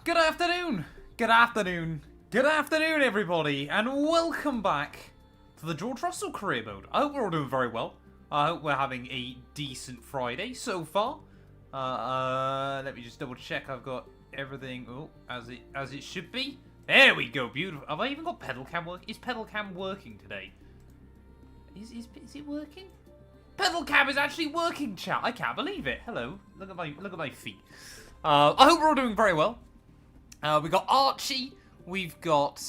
Good afternoon, good afternoon, good afternoon everybody, and welcome back to the George Russell career mode. I hope we're all doing very well. I hope we're having a decent Friday so far. Let me just double check I've got everything as it should be. There we go, beautiful. Have I even got pedal cam work? Is pedal cam working today? Is it working? Pedal cam is actually working, chat. I can't believe it. Hello, look at my feet. I hope we're all doing very well. We've got Archie, we've got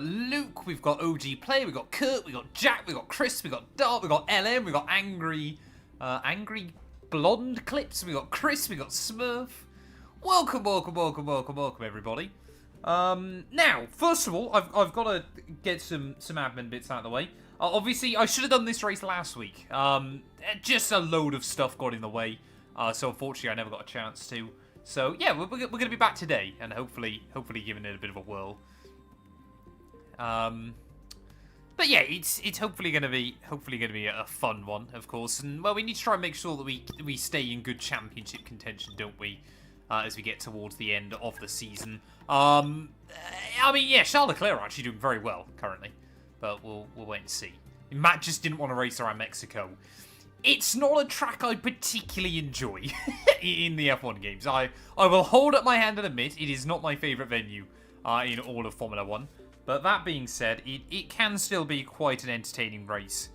Luke, we've got OG Play, we've got Kurt, we've got Jack, we've got Chris, we've got Dart, we've got LM, we've got Angry Blonde Clips, we've got Chris, we've got Smurf. Welcome everybody. Now, first of all, I've got to get some admin bits out of the way. Obviously, I should have done this race last week. Just a load of stuff got in the way, so unfortunately I never got a chance to. So yeah, we're going to be back today, and hopefully giving it a bit of a whirl. But yeah, it's hopefully going to be a fun one, of course. And well, we need to try and make sure that we stay in good championship contention, don't we? As we get towards the end of the season. I mean, yeah, Charles Leclerc are actually doing very well currently, but we'll wait and see. Matt just didn't want to race around Mexico. It's not a track I particularly enjoy in the F1 games. I will hold up my hand and admit it is not my favourite venue in all of Formula 1. But that being said, it can still be quite an entertaining race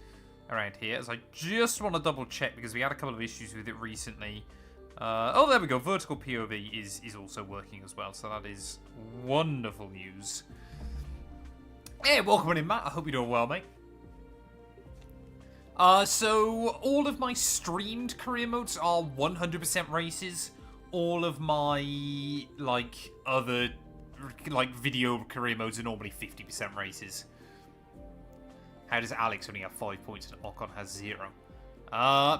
around here. As I just want to double check because we had a couple of issues with it recently. Oh, there we go. Vertical POV is also working as well. So that is wonderful news. Hey, welcome in, Matt. I hope you're doing well, mate. So all of my streamed career modes are 100% races. All of my, other, video career modes are normally 50% races. How does Alex only have 5 points and Ocon has 0?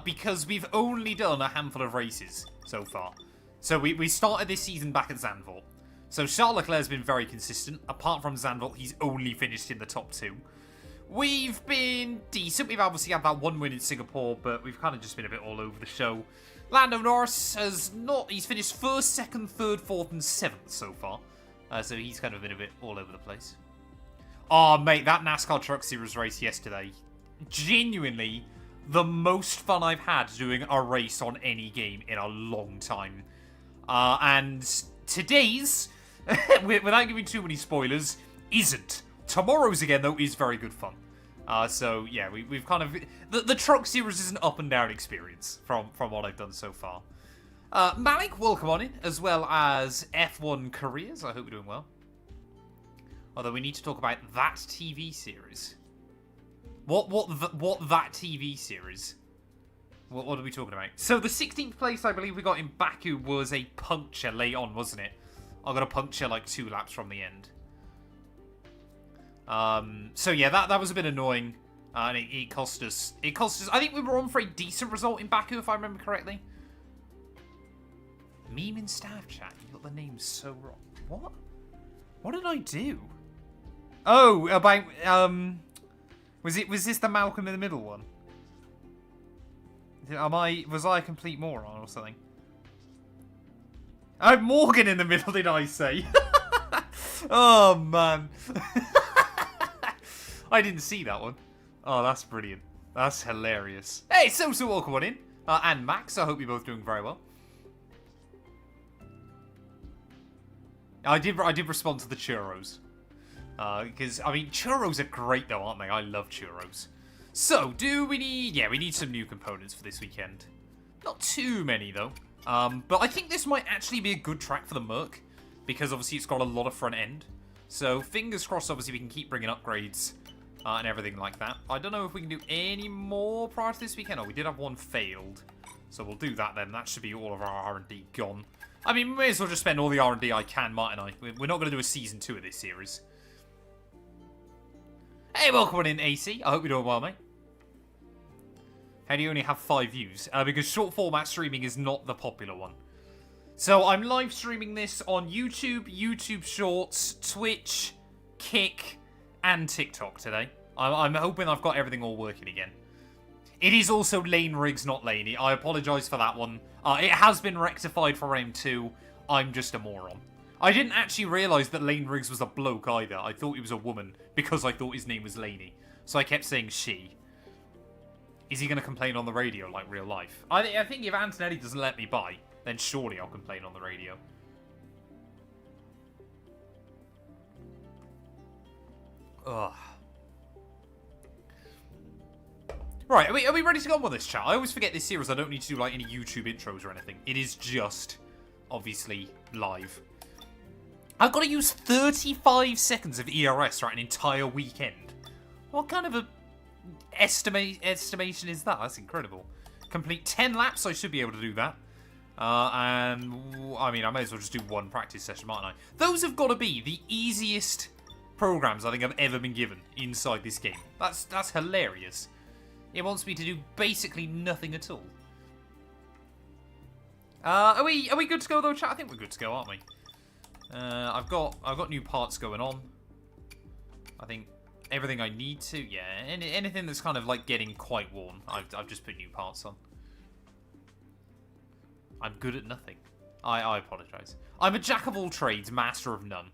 Because we've only done a handful of races so far. So we started this season back at Zandvoort. So Charles Leclerc's been very consistent. Apart from Zandvoort, he's only finished in the top 2. We've been decent. We've obviously had that one win in Singapore, but we've kind of just been a bit all over the show. Lando Norris has not... He's finished 1st, 2nd, 3rd, 4th, and 7th so far. So he's kind of been a bit all over the place. Oh, mate, that NASCAR Truck Series race yesterday. Genuinely the most fun I've had doing a race on any game in a long time. And today's, without giving too many spoilers, isn't. Tomorrow's again, though, is very good fun. So, yeah, we've kind of... The Truck Series is an up-and-down experience from what I've done so far. Malik, welcome on in, as well as F1 Careers. I hope you're doing well. Although we need to talk about that TV series. What that TV series? What are we talking about? So, the 16th place I believe we got in Baku was a puncture late on, wasn't it? I got a puncture, 2 laps from the end. So yeah, that was a bit annoying, and it cost us. I think we were on for a decent result in Baku, if I remember correctly. Meme in staff chat. You got the name so wrong. What? What did I do? Oh, about was this the Malcolm in the Middle one? Was I a complete moron or something? Oh, Morgan in the middle, did I say? Oh man. I didn't see that one. Oh, that's brilliant. That's hilarious. Hey, so welcome on in. And Max, I hope you're both doing very well. I did respond to the churros. Because, I mean, churros are great though, aren't they? I love churros. So, we need some new components for this weekend. Not too many though. But I think this might actually be a good track for the Merc. Because obviously it's got a lot of front end. So, fingers crossed, obviously we can keep bringing upgrades. And everything like that. I don't know if we can do any more prior to this weekend. Oh, we did have one failed. So we'll do that then. That should be all of our R&D gone. I mean, we may as well just spend all the R&D I can, mightn't I? We're not going to do a Season 2 of this series. Hey, welcome on in, AC. I hope you're doing well, mate. How do you only have 5 views? Because short format streaming is not the popular one. So I'm live streaming this on YouTube, YouTube Shorts, Twitch, Kick, and TikTok today. I'm hoping I've got everything all working again. It is also Lane Rigs, not Laney. I apologise for that one. It has been rectified for round 2. I'm just a moron. I didn't actually realise that Lane Riggs was a bloke either. I thought he was a woman because I thought his name was Laney. So I kept saying she. Is he going to complain on the radio like real life? I think if Antonelli doesn't let me buy, then surely I'll complain on the radio. Ugh. Right, are we ready to go on with this, chat? I always forget this series. I don't need to do like any YouTube intros or anything. It is just, obviously, live. I've got to use 35 seconds of ERS throughout an entire weekend. What kind of a estimation is that? That's incredible. Complete 10 laps, I should be able to do that. And, I mean, I may as well just do one practice session, mightn't I? Those have got to be the easiest programs I think I've ever been given inside this game. That's hilarious. It wants me to do basically nothing at all. Are we good to go though, chat? I think we're good to go, aren't we? I've got new parts going on. I think everything I need to. Yeah, anything that's kind of like getting quite worn, I've just put new parts on. I'm good at nothing. I apologise. I'm a jack of all trades, master of none.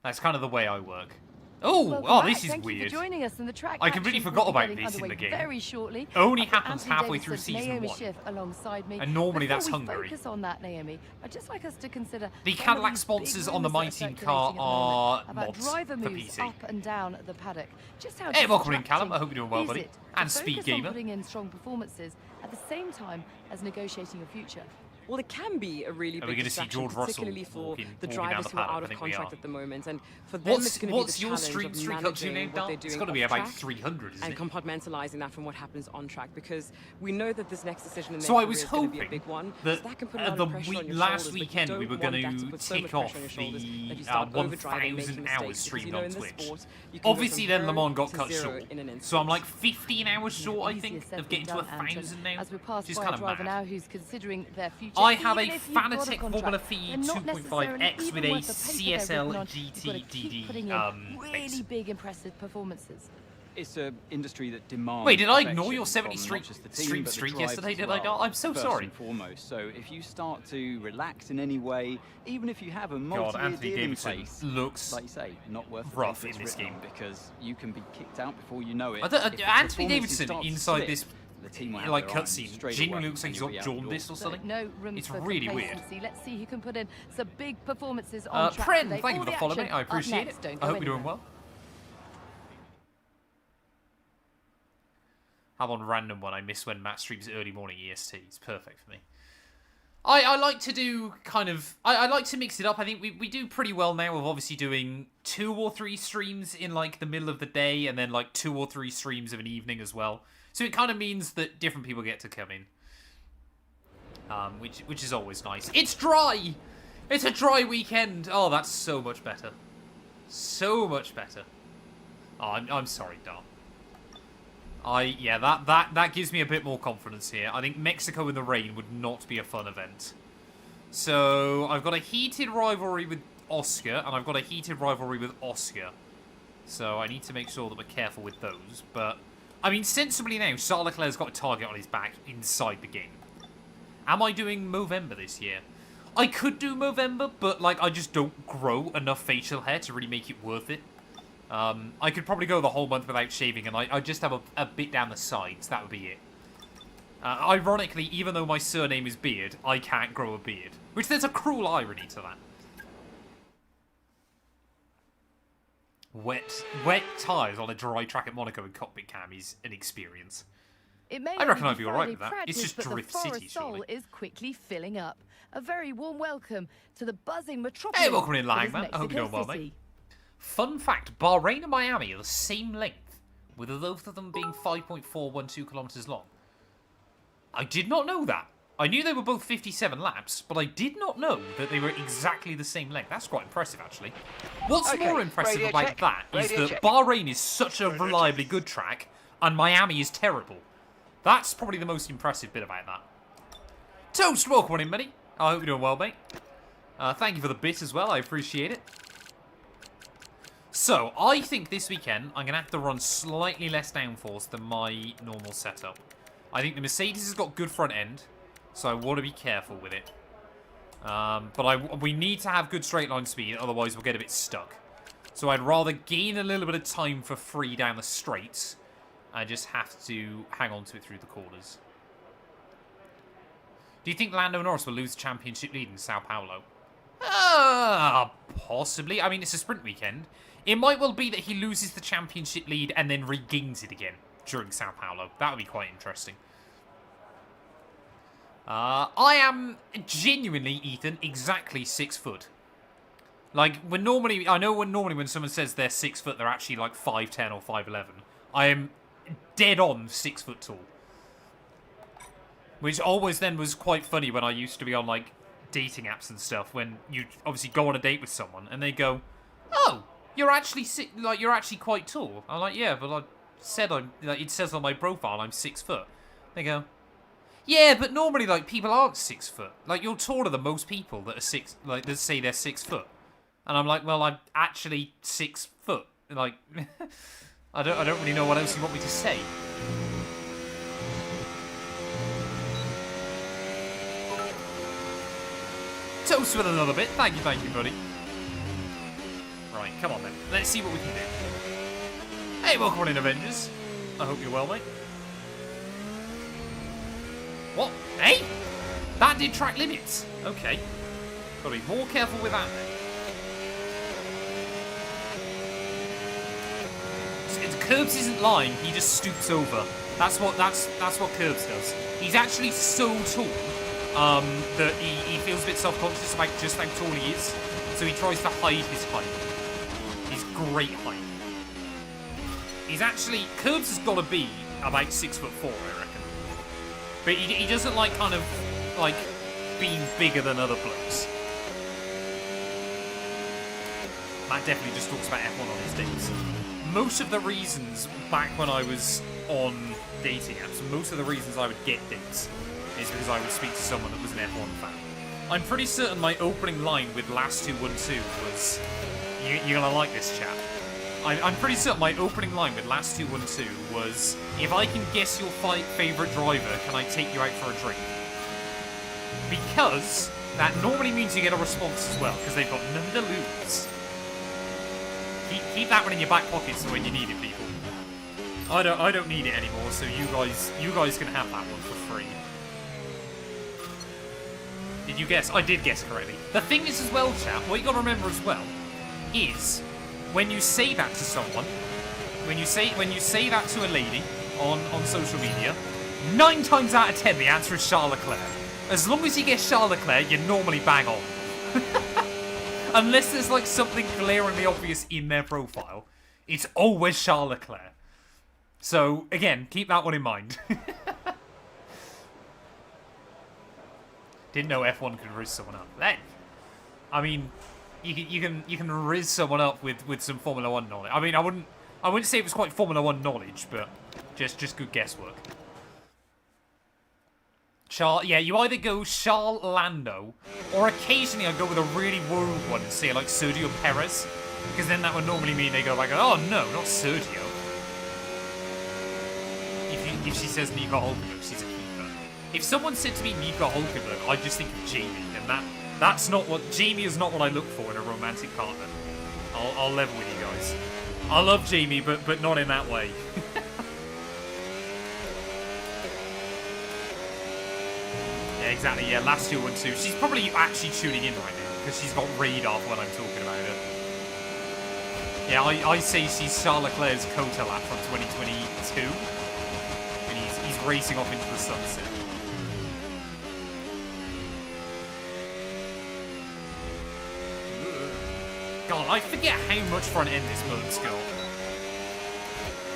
That's kind of the way I work. Oh, this is weird. Joining us in the track I completely forgot about this in the game. Very shortly. Only happens halfway through season 1. Alongside me. And normally Before that's we Hungary. Focus on that, Naomi, I'd just like us to consider the Cadillac sponsors on the My Team car are mods driver for moves PC. up and down the paddock. Just how Hey, welcome in, Callum. I hope you're doing well, is buddy. it to And Speed focus on Gamer. putting in strong performances at the same time as negotiating your future? Well, it can be a really big we gonna see distraction, George Russell particularly for walking the down drivers the who are paddock? out I of think we contract are. at the moment. And for them, it's going to be the What's your challenge streak of up to managing now, what they're Dal? doing It's got to be off about track 300, isn't and it? compartmentalizing that from what happens on track, because we know that this next decision in their So I career was is going to be a hoping big one. that So that can put a lot the of pressure on your last shoulders, but you weekend we don't were want going that to put so tick much off pressure on your shoulders that you the start overdriving and 1,000 making hours mistakes, streamed because on in this Twitch. sport, you can go Obviously, from then Le Mans got 0 cut to 0 short, in an instant. so I'm like 15 hours short, I Easier think, said of getting to than done, 1,000 now, as we pass which is by kind a of driver mad. now who's considering their future. I have a Even if you've got a Fanatec contract, Formula Fee they're not 2.5X with necessarily a even worth the paper they're CSL written on. You've got to keep putting in base. really big, impressive performances. It's an industry that demands. Wait, did I ignore your perfection 70 from streak not just the team, but the streak drivers yesterday? as Did I? well, I'm so first sorry. and foremost. So if you start to relax in any way, even if you have a multi-year Anthony deal in Davidson place, looks like you say, not worth the rough paper in it's this written game. on, because you can be kicked out before you know it. If Anthony the performance Davidson starts to inside slip, this the team will have like their eye cutscene straight genuinely away looks like and he's you'll got be out the door. jaundice or So something. no room It's for really weird. complacency. Let's see who can put in some big performances on track Pren, today. thank you All for the following me. action I up appreciate next. it. Don't I go hope you're doing anywhere. well. I'm on random one. I miss when Matt streams early morning EST. It's perfect for me. I like to do kind of... I like to mix it up. I think we do pretty well now of obviously doing 2 or 3 streams in like the middle of the day and then like 2 or 3 streams of an evening as well. So it kind of means that different people get to come in. Which is always nice. It's dry! It's a dry weekend! Oh, that's so much better. So much better. Oh, I'm sorry, Dom. Yeah, that gives me a bit more confidence here. I think Mexico in the rain would not be a fun event. So, I've got a heated rivalry with Oscar, and I've got a heated rivalry with Oscar. So, I need to make sure that we're careful with those. But, I mean, sensibly now, Charles Leclerc's got a target on his back inside the game. Am I doing Movember this year? I could do Movember, but, like, I just don't grow enough facial hair to really make it worth it. I could probably go the whole month without shaving, and I just have a bit down the sides. That would be it. Ironically, even though my surname is Beard, I can't grow a beard. Which there's a cruel irony to that. Wet tyres on a dry track at Monaco and cockpit cam is an experience. I reckon I'd be alright with that. It's just Drift City, surely. is quickly filling up. A very warm welcome to the buzzing metropolis. Hey, welcome in, that is Langman. I hope you're doing well, Mexico mate. City. Fun fact, Bahrain and Miami are the same length, with both of them being 5.412 kilometers long. I did not know that. I knew they were both 57 laps, but I did not know that they were exactly the same length. That's quite impressive, actually. What's more impressive about that is that Bahrain is such a reliably good track, and Miami is terrible. That's probably the most impressive bit about that. Toast, welcome on in, buddy. I hope you're doing well, mate. Thank you for the bit as well. I appreciate it. So, I think this weekend, I'm going to have to run slightly less downforce than my normal setup. I think the Mercedes has got good front end, so I want to be careful with it. But we need to have good straight line speed, otherwise we'll get a bit stuck. So I'd rather gain a little bit of time for free down the straights. I just have to hang on to it through the corners. Do you think Lando Norris will lose the championship lead in Sao Paulo? Possibly. I mean, it's a sprint weekend. It might well be that he loses the championship lead and then regains it again during Sao Paulo. That would be quite interesting. I am genuinely, Ethan, exactly 6 foot. Like, I know when someone says they're 6 foot, they're actually like 5'10" or 5'11". I am dead on 6 foot tall. Which always then was quite funny when I used to be on, like, dating apps and stuff, when you obviously go on a date with someone and they go, "Oh, you're actually you're actually quite tall." I'm like, "Yeah, but it says on my profile I'm 6 foot." They go, "Yeah, but normally, like, people aren't 6 foot. Like, you're taller than most people that are that say they're 6 foot." And I'm like, "Well, I'm actually 6 foot. Like, I don't really know what else you want me to say." Toast with another bit. Thank you, buddy. Right, come on then. Let's see what we can do. Hey, welcome on in, Avengers. I hope you're well, mate. What? Hey? That did track limits. Okay. Gotta be more careful with that then. Curbs isn't lying, he just stoops over. That's what Curbs does. He's actually so tall that he feels a bit self-conscious about just how tall he is. So he tries to hide his height. His great height. He's actually... Curbs has got to be about 6'4", I reckon. But he doesn't like kind of like being bigger than other blokes. Matt definitely just talks about F1 on his dates. Most of the reasons back when I was on dating apps, most of the reasons I would get dates is because I would speak to someone that was an F1 fan. I'm pretty certain my opening line with Last212 was, "You're gonna like this chap." I'm pretty certain my opening line with Last212 was, "If I can guess your favourite driver, can I take you out for a drink?" Because that normally means you get a response as well, because they've got none to lose. Keep that one in your back pocket so when you need it, people. I don't need it anymore, so you guys can have that one for free. Did you guess? I did guess correctly. The thing is as well, chap, what you got to remember as well is when you say that to someone, when you say that to a lady on social media, 9 times out of 10 the answer is Charles Leclerc. As long as you get Charles Leclerc, you're normally bang on. Unless there's like something glaringly obvious in their profile, it's always Charles Leclerc. So again, keep that one in mind. Didn't know F1 could riz someone up. I mean, you can riz someone up with some Formula 1 knowledge. I mean, I wouldn't say it was quite Formula 1 knowledge, but just good guesswork. Yeah, you either go Charles Lando, or occasionally I go with a really world one and say like Sergio Perez, because then that would normally mean they go like, "Oh no, not Sergio." If she says Nico Hulkenberg, she's a keeper. If someone said to me Nico Hulkenberg, I just think of Jamie, and that's not what Jamie is not what I look for in a romantic partner. I'll level with you guys. I love Jamie, but not in that way. Yeah, exactly. Yeah, Last212. She's probably actually tuning in right now because she's got radar when I'm talking about it. Yeah, I say she's Charles Leclerc's Cota lap from 2022, and he's racing off into the sunset. God, I forget how much front end this bird's got.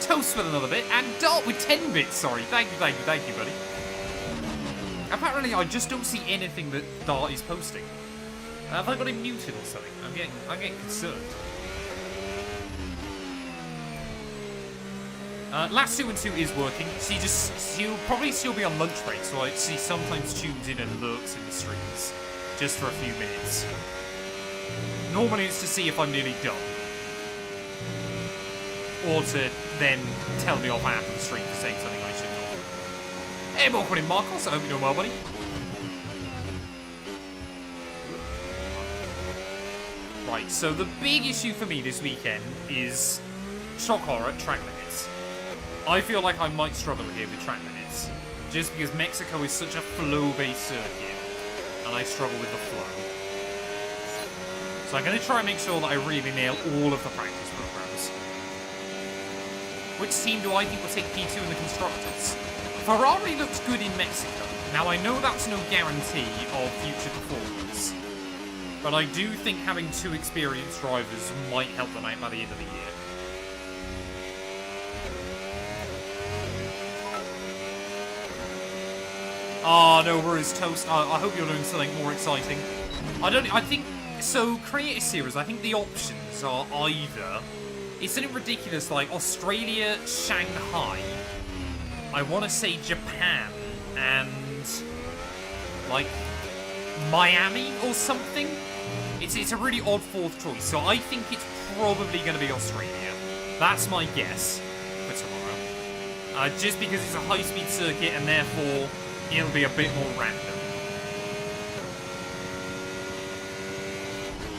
Toast with another bit, and Dart with 10 bits. Sorry, thank you, buddy. Apparently, I just don't see anything that Dart is posting. Have I got him muted or something? I'm getting concerned. Last212 is working. She'll probably still be on lunch break, so she sometimes tunes in and lurks in the streams just for a few minutes. Normally, it's to see if I'm nearly done, or to then tell me off app on the stream for saying something I shouldn't. Hey, welcome in, Marcos. I hope you're doing well, buddy. Right, so the big issue for me this weekend is shock horror track limits. I feel like I might struggle here with track limits, just because Mexico is such a flow-based circuit, and I struggle with the flow. So I'm going to try and make sure that I really nail all of the practice programs. Which team do I think will take P2 in the Constructors? Ferrari looks good in Mexico. Now, I know that's no guarantee of future performance, but I do think having 2 experienced drivers might help them out by the end of the year. Ah, no worries, Toast. I hope you're doing something more exciting. I think, so Creator Series, I think the options are either, it's something ridiculous like Australia, Shanghai, I want to say Japan, and like Miami or something. It's a really odd 4th choice, so I think it's probably going to be Australia. That's my guess for tomorrow. Just because it's a high-speed circuit and therefore it'll be a bit more random.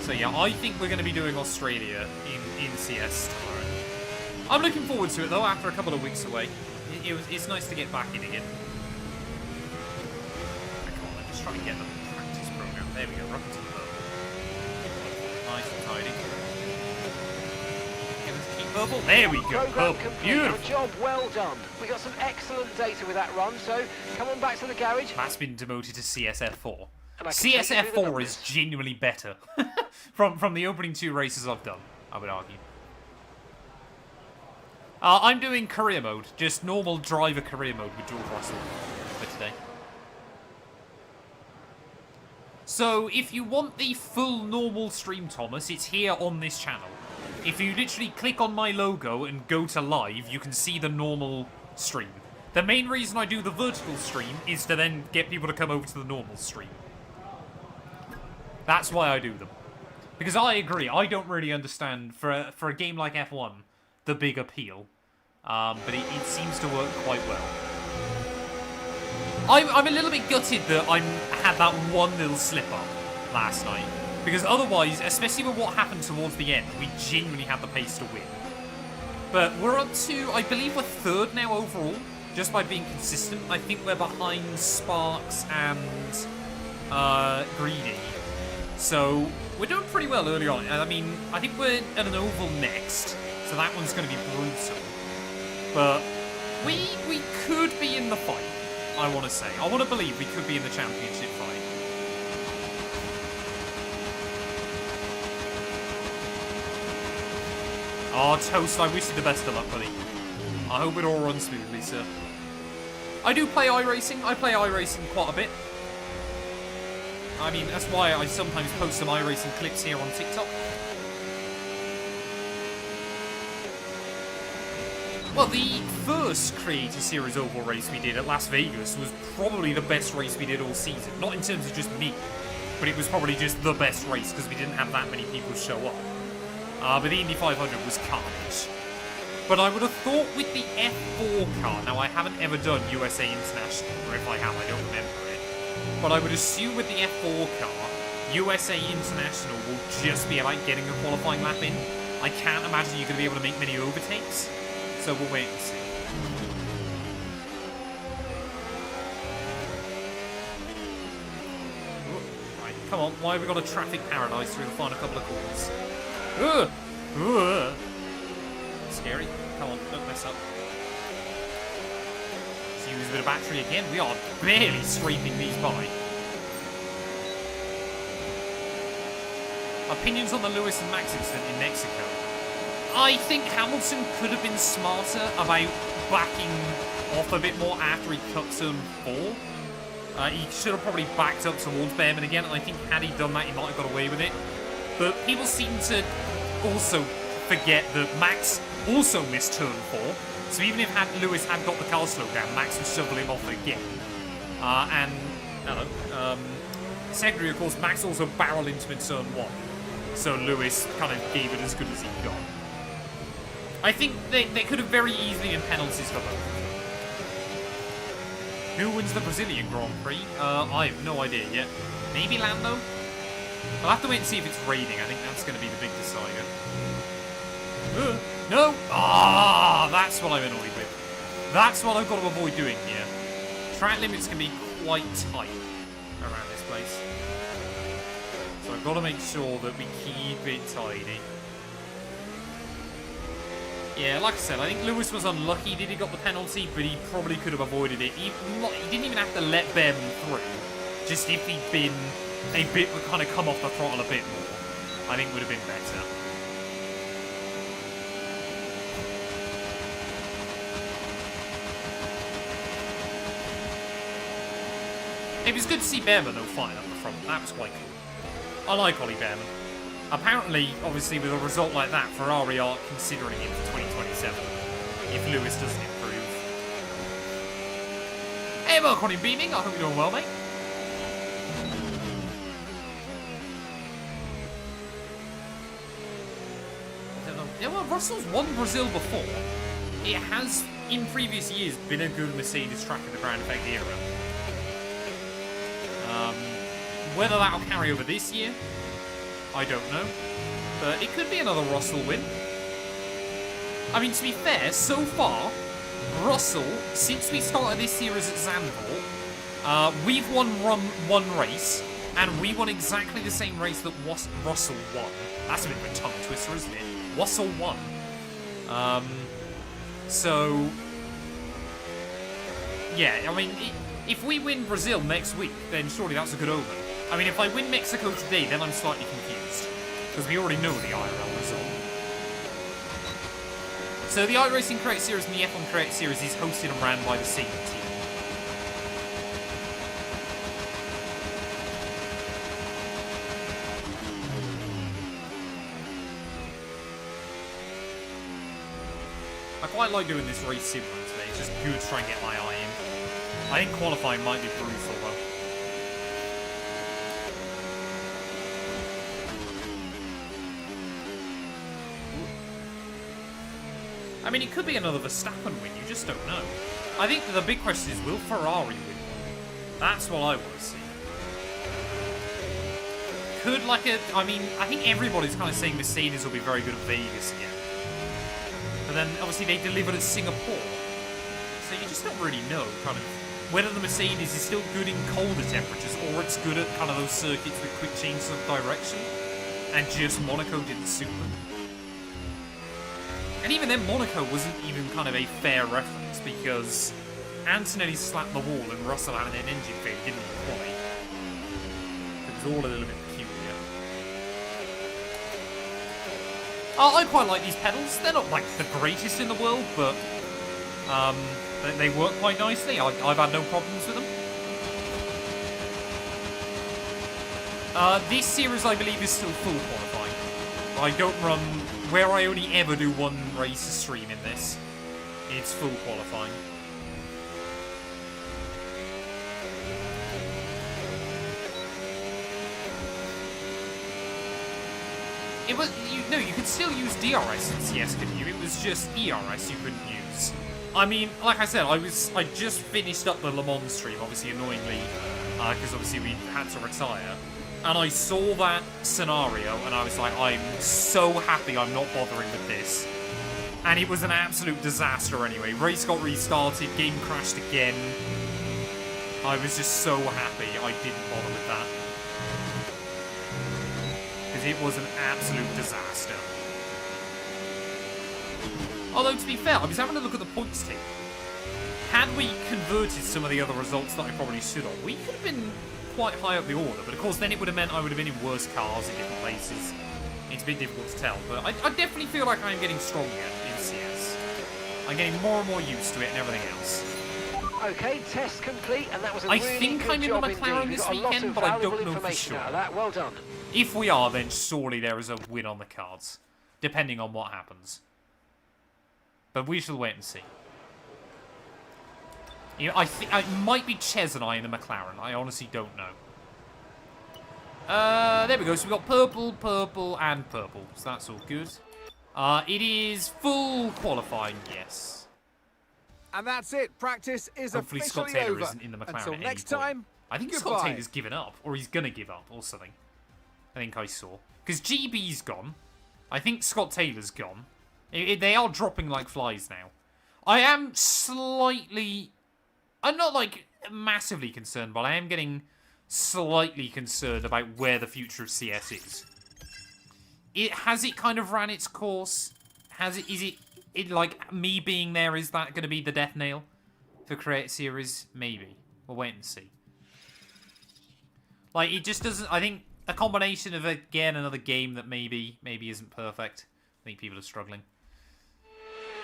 So yeah, I think we're going to be doing Australia in CS tomorrow. I'm looking forward to it though, after a couple of weeks away. It's nice to get back in again. Come on, let's try and get the practice program. There we go, right to the boat. Nice and tidy. Keep purple. There we go, purple. Beautiful. Job well done. We got some excellent data with that run, so come on back to the garage. Matt's been demoted to CSF4. And I can take you through the CSF4 numbers. is genuinely better from the opening 2 races I've done, I would argue. I'm doing career mode, just normal driver career mode with George Russell for today. So, if you want the full normal stream, Thomas, it's here on this channel. If you literally click on my logo and go to live, you can see the normal stream. The main reason I do the vertical stream is to then get people to come over to the normal stream. That's why I do them. Because I agree, I don't really understand, for a game like F1, the big appeal. But it seems to work quite well. I'm a little bit gutted that I had that one little slip-up last night. Because otherwise, especially with what happened towards the end, we genuinely had the pace to win. But we're up to, I believe we're 3rd now overall, just by being consistent. I think we're behind Sparks and Greedy. So, we're doing pretty well early on. I mean, I think we're at an oval next, so that one's going to be brutal. But we could be in the fight, I want to say. I want to believe we could be in the championship fight. Oh, Toast, I wish you the best of luck, buddy. I hope it all runs smoothly, sir. I do play iRacing. I play iRacing quite a bit. I mean, that's why I sometimes post some iRacing clips here on TikTok. Well, the first Creator Series oval race we did at Las Vegas was probably the best race we did all season. Not in terms of just me, but it was probably just the best race because we didn't have that many people show up. But the Indy 500 was carnage. But I would have thought with the F4 car, now I haven't ever done USA International, or if I have, I don't remember it. But I would assume with the F4 car, USA International will just be about getting a qualifying lap in. I can't imagine you're going to be able to make many overtakes. So we'll wait and see. Right, come on. Why have we got a traffic paradise through the final couple of corners? Ugh! Ugh! Scary. Come on, don't mess up. Let's use a bit of battery again. We are barely scraping these by. Opinions on the Lewis and Max incident in Mexico. I think Hamilton could have been smarter about backing off a bit more after he cut zone 4. He should have probably backed up towards Behrman again, and I think had he done that, he might have got away with it. But people seem to also forget that Max also missed turn 4, so even if Lewis had got the car slowed down, Max would shovel him off again. Secondary, of course, Max also barreled into him in turn 1, so Lewis kind of gave it as good as he got. I think they could have very easily been penalties for both. Who wins the Brazilian Grand Prix? I have no idea yet. Maybe Lando? I'll have to wait and see if it's raining. I think that's going to be the big decider. No! Ah, that's what I'm annoyed with. That's what I've got to avoid doing here. Track limits can be quite tight around this place. So I've got to make sure that we keep it tidy. Yeah, like I said, I think Lewis was unlucky that he got the penalty, but he probably could have avoided it. He didn't even have to let Behrman through. Just if he'd been a bit, would kind of come off the throttle a bit more, I think would have been better. It was good to see Behrman, though, fighting up the front. That was quite cool. I like Ollie Behrman. Apparently, obviously, with a result like that, Ferrari are considering him for 2027, if Lewis doesn't improve. Hey, welcome in Beaming. I hope you're doing well, mate. I don't know. Yeah, well, Russell's won Brazil before. It has, in previous years, been a good Mercedes track in the ground effect era. Whether that'll carry over this year, I don't know. But it could be another Russell win. I mean, to be fair, so far, Russell, since we started this series at Zandvoort, we've won one race, and we won exactly the same race that Russell won. That's a bit of a tongue twister, isn't it? Russell won. So, yeah, I mean, if we win Brazil next week, then surely that's a good omen. I mean, if I win Mexico today, then I'm slightly confused. Because we already know the IRL result. So the iRacing Create Series and the F1 Create Series is hosted and ran by the same team. I quite like doing this race sim run today. It's just good to try and get my eye in. I think qualifying might be brutal though. I mean, it could be another Verstappen win, you just don't know. I think the big question is, will Ferrari win? That's what I want to see. Could I mean, I think everybody's kind of saying Mercedes will be very good at Vegas again. But then, obviously, they delivered at Singapore. So you just don't really know, kind of, whether the Mercedes is still good in colder temperatures, or it's good at kind of those circuits with quick changes of direction, and just Monaco didn't suit them. And even then, Monaco wasn't even kind of a fair reference, because Antonelli slapped the wall and Russell had an engine failure, didn't he, quite? It was all a little bit peculiar. I quite like these pedals. They're not, like, the greatest in the world, but they work quite nicely. I've had no problems with them. This series, I believe, is still full qualifying. I don't run... Where I only ever do one race stream in this, it's full qualifying. It was you could still use DRS in CS, couldn't you? It was just ERS you couldn't use. I mean, like I said, I just finished up the Le Mans stream, obviously annoyingly, because obviously we had to retire. And I saw that scenario, and I was like, I'm so happy I'm not bothering with this. And it was an absolute disaster anyway. Race got restarted, game crashed again. I was just so happy I didn't bother with that. Because it was an absolute disaster. Although, to be fair, I was having a look at the points table. Had we converted some of the other results that I probably should have, we could have been quite high up the order, but of course then it would have meant I would have been in worse cars in different places. It's a bit difficult to tell, but I definitely feel like I'm getting stronger in CS. I'm getting more and more used to it and everything else. Okay, test complete, and that was a I really think good I'm in the job McLaren indeed. this We got a lot weekend, of but I valuable don't know for information sure. out of that. Well done. If we are, then surely there is a win on the cards, depending on what happens. But we shall wait and see. You know, I think it might be Ches and I in the McLaren. I honestly don't know. There we go. So we've got purple, purple, and purple. So that's all good. It is full qualifying, yes. And that's it. Practice is Hopefully officially Scott Taylor over. isn't in the McLaren Until at any next point. time, I think goodbye. Scott Taylor's given up, or he's going to give up, or something. I think I saw. Because GB's gone. I think Scott Taylor's gone. They are dropping like flies now. I am slightly... I'm not, like, massively concerned, but I am getting slightly concerned about where the future of CS is. Has it kind of ran its course? Is it like, me being there, is that going to be the death nail for Create Series? Maybe. We'll wait and see. Like, it just doesn't... I think a combination of, again, another game that maybe isn't perfect. I think people are struggling.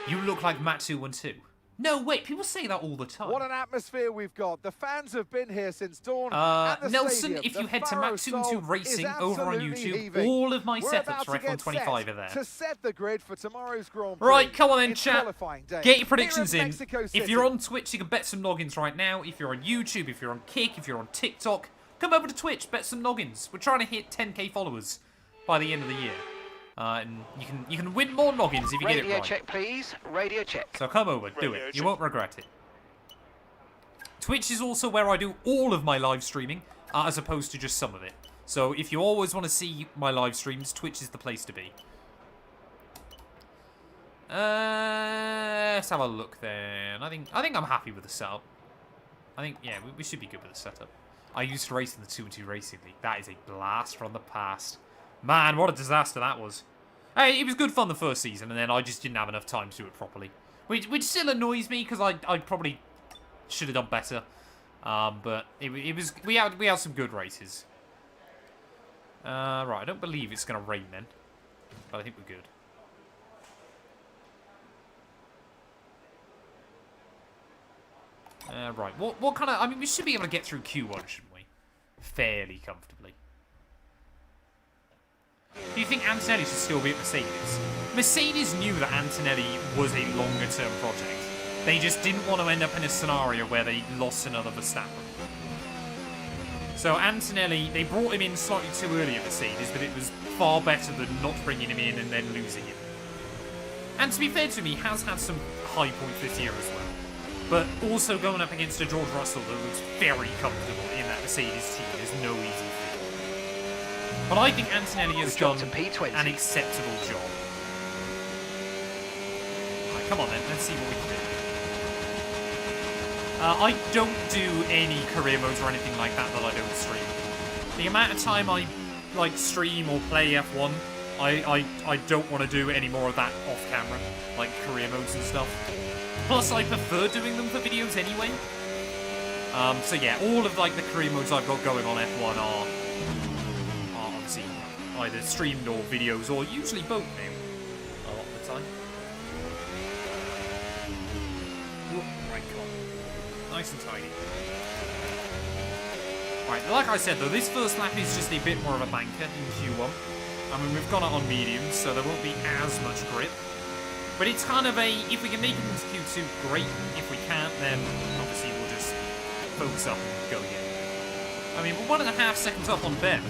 You look like Matt212. No, wait, people say that all the time. What an atmosphere we've got. The fans have been here since dawn. at the Nelson, stadium. if you The head to Pharaoh Soul Matt212 Racing is over on absolutely YouTube, heaving. all of my We're setups about for to get F125 set are there. to set the grid for tomorrow's Grand Prix. Right, come on then, It's chat. qualifying day. Get your predictions Here in. Mexico If City. you're on Twitch, you can bet some noggins right now. If you're on YouTube, if you're on Kick, if you're on TikTok, come over to Twitch, bet some noggins. We're trying to hit 10k followers by the end of the year. And you can win more noggins if you get it Radio right. check, please. Radio check. So come over, do it. You won't regret it. Twitch is also where I do all of my live streaming, as opposed to just some of it. So if you always want to see my live streams, Twitch is the place to be. Let's have a look then. I think I'm happy with the setup. I think, yeah, we should be good with the setup. I used to race in the 2-2 Racing League. That is a blast from the past. Man, what a disaster that was. Hey, it was good fun the first season, and then I just didn't have enough time to do it properly. Which still annoys me, because I probably should have done better. But it was we had some good races. Right, I don't believe it's going to rain then. But I think we're good. Right, what kind of... I mean, we should be able to get through Q1, shouldn't we? Fairly comfortably. Do you think Antonelli should still be at Mercedes? Mercedes knew that Antonelli was a longer-term project. They just didn't want to end up in a scenario where they lost another Verstappen. So Antonelli, they brought him in slightly too early at Mercedes, but it was far better than not bringing him in and then losing him. And to be fair to him, he has had some high points this year as well. But also going up against a George Russell that looks very comfortable in that Mercedes team is no easy feat. But I think Antonelli has done an acceptable job. Right, come on then, let's see what we can do. I don't do any career modes or anything like that I don't stream. The amount of time I like stream or play F1, I don't want to do any more of that off camera, like career modes and stuff. Plus, I prefer doing them for videos anyway. So yeah, all of like the career modes I've got going on F1 are obviously either streamed or videos, or usually both now, a lot of the time. Right, come on. Nice and tidy. Right, like I said though, this first lap is just a bit more of a banker in Q1. I mean, we've gone it on mediums, so there won't be as much grip. But it's kind of a, if we can make it into Q2, great. If we can't, then obviously we'll just focus up and go again. I mean, we're 1.5 seconds up on Ben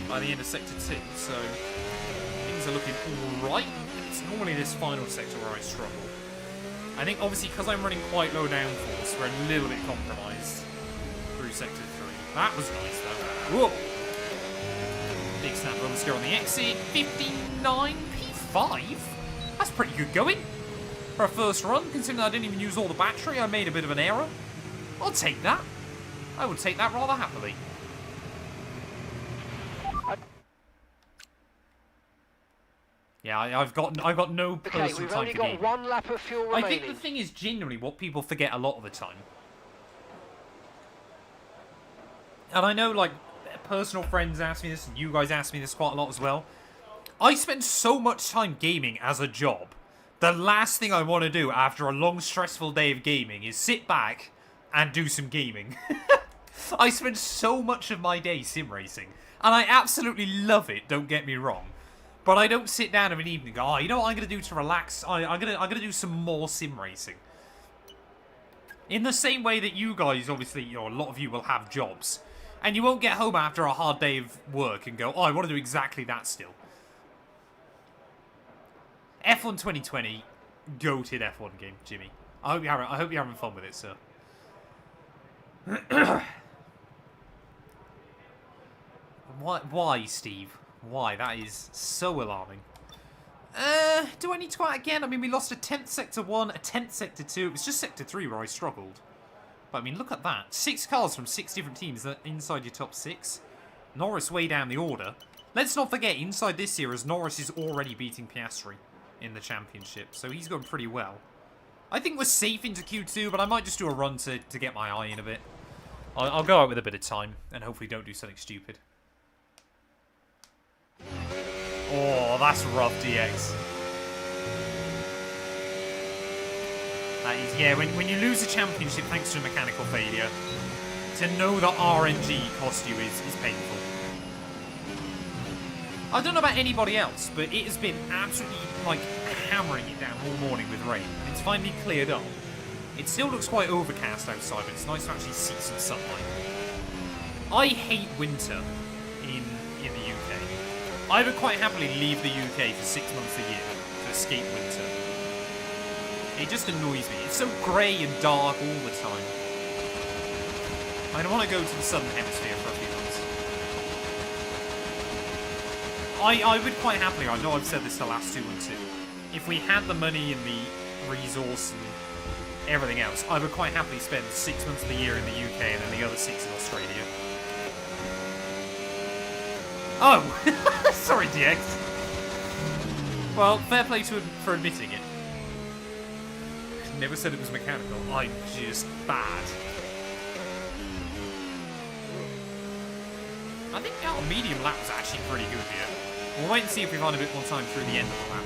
by the end of Sector 2, so things are looking alright. It's normally this final sector where I struggle. I think obviously because I'm running quite low downforce, we're a little bit compromised through Sector 3. That was nice though. Whoa! Big snap roller steer on the exit. 59 P5? That's pretty good going for a first run, considering I didn't even use all the battery. I made a bit of an error. I'll take that. I would take that rather happily. Yeah, I've got no personal Okay, we've time only to got game. one lap of fuel remaining. I think the thing is genuinely what people forget a lot of the time. And I know, like, personal friends ask me this, and you guys ask me this quite a lot as well. I spend so much time gaming as a job. The last thing I want to do after a long, stressful day of gaming is sit back and do some gaming. I spend so much of my day sim racing, and I absolutely love it, don't get me wrong. But I don't sit down of an evening and go, oh, you know what I'm going to do to relax? I'm gonna do some more sim racing. In the same way that you guys, obviously, you know, a lot of you will have jobs. And you won't get home after a hard day of work and go, oh, I want to do exactly that still. F1 2020, goated F1 game, Jimmy. I hope you're having fun with it, sir. Why, Steve? Why? That is so alarming. Do I need to go out again? I mean, we lost a 10th Sector 1, a 10th Sector 2. It was just Sector 3 where I struggled. But, I mean, look at that. 6 cars from 6 different teams that inside your top 6. Norris way down the order. Let's not forget, inside this series, Norris is already beating Piastri in the championship. So he's going pretty well. I think we're safe into Q2, but I might just do a run to get my eye in a bit. I'll go out with a bit of time and hopefully don't do something stupid. Oh, that's rough, DX. That is, yeah, when you lose a championship thanks to a mechanical failure, to know that RNG cost you is painful. I don't know about anybody else, but it has been absolutely, like, hammering it down all morning with rain. It's finally cleared up. It still looks quite overcast outside, but it's nice to actually see some sunlight. I hate winter in the UK. I would quite happily leave the UK for 6 months a year to escape winter. It just annoys me. It's so grey and dark all the time. I don't want to go to the southern hemisphere for a few months. I would quite happily, I know I've said this the last 2 and 2, if we had the money and the resource and everything else, I would quite happily spend 6 months of the year in the UK and then the other 6 in Australia. Oh! Sorry, DX. Well, fair play to him for admitting it. Never said it was mechanical. I'm just bad. I think our medium lap was actually pretty good here. We'll wait and see if we find a bit more time through the end of the lap.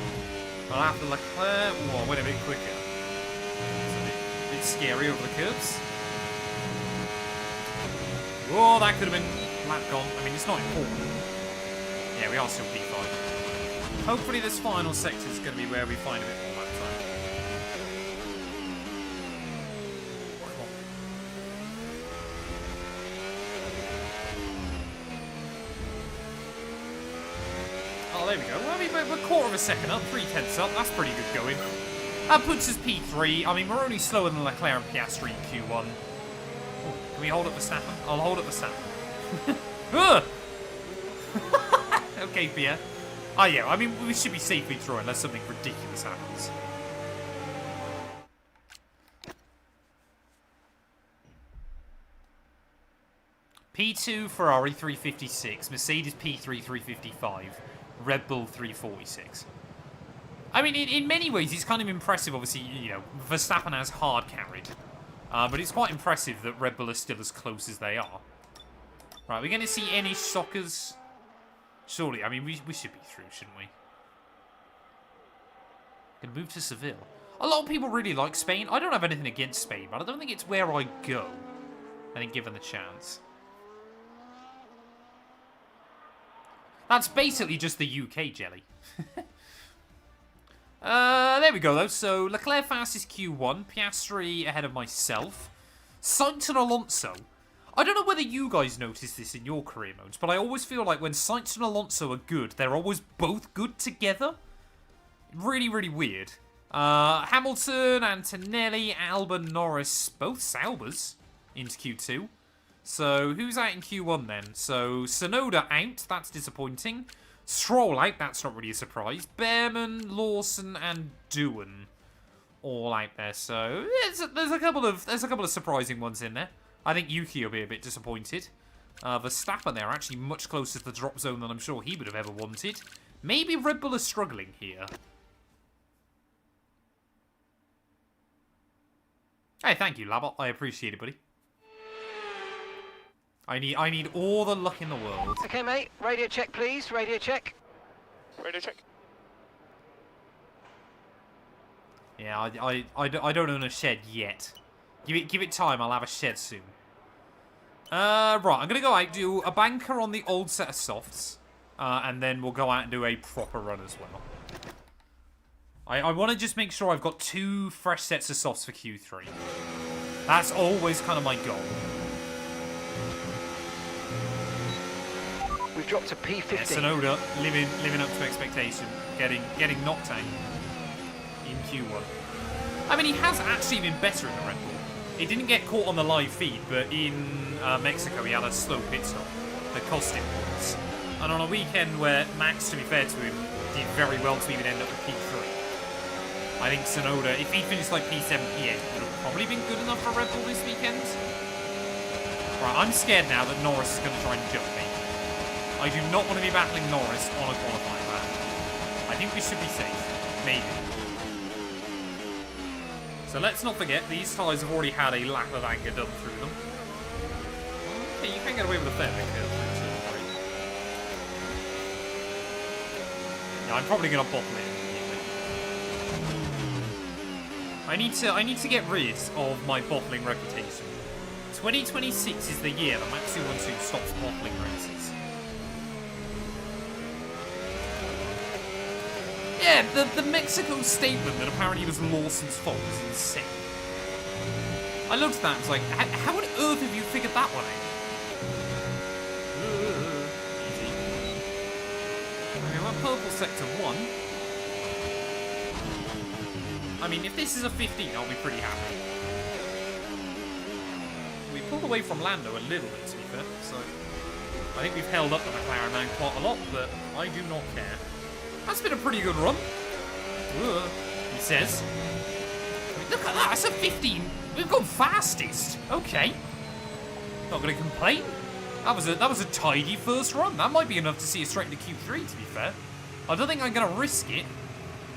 But after Leclerc, oh, I went a bit quicker. It's a bit scary over the curves. Oh, that could have been lap gone. I mean, it's not important. Yeah, we are still P5. Hopefully this final sector is going to be where we find a bit more lap time. Come on. Oh, there we go. Well, I mean, we're a quarter of a second up, 3/10 up. That's pretty good going. That puts us P3. I mean, we're only slower than Leclerc and Piastri in Q1. Oh, can we hold up Verstappen? I'll hold up Verstappen. Okay, Pierre. Oh, yeah, I mean, we should be safely through unless something ridiculous happens. P2, Ferrari 356, Mercedes P3 355, Red Bull 346. I mean, in many ways, it's kind of impressive, obviously, you know, Verstappen has hard carried. But it's quite impressive that Red Bull are still as close as they are. Right, we're going to see any shockers. Surely, I mean, we should be through, shouldn't we? Gonna move to Seville. A lot of people really like Spain. I don't have anything against Spain, but I don't think it's where I go. I think given the chance. That's basically just the UK jelly. There we go, though. So, Leclerc fastest Q1. Piastri ahead of myself. Sainz and Alonso. I don't know whether you guys notice this in your career modes, but I always feel like when Sainz and Alonso are good, they're always both good together. Really, really weird. Hamilton, Antonelli, Albon, Norris, both Saubers into Q2. So, who's out in Q1 then? So, Tsunoda out, that's disappointing. Stroll out, that's not really a surprise. Behrman, Lawson, and Doohan all out there. So, there's a couple of surprising ones in there. I think Yuki will be a bit disappointed. Verstappen there, actually much closer to the drop zone than I'm sure he would have ever wanted. Maybe Red Bull is struggling here. Hey, thank you, Labot. I appreciate it, buddy. I need all the luck in the world. Okay, mate. Radio check, please. Radio check. Radio check. Yeah, I don't own a shed yet. Give it time. I'll have a shed soon. Right, I'm going to go out, do a banker on the old set of softs, and then we'll go out and do a proper run as well. I want to just make sure I've got 2 fresh sets of softs for Q3. That's always kind of my goal. We've dropped to P15. Yeah, Tsunoda living up to expectation, getting knocked out in Q1. I mean, he has actually been better in the Red Bull. He didn't get caught on the live feed, but in Mexico he had a slow pit stop that cost him points. And on a weekend where Max, to be fair to him, did very well to even end up with P3. I think Tsunoda, if he finished like P7, P8, would have probably been good enough for Red Bull this weekend. Right, I'm scared now that Norris is going to try and jump me. I do not want to be battling Norris on a qualifying lap. I think we should be safe. Maybe. So let's not forget, these tyres have already had a lap of anger done through them. Okay, you can get away with a fair bit here. Yeah, I'm probably going to bottle it immediately. I need to get rid of my bottling reputation. 2026 is the year that Matt212 stops bottling races. Yeah, the Mexico statement that apparently was Lawson's fault was insane. I looked at that and was like, how on earth have you figured that one out? Easy. Okay, well, purple sector 1. I mean, if this is a 15, I'll be pretty happy. We pulled away from Lando a little bit, to be fair, so I think we've held up the McLaren man quite a lot, but I do not care. That's been a pretty good run, he says. I mean, look at that, that's a 15. We've gone fastest. Okay. Not going to complain. That was a tidy first run. That might be enough to see us straight into Q3, to be fair. I don't think I'm going to risk it.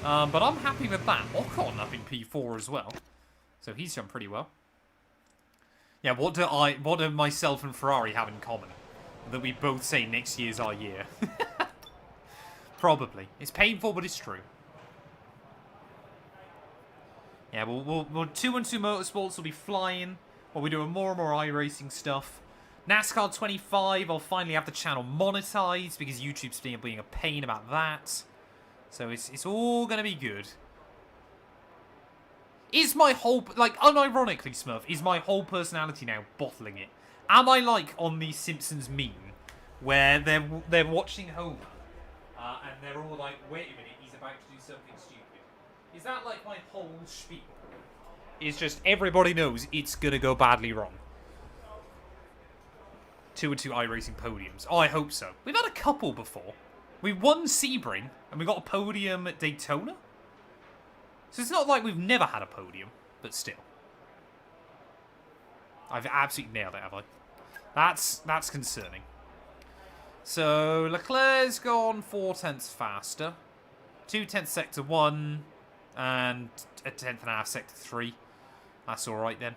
But I'm happy with that. Ocon up in P4 as well. So he's done pretty well. Yeah, what do myself and Ferrari have in common? That we both say next year's our year. Probably. It's painful, but it's true. Yeah, we'll 212 Motorsports will be flying. While we're doing more and more iRacing stuff. NASCAR 25, I'll finally have the channel monetized because YouTube's being a pain about that. So it's all going to be good. Is my whole, like, unironically, Smurf, is my whole personality now bottling it? Am I like on the Simpsons meme where they're watching Homer and they're all like, wait a minute, he's about to do something stupid? Is that like my whole spiel? It's just everybody knows it's going to go badly wrong. 2 and 2 iRacing podiums. Oh, I hope so. We've had a couple before. We won Sebring, and we got a podium at Daytona. So it's not like we've never had a podium, but still. I've absolutely nailed it, have I? That's concerning. So Leclerc's gone 4/10 faster. 2/10 sector 1, and a 10th and a half sector 3. That's alright then.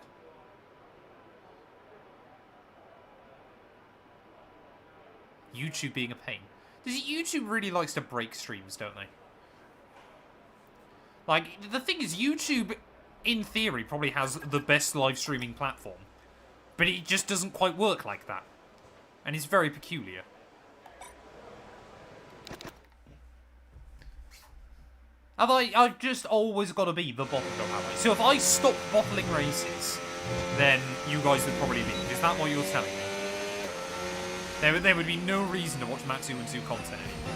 YouTube being a pain. YouTube really likes to break streams, don't they? Like, the thing is, YouTube, in theory, probably has the best live streaming platform. But it just doesn't quite work like that. And it's very peculiar. I've just always got to be the bottle dog, have I? So if I stop bottling races, then you guys would probably leave. Is that what you're telling me? There would be no reason to watch Matt212 content anymore.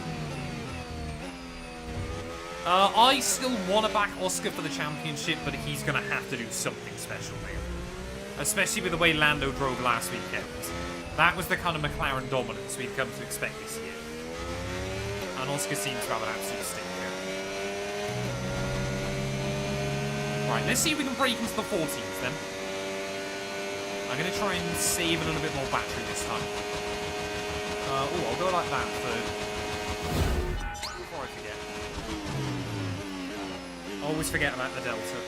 I still want to back Oscar for the championship, but he's going to have to do something special here. Especially with the way Lando drove last weekend. That was the kind of McLaren dominance we've come to expect this year. And Oscar seems to have an absolute stinker. Right, let's see if we can break into the 14s then. I'm going to try and save a little bit more battery this time. Oh, I'll go like that before I forget. I always forget about the Delta.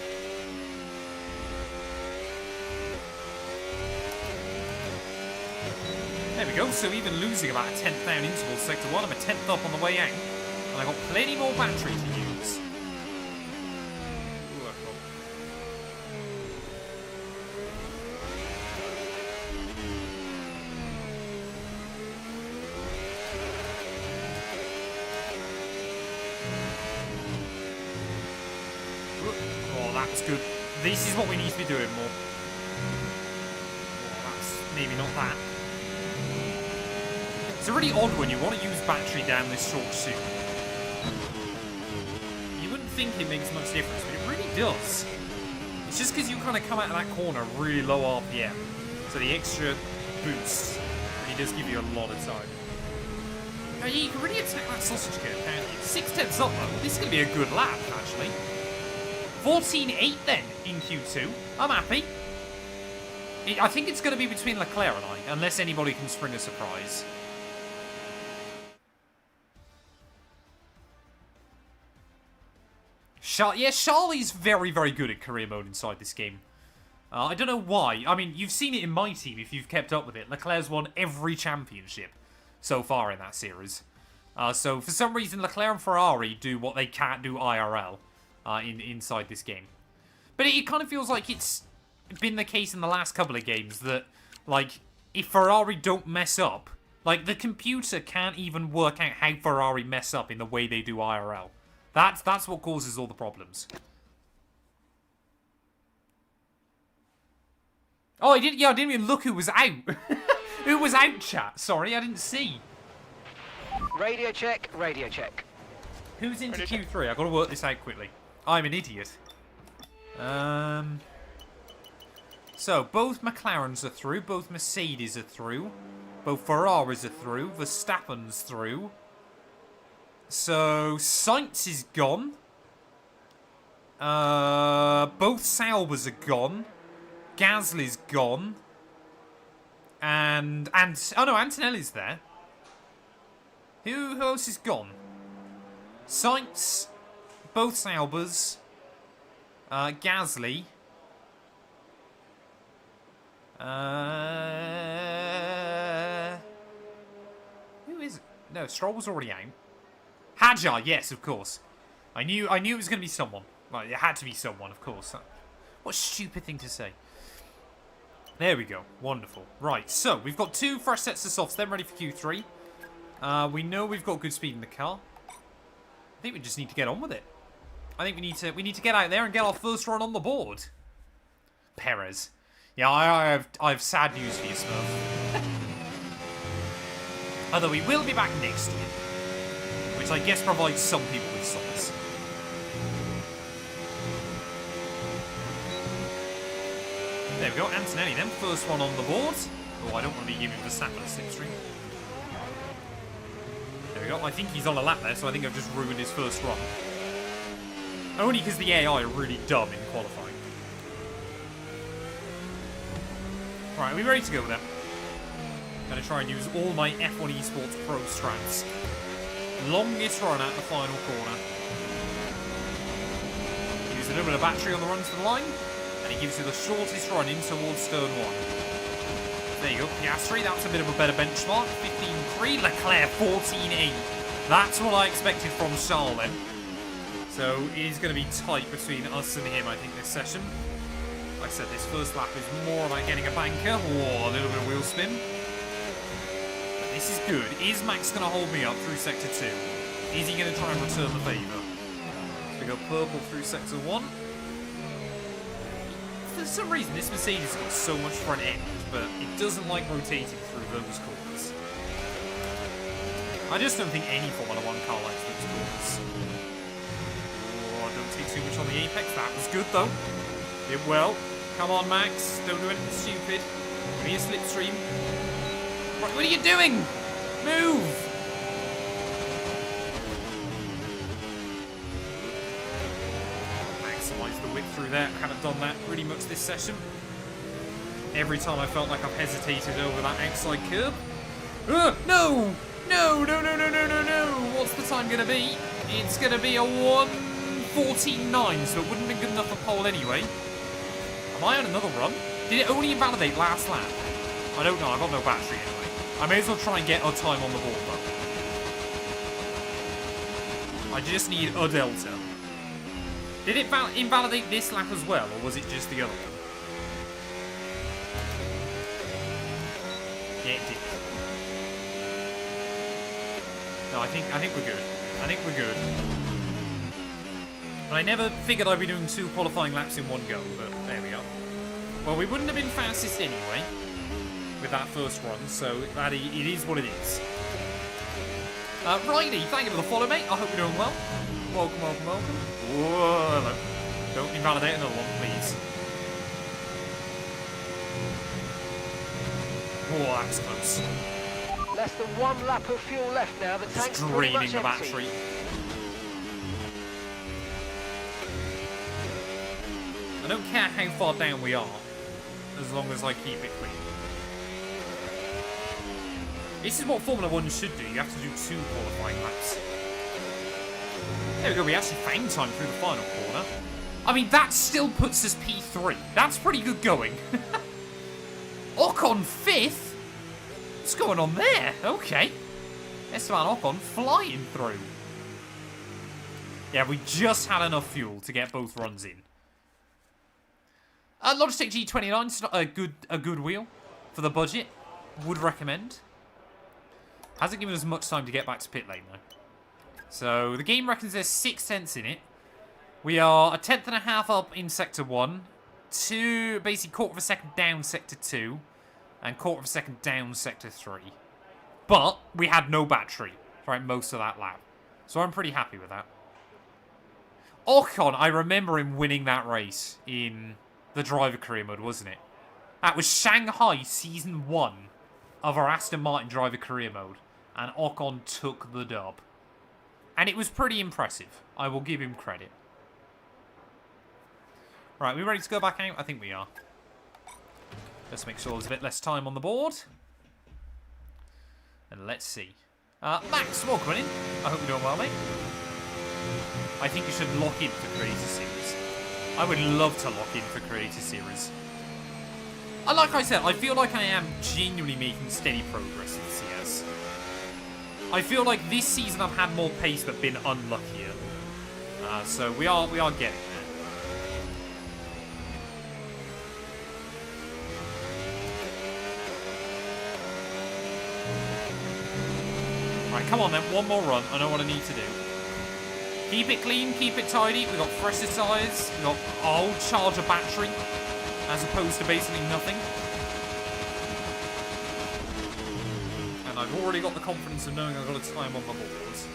There we go, so even losing about a 10th down interval sector 1, I'm a 10th up on the way out. And I've got plenty more battery to use. Ooh, oh, that's good. This is what we need to be doing more. Oh, that's maybe not that. It's a really odd when you want to use battery down this short chute. You wouldn't think it makes much difference, but it really does. It's just because you kind of come out of that corner really low RPM. So the extra boost really does give you a lot of time. Yeah, you can really attack that sausage curve, can't you? 6/10 up though. This is going to be a good lap, actually. 14.8 then in Q2. I'm happy. I think it's going to be between Leclerc and I, unless anybody can spring a surprise. Yeah, Charlie's very, very good at career mode inside this game. I don't know why. I mean, you've seen it in my team if you've kept up with it. Leclerc's won every championship so far in that series. So for some reason, Leclerc and Ferrari do what they can't do IRL inside this game. But it kind of feels like it's been the case in the last couple of games that, like, if Ferrari don't mess up, like, the computer can't even work out how Ferrari mess up in the way they do IRL. That's what causes all the problems. Oh, I didn't even look who was out. Who was out, chat? Sorry, I didn't see. Radio check, radio check. Who's into Q3? I've got to work this out quickly. I'm an idiot. So, both McLarens are through, both Mercedes are through, both Ferraris are through, Verstappen's through. So, Sainz is gone. Both Saubers are gone. Gasly's gone. And oh no, Antonelli's there. Who else is gone? Sainz, both Saubers, Gasly. Who is it? No, Stroll was already out. Hadjar, yes, of course. I knew it was going to be someone. Well, it had to be someone, of course. What a stupid thing to say. There we go. Wonderful. Right, so we've got 2 fresh sets of softs then ready for Q3. We know we've got good speed in the car. I think we just need to get on with it. I think we need to get out there and get our first run on the board. Perez. Yeah, I have sad news for you, Smurf. Although we will be back next year, which I guess provides some people with solace. There we go, Antonelli then, first one on the board. Oh, I don't want to be giving Verstappen a slipstream. There we go, I think he's on a lap there, so I think I've just ruined his first run. Only because the AI are really dumb in qualifying. Right, are we ready to go then? Gonna try and use all my F1 Esports Pro strats. Longest run at the final corner. Use a little bit of battery on the run to the line. And he gives you the shortest run in towards turn 1. There you go, Piastri, that's a bit of a better benchmark. 15.3, Leclerc 14.8. That's what I expected from Charles then. So it is going to be tight between us and him, I think, this session. Like I said, this first lap is more about getting a banker. Oh, a little bit of wheel spin. But this is good. Is Max going to hold me up through Sector 2? Is he going to try and return the favour? So we go purple through Sector 1. For some reason, this Mercedes has got so much front end, but it doesn't like rotating through those corners. I just don't think any Formula 1 car likes those corners. Oh, don't take too much on the apex. That was good, though. Did well. Come on, Max. Don't do anything stupid. Give me a slipstream. Right, what are you doing? Move! The width through there. Haven't done that pretty much this session. Every time I felt like I've hesitated over that outside curb. No! No, no, no, no, no, no, no. What's the time going to be? It's going to be a 1:14.9, so it wouldn't have been good enough for pole anyway. Am I on another run? Did it only invalidate last lap? I don't know. I've got no battery anyway. I may as well try and get our time on the board, though. I just need a delta. Did it invalidate this lap as well, or was it just the other one? Yeah, it did. No, I think we're good. I think we're good. I never figured I'd be doing 2 qualifying laps in one go, but there we go. Well, we wouldn't have been fastest anyway with that first run, so it is what it is. Riley, thank you for the follow, mate. I hope you're doing well. Welcome, welcome, welcome. Whoa, don't invalidate another one, please. Oh, that was close. Less than 1 lap of fuel left now. The tank's Just pretty draining much the empty. battery. I don't care how far down we are, as long as I keep it clean. This is what Formula 1 should do. You have to do 2 qualifying laps. There we go. We actually found time through the final corner. I mean, that still puts us P3. That's pretty good going. Ocon 5th? What's going on there? Okay. Esteban Ocon flying through. Yeah, we just had enough fuel to get both runs in. Logitech G29 is a good wheel for the budget. Would recommend. Hasn't given us much time to get back to pit lane though. So the game reckons there's 6 tenths in it. We are a 1/10.5 up in sector 1, basically 1/4 of a second down sector 2, and 1/4 of a second down sector 3. But we had no battery throughout most of that lap, so I'm pretty happy with that. Ocon, I remember him winning that race in the driver career mode, wasn't it? That was Shanghai season 1 of our Aston Martin driver career mode, and Ocon took the dub. And it was pretty impressive. I will give him credit. Right, we ready to go back out? I think we are. Let's make sure there's a bit less time on the board. And let's see. Max, welcome in. I hope you're doing well, mate. I think you should lock in for Creator Series. I would love to lock in for Creator Series. Like I said, I feel like I am genuinely making steady progress in CS. I feel like this season I've had more pace but been unluckier. So we are getting there. Right, come on then, one more run. I know what I need to do. Keep it clean, keep it tidy. We've got fresher tyres. We've got a whole charger battery, as opposed to basically nothing. And I've already got the confidence of knowing I've got a time on my boards.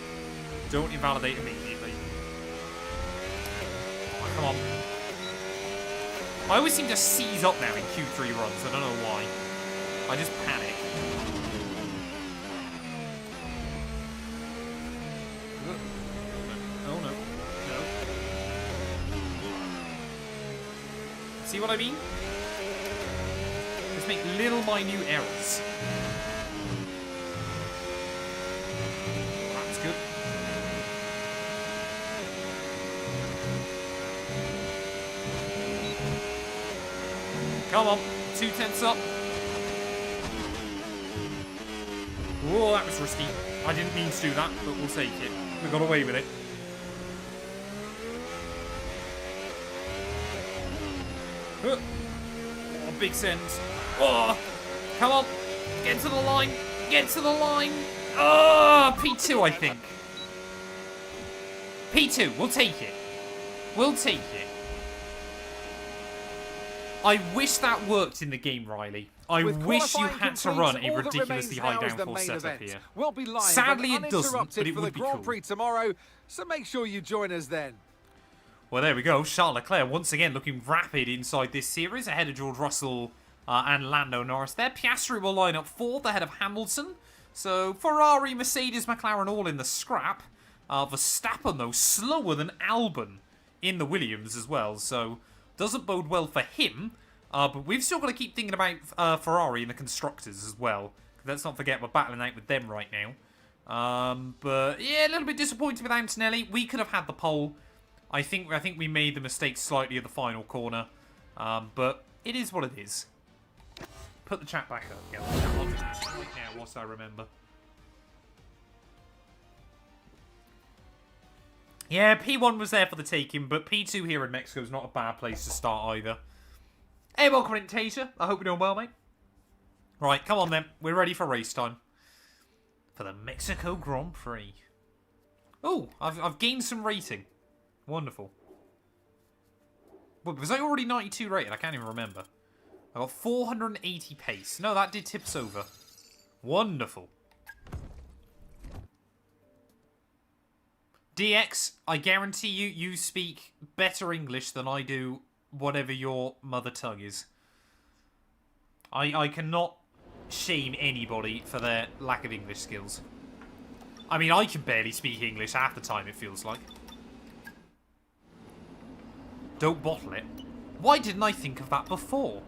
Don't invalidate immediately. Oh, come on. I always seem to seize up now in Q3 runs. I don't know why. I just panic. Oh no. No. See what I mean? Just make little minute errors. That's good. Come on, 2 tenths up. Whoa, that was risky. I didn't mean to do that, but we'll take it. We got away with it. Oh, big send. Oh, come on. Get to the line. Get to the line. Oh, P2, I think. P2, we'll take it. We'll take it. I wish that worked in the game, Riley. I wish you had to run a ridiculously high downforce setup here. We'll be live Sadly, it doesn't, but it for would the be Grand cool. Prix tomorrow, so make sure you join us then. Well, there we go. Charles Leclerc once again looking rapid inside this series, ahead of George Russell and Lando Norris there. Piastri will line up 4th ahead of Hamilton. So Ferrari, Mercedes, McLaren all in the scrap. Verstappen, though, slower than Albon in the Williams as well. So doesn't bode well for him. But we've still got to keep thinking about Ferrari and the constructors as well. Let's not forget we're battling out with them right now. But yeah, a little bit disappointed with Antonelli. We could have had the pole. I think we made the mistake slightly at the final corner. But it is what it is. Put the chat back up. Yeah, I'll do this right now whilst I remember. Yeah, P1 was there for the taking, but P2 here in Mexico is not a bad place to start either. Hey, welcome in, Tasia. I hope you're doing well, mate. Right, come on then. We're ready for race time. For the Mexico Grand Prix. Oh, I've gained some rating. Wonderful. Well, was I already 92 rated? I can't even remember. I got 480 pace. No, that did tips over. Wonderful. DX, I guarantee you speak better English than I do whatever your mother tongue is. I cannot shame anybody for their lack of English skills. I mean, I can barely speak English half the time, it feels like. Don't bottle it. Why didn't I think of that before?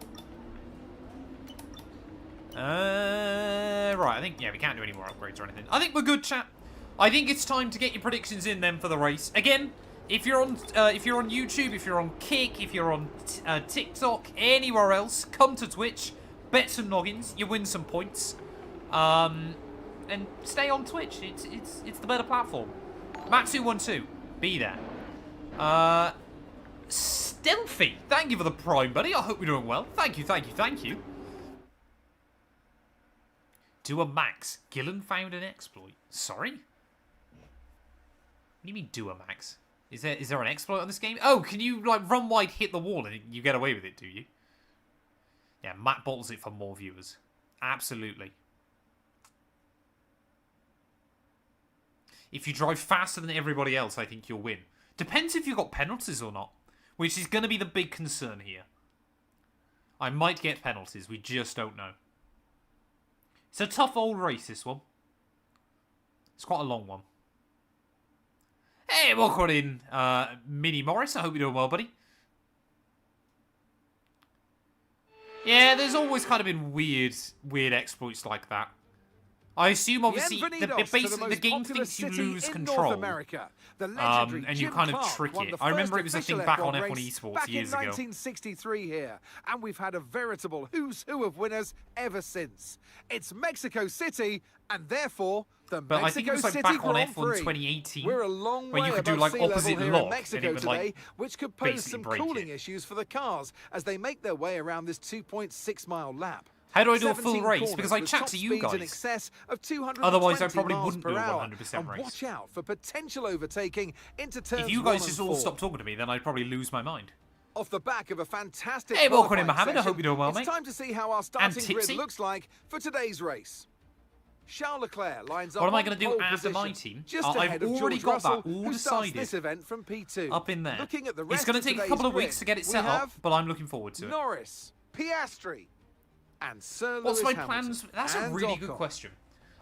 Right, I think, yeah, we can't do any more upgrades or anything. I think we're good, chat. I think it's time to get your predictions in then for the race. Again, if you're on YouTube, if you're on Kick, if you're on TikTok, anywhere else, come to Twitch, bet some noggins, you win some points. And stay on Twitch. It's the better platform. Matt212, be there. Stealthy, thank you for the Prime, buddy. I hope you're doing well. Thank you, thank you, thank you. Do a max. Gillen found an exploit. Sorry? What do you mean do a max? Is there an exploit on this game? Oh, can you like run wide, hit the wall, and you get away with it? Do you? Yeah, Matt bottles it for more viewers. Absolutely. If you drive faster than everybody else, I think you'll win. Depends if you've got penalties or not, which is going to be the big concern here. I might get penalties, we just don't know. It's a tough old race, this one. It's quite a long one. Hey, welcome in, Mini Morris. I hope you're doing well, buddy. Yeah, there's always kind of been weird exploits like that. I assume, obviously, basically the game thinks you lose control, and you kind of trick it. I remember it was a thing back on F1 Esports years ago. 1963 here, and we've had a veritable who's who of winners ever since. It's Mexico City, and therefore the But Mexico I think it was like City back on Grand F1 Prix. 2018, We're a long where way you could do above like sea level opposite here in lock, and Mexico it would today, like which could pose basically some break cooling it. issues for the cars as they make their way around this 2.6-mile lap. How do I do a 17 full race? corners Because I with chat top to you speeds in guys. excess of 220 Otherwise, I probably miles wouldn't per do a hour. 100% And race. watch out for potential overtaking into turns If you 1 guys and just all 4. stop talking to me, then I'd probably lose my mind. Off the back of a fantastic Hey, welcome in, qualifying Mohammed. I hope session, you're doing well, it's mate. time to see how our starting grid Tipsy. looks like for today's race. Charles Leclerc lines up What am I on going to do pole after my position, team? just I've ahead of already George got Russell, that all who starts decided this event from P2. up in there. Looking at the It's rest going of to take a today's couple of grid, weeks to get it we set up, have but I'm looking forward to it. Norris, Piastri, and Sir What's Lewis my Hamilton, plans? That's a and really good Ocon. question.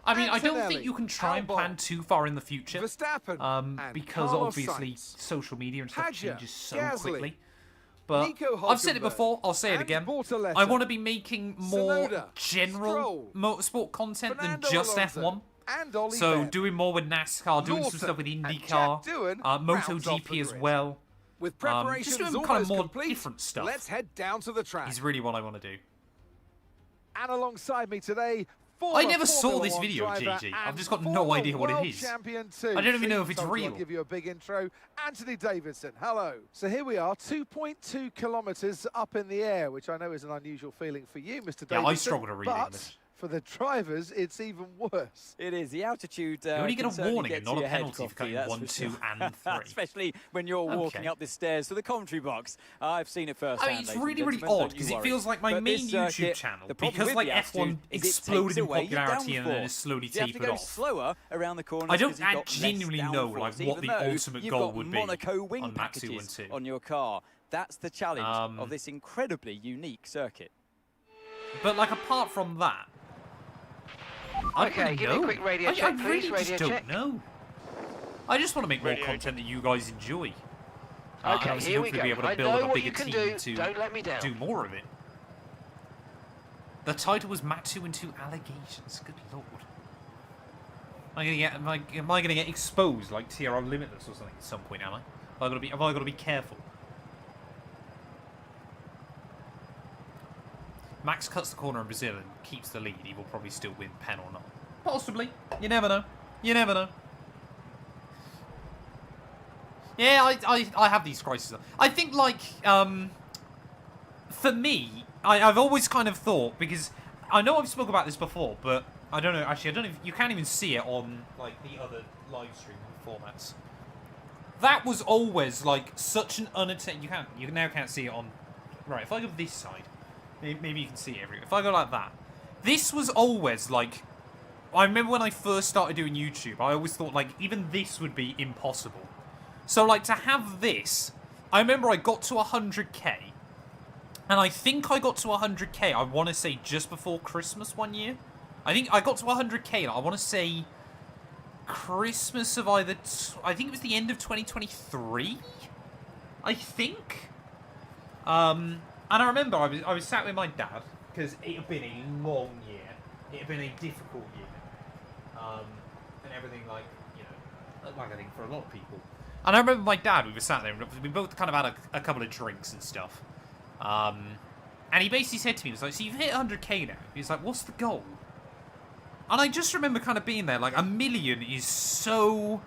I mean, I don't Antonelli, think you can try and Albon, plan too far in the future. Verstappen, and Because Carlos obviously Sainz. social media and stuff Hadjar, changes so Gasly, quickly. But Nico I've said it Hülkenberg, before, I'll say it and again. Bortoletti, I want to be making more Tsunoda, general Stroll, motorsport content Fernando than just Alonso, F1. and Oliver. So doing more with NASCAR, doing some Lawson stuff with and IndyCar, Jack Doohan rounds off the MotoGP as grid. well. With preparations just doing almost kind of more complete, different stuff. let's head down to the track. Is really what I want to do. And alongside me today, I never saw Formula this One video, driver JG. I've and just got no former idea what it world is. champion too. I don't even know if Treat it's told you real. I'll give you a big intro. Anthony Davidson, hello. So here we are, 2.2 kilometres up in the air, which I know is an unusual feeling for you, Mr. Davidson. Yeah, I struggle to read but English. for the drivers, it's even worse. It is. The altitude. You only get can a certainly warning get and to not a your head, penalty for Coffey, cutting that's 1, for 2, sure. and 3. Especially when you're walking up the stairs to the commentary box. I've seen it firsthand. I mean, it's ladies and really, really gentlemen, odd don't you because it worry. feels like my But main this YouTube circuit, channel, the problem because with like the altitude F1 is it exploded takes in away your popularity and then downforce. has slowly You have to tapered go off. slower around the corners. I don't 'cause you've got less genuinely know downforce, like what even the though ultimate you've goal got would be Monaco wing on packages Matt212. on your car. That's the challenge Um, of this incredibly unique circuit. But like apart from that, I don't Okay, really give me a know. quick radio I check, really please. Radio just check. don't know. I just want to make more content that you guys enjoy. And Okay, obviously here we hopefully go. be able to I build know up a what bigger you can team do. to Don't let me down. do more of it. The title was Matt212 Allegations. Good lord. Am I gonna get exposed like TRL Limitless or something at some point? Am I? Have I got to be careful? Max cuts the corner in Brazil and keeps the lead. He will probably still win, pen or not. Possibly. You never know. You never know. Yeah, I have these crises. I think, like, for me, I've always kind of thought, because I know I've spoken about this before, but I don't know, actually, I don't know if you can't even see it on, like, the other live stream formats. That was always, like, such an unattainable... You now can't see it on... Right, if I go this side, maybe you can see it everywhere. If I go like that, this was always, like... I remember when I first started doing YouTube, I always thought, like, even this would be impossible. So, like, to have this... I remember I got to 100k, and And I think I got to 100k, I want to say just before Christmas one year. I think I got to 100k, I want to say Christmas of either... I think it was the end of 2023? I think? And I remember I was sat with my dad, because it had been a long year. It had been a difficult year. And everything, like, you know, like I think for a lot of people. And I remember my dad, we were sat there, we both kind of had a couple of drinks and stuff. And he basically said to me, he was like, so you've hit 100k now. He was like, what's the goal? And I just remember kind of being there, like, 1 million is so...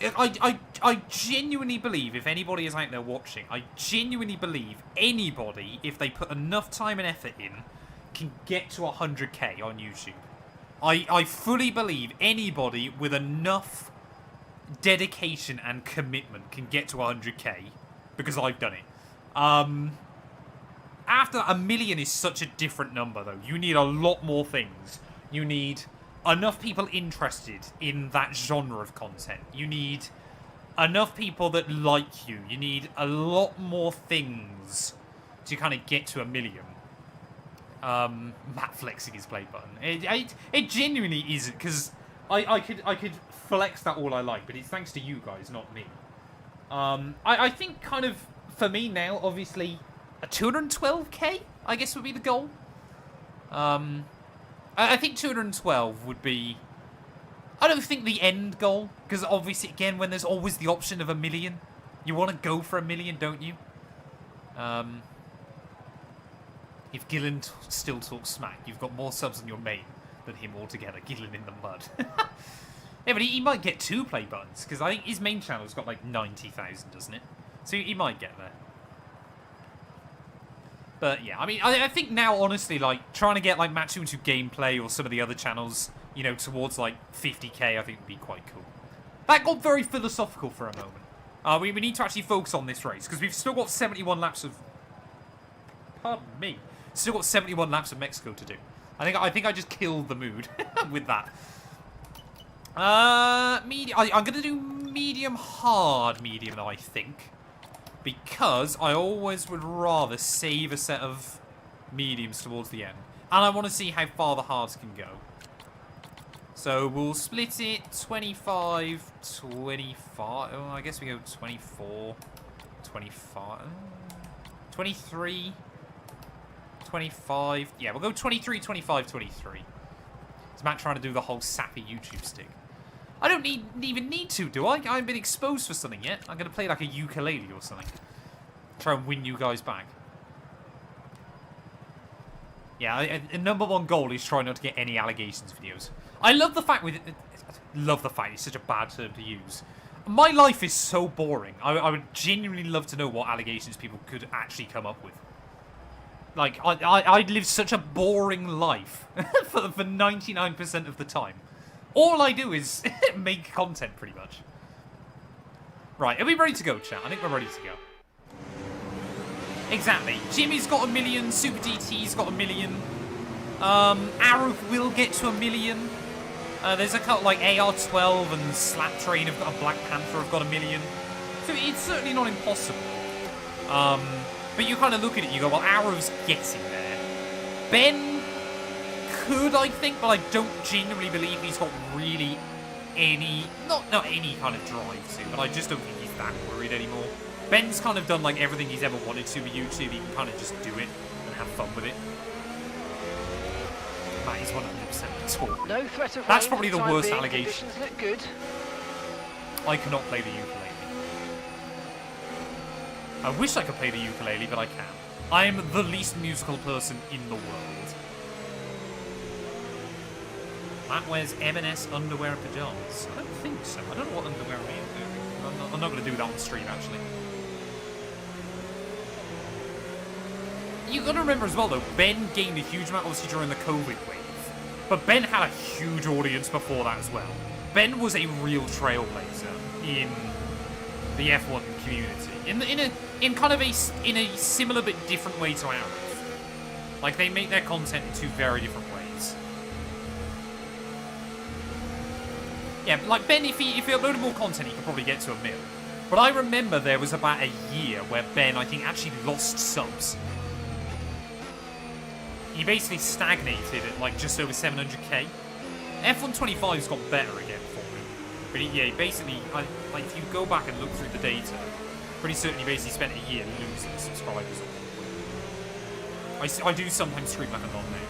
I genuinely believe, if anybody is out there watching, I genuinely believe anybody, if they put enough time and effort in, can get to 100k on YouTube. I fully believe anybody with enough dedication and commitment can get to 100k, because I've done it. After 1 million is such a different number, though. You need a lot more things. You need enough people interested in that genre of content. You need enough people that like you. You need a lot more things to kind of get to 1 million. Matt flexing his play button. It genuinely isn't, because I could flex that all I like, but it's thanks to you guys, not me. I think kind of, for me now, obviously, a 212k, I guess, would be the goal. I think 212 would be... I don't think the end goal, because obviously, again, when there's always the option of 1 million, you want to go for 1 million, don't you? If Gillen still talks smack, you've got more subs on your main than him altogether. Gillen in the mud. Yeah, but he might get 2 play buttons, because I think his main channel's got like 90,000, doesn't it? So he might get there. But yeah, I mean, I think now, honestly, like, trying to get like Matt212 gameplay or some of the other channels, you know, towards like 50k, I think would be quite cool. That got very philosophical for a moment. We need to actually focus on this race, because we've still got 71 laps of... Pardon me. Still got 71 laps of Mexico to do. I think I just killed the mood with that. I'm going to do medium hard medium, I think. Because I always would rather save a set of mediums towards the end. And I want to see how far the hards can go. So we'll split it 25, 25. Oh, I guess we go 24, 25, 23, 25. Yeah, we'll go 23, 25, 23. Is Matt trying to do the whole sappy YouTube stick? I don't even need to, do I? I haven't been exposed for something yet. I'm going to play like a ukulele or something. Try and win you guys back. Yeah, a #1 goal is trying not to get any allegations videos. I love the fact it's such a bad term to use. My life is so boring. I would genuinely love to know what allegations people could actually come up with. Like, I'd live such a boring life for 99% of the time. All I do is make content, pretty much. Right, are we ready to go, chat? I think we're ready to go. Exactly. Jimmy's got 1 million. Super DT's got 1 million. Arrow will get to 1 million. There's a couple like AR12 and Slap Train have got a Black Panther have got 1 million. So it's certainly not impossible. But you kind of look at it, you go, well, Arrow's getting there. Ben could, I think, but I don't genuinely believe he's got really any, not any kind of drive to, but I just don't think he's that worried anymore. Ben's kind of done like everything he's ever wanted to with YouTube. He can kind of just do it and have fun with it. That is 100% tall. No threat of That's rain probably the for time worst being. allegation. Conditions look good. I cannot play the ukulele. I wish I could play the ukulele, but I can't. I am the least musical person in the world. Matt wears M&S underwear and pajamas. I don't think so. I don't know what underwear I am. I'm not going to do that on stream, actually. You got to remember as well, though, Ben gained a huge amount, obviously, during the COVID wave. But Ben had a huge audience before that as well. Ben was a real trailblazer in the F1 community. In kind of a similar but different way to ours. Like, they make their content in 2 very different ways. Yeah, like Ben, if he uploaded more content, he could probably get to 1 mil. But I remember there was about a year where Ben, I think, actually lost subs. he basically stagnated at like just over 700k. F125's got better again for me. But yeah, basically, like if you go back and look through the data, pretty certain he basically spent a year losing subscribers. I do sometimes stream like a non-name.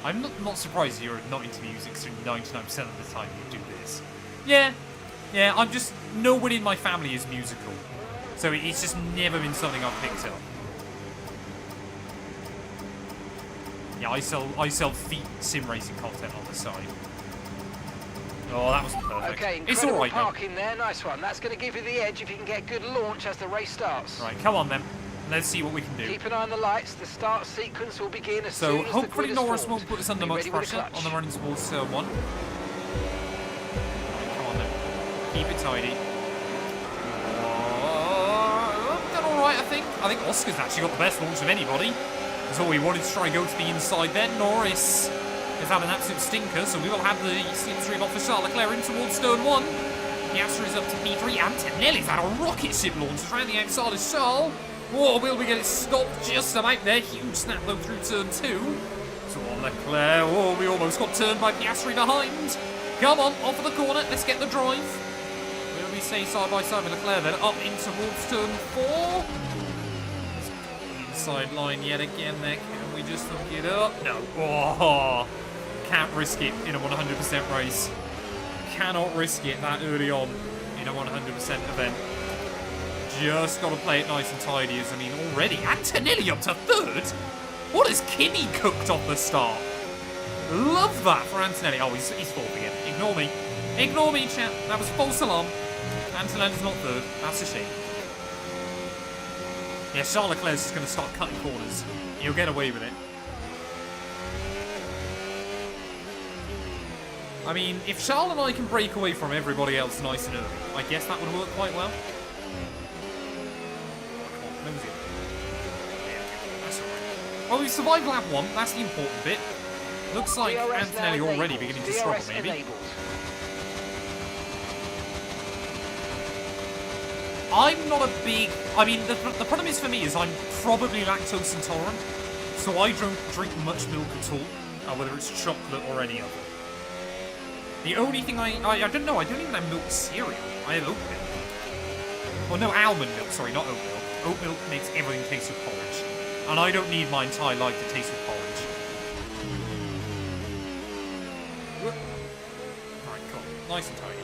I'm not surprised you're not into music, so 99% of the time you do this. Yeah, I'm just, no one in my family is musical. So it's just never been something I've picked up. Yeah, I sell feet sim racing content on the side. Oh, that was perfect. Okay, it's incredible alright, parking there, nice one. That's going to give you the edge if you can get good launch as the race starts. Right, come on then. Let's see what we can do. Keep an eye on the lights. The start sequence will begin as So soon as the hopefully grid is Norris formed. won't put us under Be much ready with a pressure clutch. on the running towards turn 1. Come on then. Keep it tidy. Done alright, I think. I think Oscar's actually got the best launch of anybody. That's all we wanted to try and go to the inside then. Norris has had an absolute stinker, so we will have the slipstream off for Charles Leclerc in towards turn 1. Piastri is up to P3. Antonelli's had a rocket ship launch around the outside of Charles. Whoa, will we get it stopped just about there? Huge snap though through turn 2. So on Leclerc. Oh, we almost got turned by Piastri behind. Come on, off of the corner. Let's get the drive. Will we stay side by side with Leclerc then up in towards turn 4? Inside line yet again there. Can we just hook it up? No. Oh, can't risk it in a 100% race. Cannot risk it that early on in a 100% event. Just got to play it nice and tidy. As I mean, already Antonelli up to 3rd. What has Kimi cooked off the start? Love that for Antonelli. Oh, he's 4th again. Ignore me. Ignore me, chat. That was false alarm. Antonelli's not 3rd. That's a shame. Yeah, Charles Leclerc's just going to start cutting corners. He'll get away with it. I mean, if Charles and I can break away from everybody else nice and early, I guess that would work quite well. Well, we survived lap 1. That's the important bit. Looks like Antonelli already beginning to struggle, maybe. I'm not a big... I mean, the problem is for me is I'm probably lactose intolerant, so I don't drink much milk at all, whether it's chocolate or any other. The only thing I don't know, I don't even have milk cereal. I have oat milk. Well, no, almond milk, sorry, not oat milk. Oat milk makes everything taste of porridge. And I don't need my entire life to taste of porridge. Alright, cool. Nice and tidy.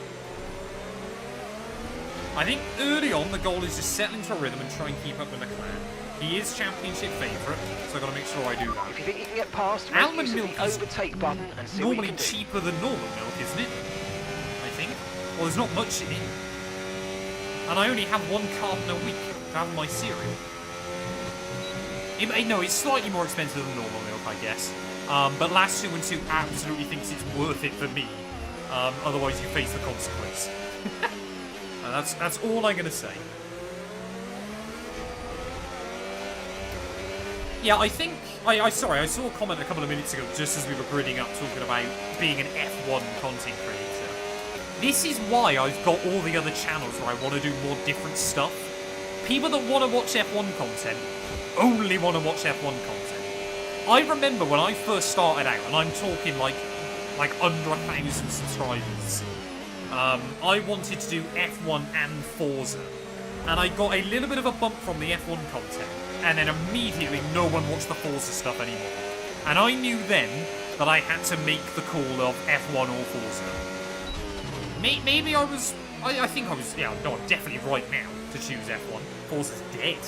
I think early on the goal is just settling for rhythm and try and keep up with McLaren. He is championship favourite, so I've got to make sure I do that. If you think you can get past, almond milk is overtake button and see normally what you can do. cheaper than normal milk, isn't it? I think. Well, there's not much in it. And I only have 1 carton a week to have my cereal. No, it's slightly more expensive than normal milk, I guess. But Last 212 absolutely thinks it's worth it for me. Otherwise, you face the consequence. And that's all I'm going to say. Yeah, I think... Sorry, I saw a comment a couple of minutes ago, just as we were gridding up, talking about being an F1 content creator. This is why I've got all the other channels where I want to do more different stuff. People that want to watch F1 content only want to watch F1 content. I remember when I first started out, and I'm talking like under 1,000 subscribers, I wanted to do F1 and Forza. And I got a little bit of a bump from the F1 content, and then immediately no one watched the Forza stuff anymore. And I knew then that I had to make the call of F1 or Forza. Maybe I think I was, yeah, no, I'm definitely right now to choose F1. Forza's dead,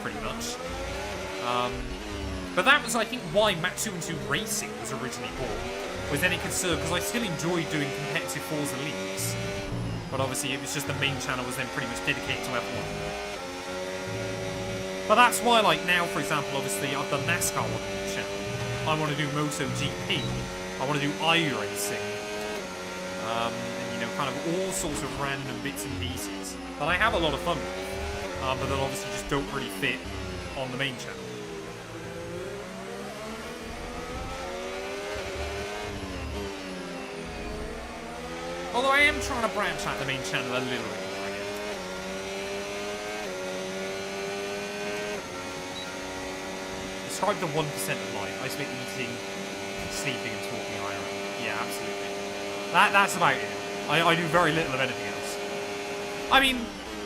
pretty much. But that was, I think, why Matt212 Racing was originally born. Was then it could serve, because I still enjoyed doing competitive Forza leagues. But obviously it was just the main channel was then pretty much dedicated to F1. But that's why, like, now, for example, obviously I've done NASCAR on the channel. I want to do MotoGP. I want to do iRacing. And, you know, kind of all sorts of random bits and pieces that I have a lot of fun with. But that obviously just don't really fit on the main channel. Although I am trying to branch out the main channel a little bit more again. describe the 1% of life. I spent eating, sleeping, and talking IRL. Yeah, absolutely. That's about it. I do very little of anything else. I mean,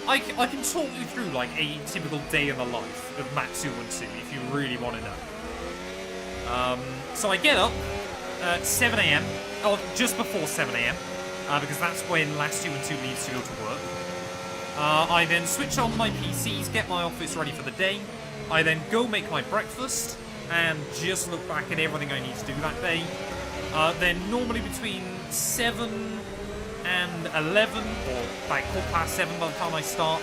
I can talk you through like a typical day in the life of Matt212 if you really want to know. So I get up at 7 AM, or just before 7 AM, because that's when Matt212 leaves to go to work. I then switch on my PCs, get my office ready for the day. I then go make my breakfast and just look back at everything I need to do that day. Then normally between 7 and 11, or about 7:15 by the time I start,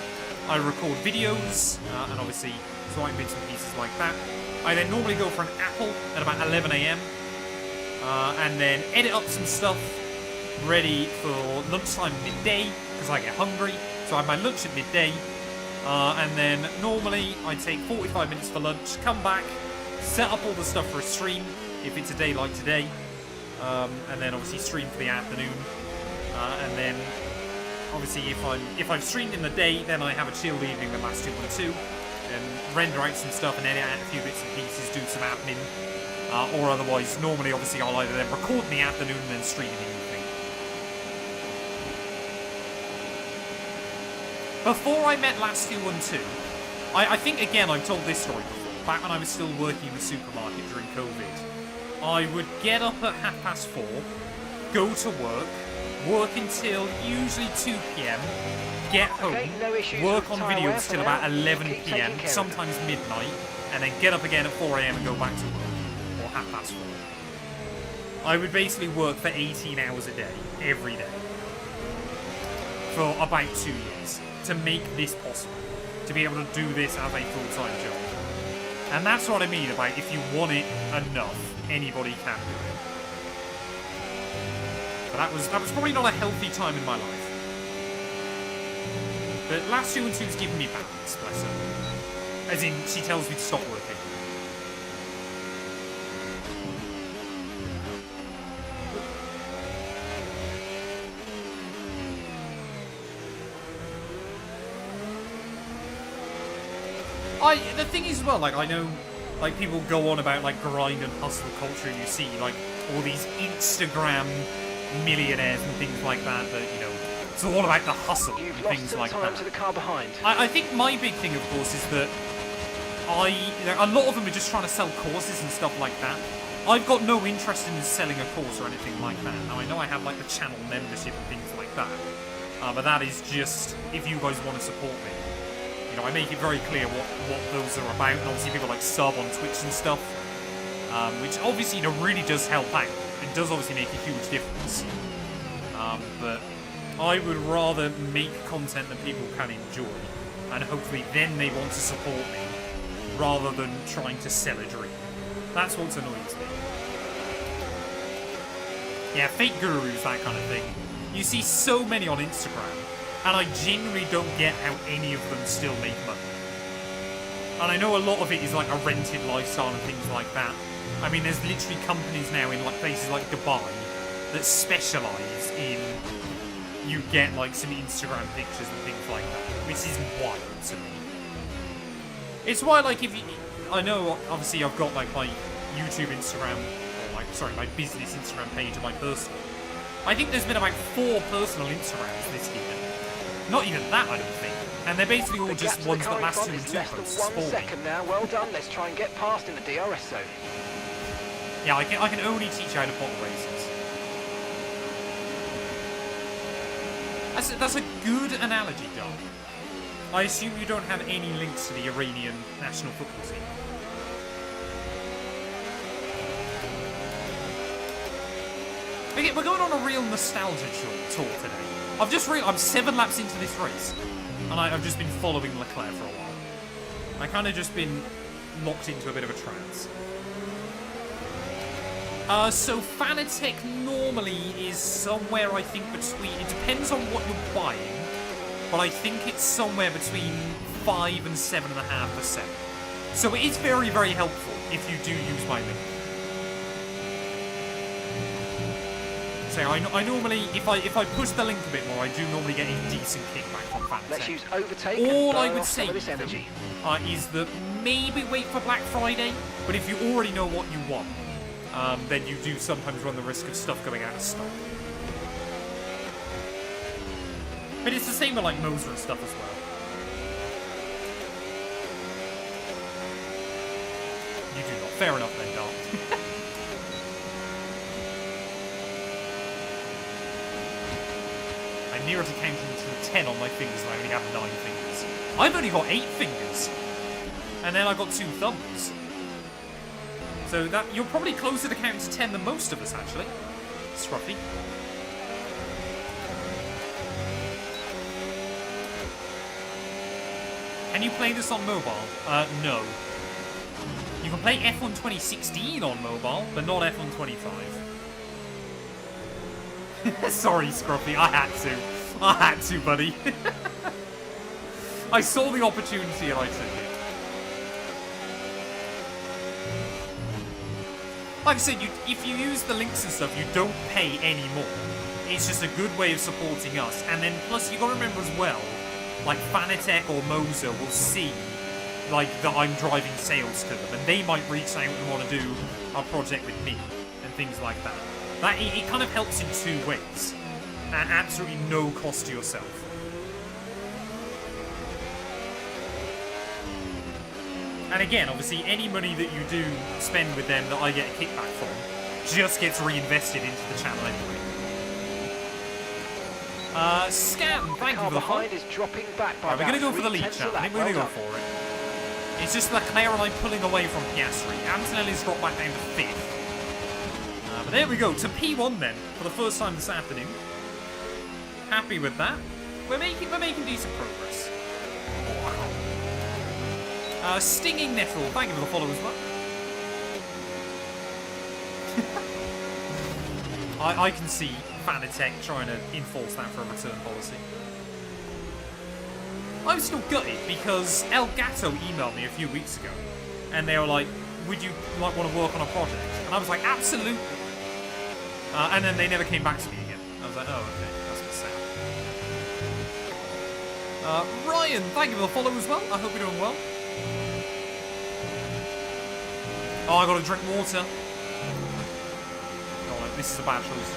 I record videos, and obviously slight bits and pieces like that. I then normally go for an apple at about 11 AM, and then edit up some stuff ready for lunchtime midday, because I get hungry. So I have my lunch at midday, and then normally I take 45 minutes for lunch, come back, set up all the stuff for a stream, if it's a day like today, and then obviously stream for the afternoon, and then obviously if I've streamed in the day, then I have a chilled evening with Matt212, and render out some stuff and edit out a few bits and pieces, do some admin, or otherwise, normally obviously I'll either then record in the afternoon and then stream in the evening. Before I met Matt212, I think, again, I've told this story before, back when I was still working in the supermarket during COVID, I would get up at 4:30, go to work until usually 2 PM, get home, work on videos till about 11 PM, sometimes midnight, and then get up again at 4 AM and go back to work, or 4:30. I would basically work for 18 hours a day, every day, for about 2 years. To make this possible, to be able to do this as a full-time job. And that's what I mean about if you want it enough, anybody can do it. But that was probably not a healthy time in my life. But Matt212's given me balance, bless her. As in, she tells me to stop working. The thing is, well, like, I know, like, people go on about, like, grind and hustle culture, and you see, like, all these Instagram millionaires and things like that, you know, it's all about the hustle and things like that. To the car behind. I think my big thing, of course, is that a lot of them are just trying to sell courses and stuff like that. I've got no interest in selling a course or anything like that. Now, I know I have, like, the channel membership and things like that, but that is just if you guys want to support me. You know, I make it very clear what those are about, and obviously people like sub on Twitch and stuff, which obviously, you know, really does help out. It does obviously make a huge difference. But I would rather make content that people can enjoy, and hopefully then they want to support me, rather than trying to sell a dream. That's what annoys me. Yeah, fake gurus, that kind of thing. You see so many on Instagram, and I genuinely don't get how any of them still make money. And I know a lot of it is like a rented lifestyle and things like that. I mean, there's literally companies now in like places like Dubai that specialise in you get like some Instagram pictures and things like that, which is wild to me. It's why, like, if you, I know obviously I've got like my YouTube Instagram, or like, sorry, my business Instagram page and my personal. I think there's been about 4 personal Instagrams this year. Not even that, I don't think. And they're basically all just ones that Matt212 posts for me. 1 second now. Well done. Let's try and get past in the DRS zone. Yeah, I can only teach you how to bot races. That's a good analogy, Dom. I assume you don't have any links to the Iranian national football team. Okay, we're going on a real nostalgia tour today. I'm 7 laps into this race, and I've just been following Leclerc for a while. I kind of just been locked into a bit of a trance. So Fanatec normally is somewhere, I think, between, it depends on what you're buying, but I think it's somewhere between 5 and 7.5%. So it is very, very helpful if you do use my link. So I normally, if I push the link a bit more, I do normally get a decent kickback from Let's Fantasy. use overtake All and I burn would off some say of this energy. is that maybe wait for Black Friday, but if you already know what you want, then you do sometimes run the risk of stuff going out of stock. But it's the same with like Moser and stuff as well. You do not. Fair enough then, Dart. I'm nearer to counting to 10 on my fingers and I only have 9 fingers. I've only got 8 fingers. And then I've got 2 thumbs. So that you're probably closer to counting to 10 than most of us, actually. Scruffy. Can you play this on mobile? No. You can play F1 2016 on mobile, but not F1 25. Sorry, Scruffy, I had to. I had to, buddy. I saw the opportunity and I took it. Like I said, if you use the links and stuff, you don't pay any more. It's just a good way of supporting us. And then, plus, you got to remember as well, like Fanatec or Moser will see, like, that I'm driving sales to them, and they might reach out and want to do a project with me and things like that. It kind of helps in 2 ways, at absolutely no cost to yourself. And again, obviously, any money that you do spend with them that I get a kickback from just gets reinvested into the channel anyway. Scam, thank you for the behind is dropping back by we're going to go for the 3/10 lead, of chat. I that. think we're going to Well go for it. It's just Leclerc and I pulling away from Piastri. Antonelli's dropped back down to 5th. But there we go, to P1 then, for the first time this afternoon. Happy with that. We're making decent progress. Stinging Nettle, thank you for the follow as well. I can see Fanatec trying to enforce that for a return policy. I'm still gutted because El Gato emailed me a few weeks ago and they were like, would you like want to work on a project? And I was like, absolutely. And then they never came back to me again. I was like, oh, okay, that's a bit sad. Ryan, thank you for the follow as well. I hope you're doing well. Oh, I gotta drink water. Oh, this is a bad choice.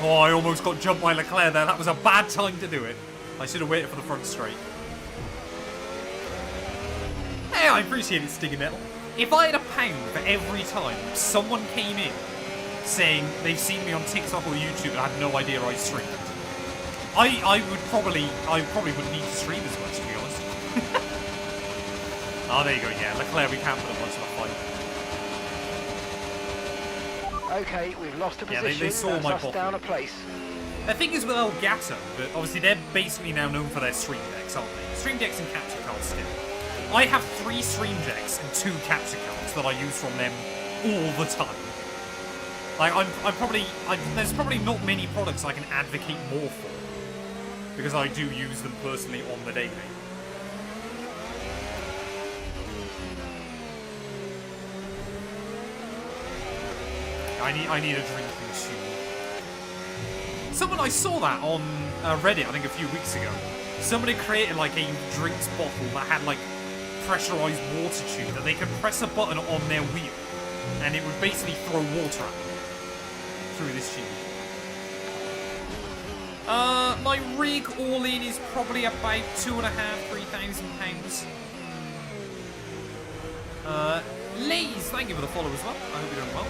Oh, I almost got jumped by Leclerc there. That was a bad time to do it. I should have waited for the front straight. Hey, I appreciate it, Stinging Metal. If I had £1 for every time someone came in saying they've seen me on TikTok or YouTube and had no idea I streamed, I probably wouldn't need to stream as much, to be honest. Oh, there you go, yeah. Leclerc, we can't put up much of a fight. Okay, we've lost a Yeah, position. they saw That's my us pop. down a place. The thing is with El Gato, that obviously they're basically now known for their stream decks, aren't they? Stream decks and capture cards still. I have 3 stream decks and 2 capture cards that I use from them all the time. Like, there's probably not many products I can advocate more for, because I do use them personally on the daily. I need a drinking shoe. I saw that on Reddit, I think a few weeks ago. Somebody created like a drinks bottle that had like pressurized water tube that they could press a button on their wheel and it would basically throw water at them through this tube. My rig all in is probably about £2,500–3,000. Lays, thank you for the follow as well. I hope you're doing well.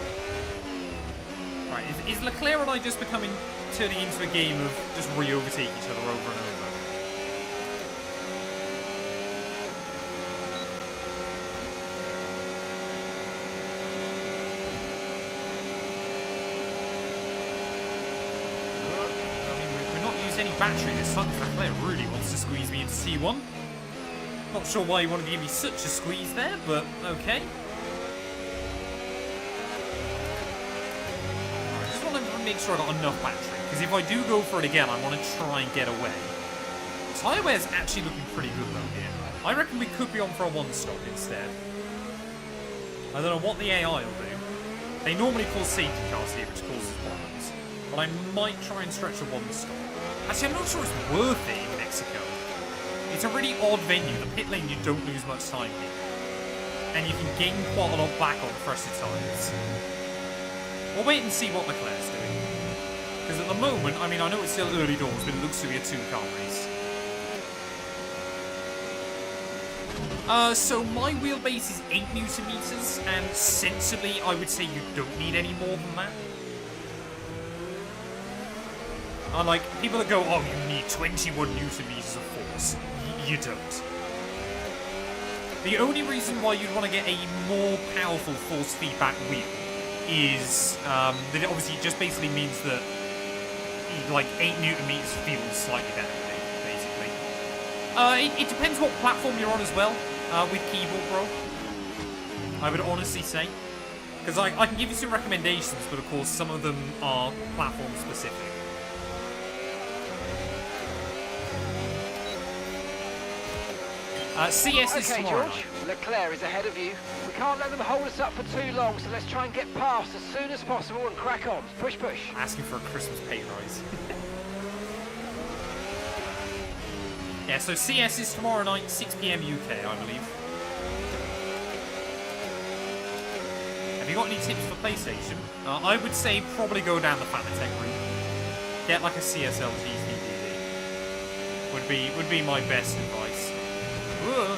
Right, is Leclerc and I just turning into a game of just re-overtake each other over and over? Any battery this time. Leclerc really wants to squeeze me into C1. Not sure why he wanted to give me such a squeeze there, but okay. I just want to make sure I got enough battery, because if I do go for it again, I want to try and get away. Tyre wear's actually looking pretty good though here. I reckon we could be on for a 1-stop instead. I don't know what the AI will do. They normally call safety cars here, which causes problems. But I might try and stretch a one stop. Actually, I'm not sure it's worth it in Mexico. It's a really odd venue. The pit lane, you don't lose much time here. And you can gain quite a lot back on fresher tires. We'll wait and see what Leclerc's doing. Because at the moment, I mean, I know it's still early doors, but it looks to be a two-car race. So my wheelbase is 8 Newton meters, and sensibly, I would say you don't need any more than that. Like, people that go, oh, you need 21 Newton meters of force. You don't. The only reason why you'd want to get a more powerful force feedback wheel is that it obviously just basically means that like 8 Newton meters feels slightly better, basically. It depends what platform you're on as well, with Keyboard Pro. I would honestly say. Because I can give you some recommendations, but of course some of them are platform specific. CS is Okay, tomorrow George, night. Leclerc is ahead of you. We can't let them hold us up for too long, so let's try and get past as soon as possible and crack on. Push, push. Asking for a Christmas pay rise. Yeah, so CS is tomorrow night, 6 PM UK, I believe. Have you got any tips for PlayStation? I would say probably go down the Fanatec route. Get like a CSL GTD. Would be my best advice. Whoa.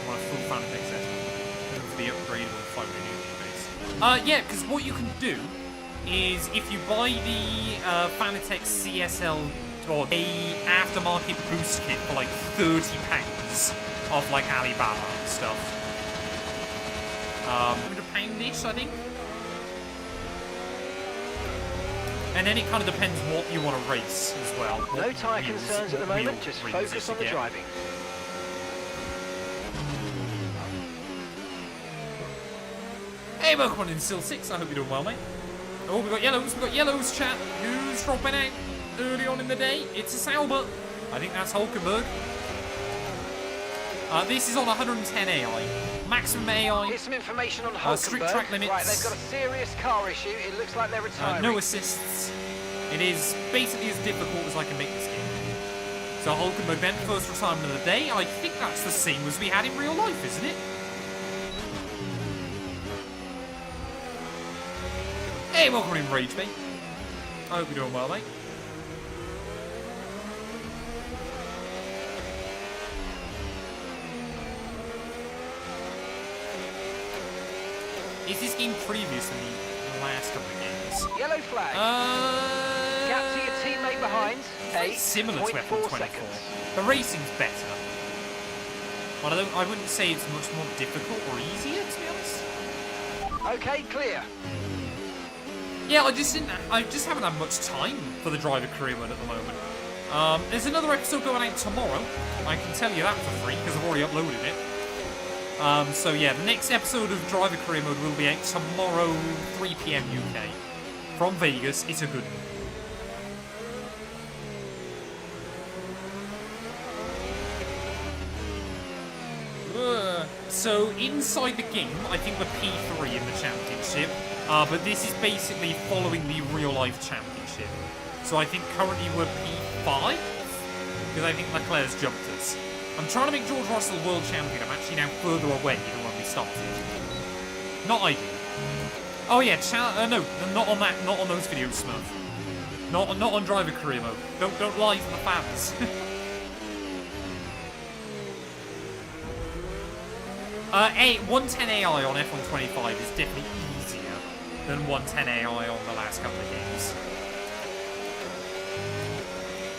Want a full Fanatec set. For the upgradable 500 Newton base. Yeah, because what you can do is if you buy the Fanatec CSL or a aftermarket boost kit for like £30 off like Alibaba and stuff. £100-ish, I think. And then it kind of depends what you want to race as well. No tyre concerns at the moment, just focus on the driving. Hey, welcome on in Still 6, I hope you're doing well, mate. Oh, we've got yellows, chat. Who's dropping out early on in the day? It's a Sauber. I think that's Hulkenberg. This is on 110 AI. Maximum AI. Here's some information on Hulkenberg. Strict track limits. Right, they've got a serious car issue. It looks like they're retiring. No assists. It is basically as difficult as I can make this game. So Hulkenberg then, first retirement of the day. I think that's the same as we had in real life, isn't it? Hey, welcome in Rage, mate. I hope you're doing well, mate. Is this game previous to the last couple of games? Yellow flag. Gap to your teammate behind. Similar to F1 24. Seconds. The racing's better. But I wouldn't say it's much more difficult or easier, to be honest. Okay, clear. Yeah, I just haven't had much time for the driver career mode at the moment. There's another episode going out tomorrow. I can tell you that for free because I've already uploaded it. So yeah, the next episode of driver career mode will be out tomorrow, 3 PM UK. From Vegas, it's a good one. So inside the game, I think we're P3 in the championship, but this is basically following the real life championship. So I think currently we're P5, because I think Leclerc's jumped us. I'm trying to make George Russell world champion. I'm actually now further away than when we started. Not ideal. Oh yeah, no, not on that, not on those videos, Smurf. Not on driver career mode. Don't lie to the fans. 110 AI on F1 25 is definitely easier than 110 AI on the last couple of games.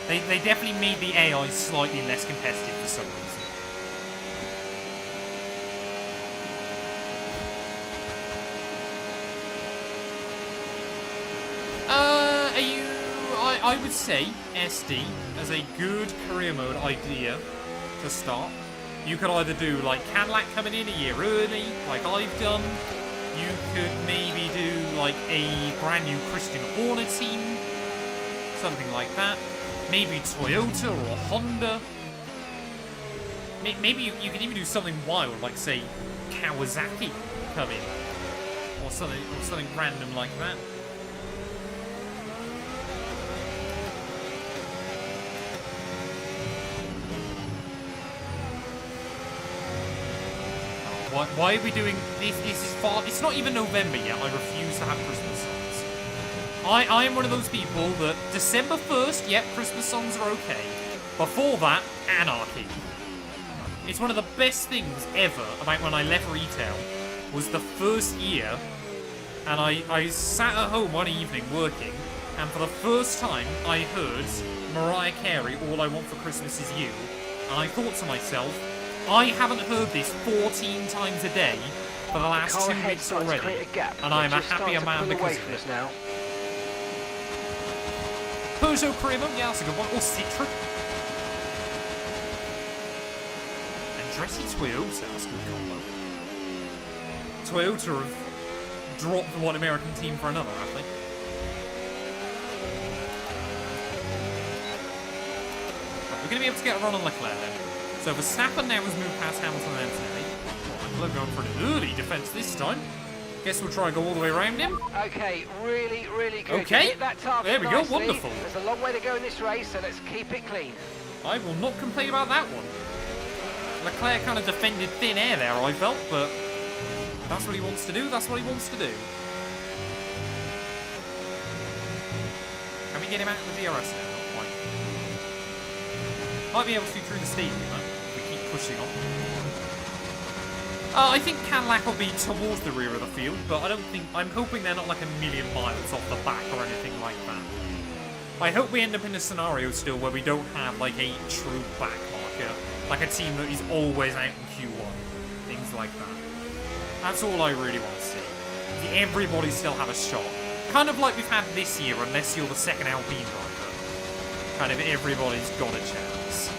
They definitely made the AI slightly less competitive for some reason. I would say SD as a good career mode idea to start. You could either do like Cadillac coming in a year early, like I've done. You could maybe do like a brand new Christian Horner team, something like that. Maybe Toyota or Honda. Maybe you can even do something wild, like say Kawasaki come in, or something random like that. Why are we doing this? This is far. It's not even November yet. I refuse to have Christmas songs. I am one of those people that December 1st, yep, Christmas songs are okay. Before that, anarchy. It's one of the best things ever about when I left retail was the first year, and I sat at home one evening working, and for the first time I heard Mariah Carey, All I Want for Christmas Is You, and I thought to myself, I haven't heard this 14 times a day for the last 2 weeks already, and I'm a happier man because of it. Now. Peugeot Primo, yeah, that's a good one. Or Citroen. Andretti Toyota, that's a good combo. Toyota have dropped one American team for another, have they? We're going to be able to get a run on Leclerc then. So Verstappen now has moved past Hamilton and Antonelli. Leclerc going for an early defence this time. Guess we'll try and go all the way around him. Okay, really, really good. Okay, that there we go, wonderful. There's a long way to go in this race, so let's keep it clean. I will not complain about that one. Leclerc kind of defended thin air there, I felt, but that's what he wants to do, that's what he wants to do. Can we get him out of the DRS now? Not quite. Might be able to through the stadium, though, if we keep pushing on. I think Cadillac will be towards the rear of the field, but I'm hoping they're not like a million miles off the back or anything like that. I hope we end up in a scenario still where we don't have like a true back marker, like a team that is always out in Q1, things like that. That's all I really want to see. Everybody still have a shot. Kind of like we've had this year, unless you're the second Alpine driver. Kind of everybody's got a chance.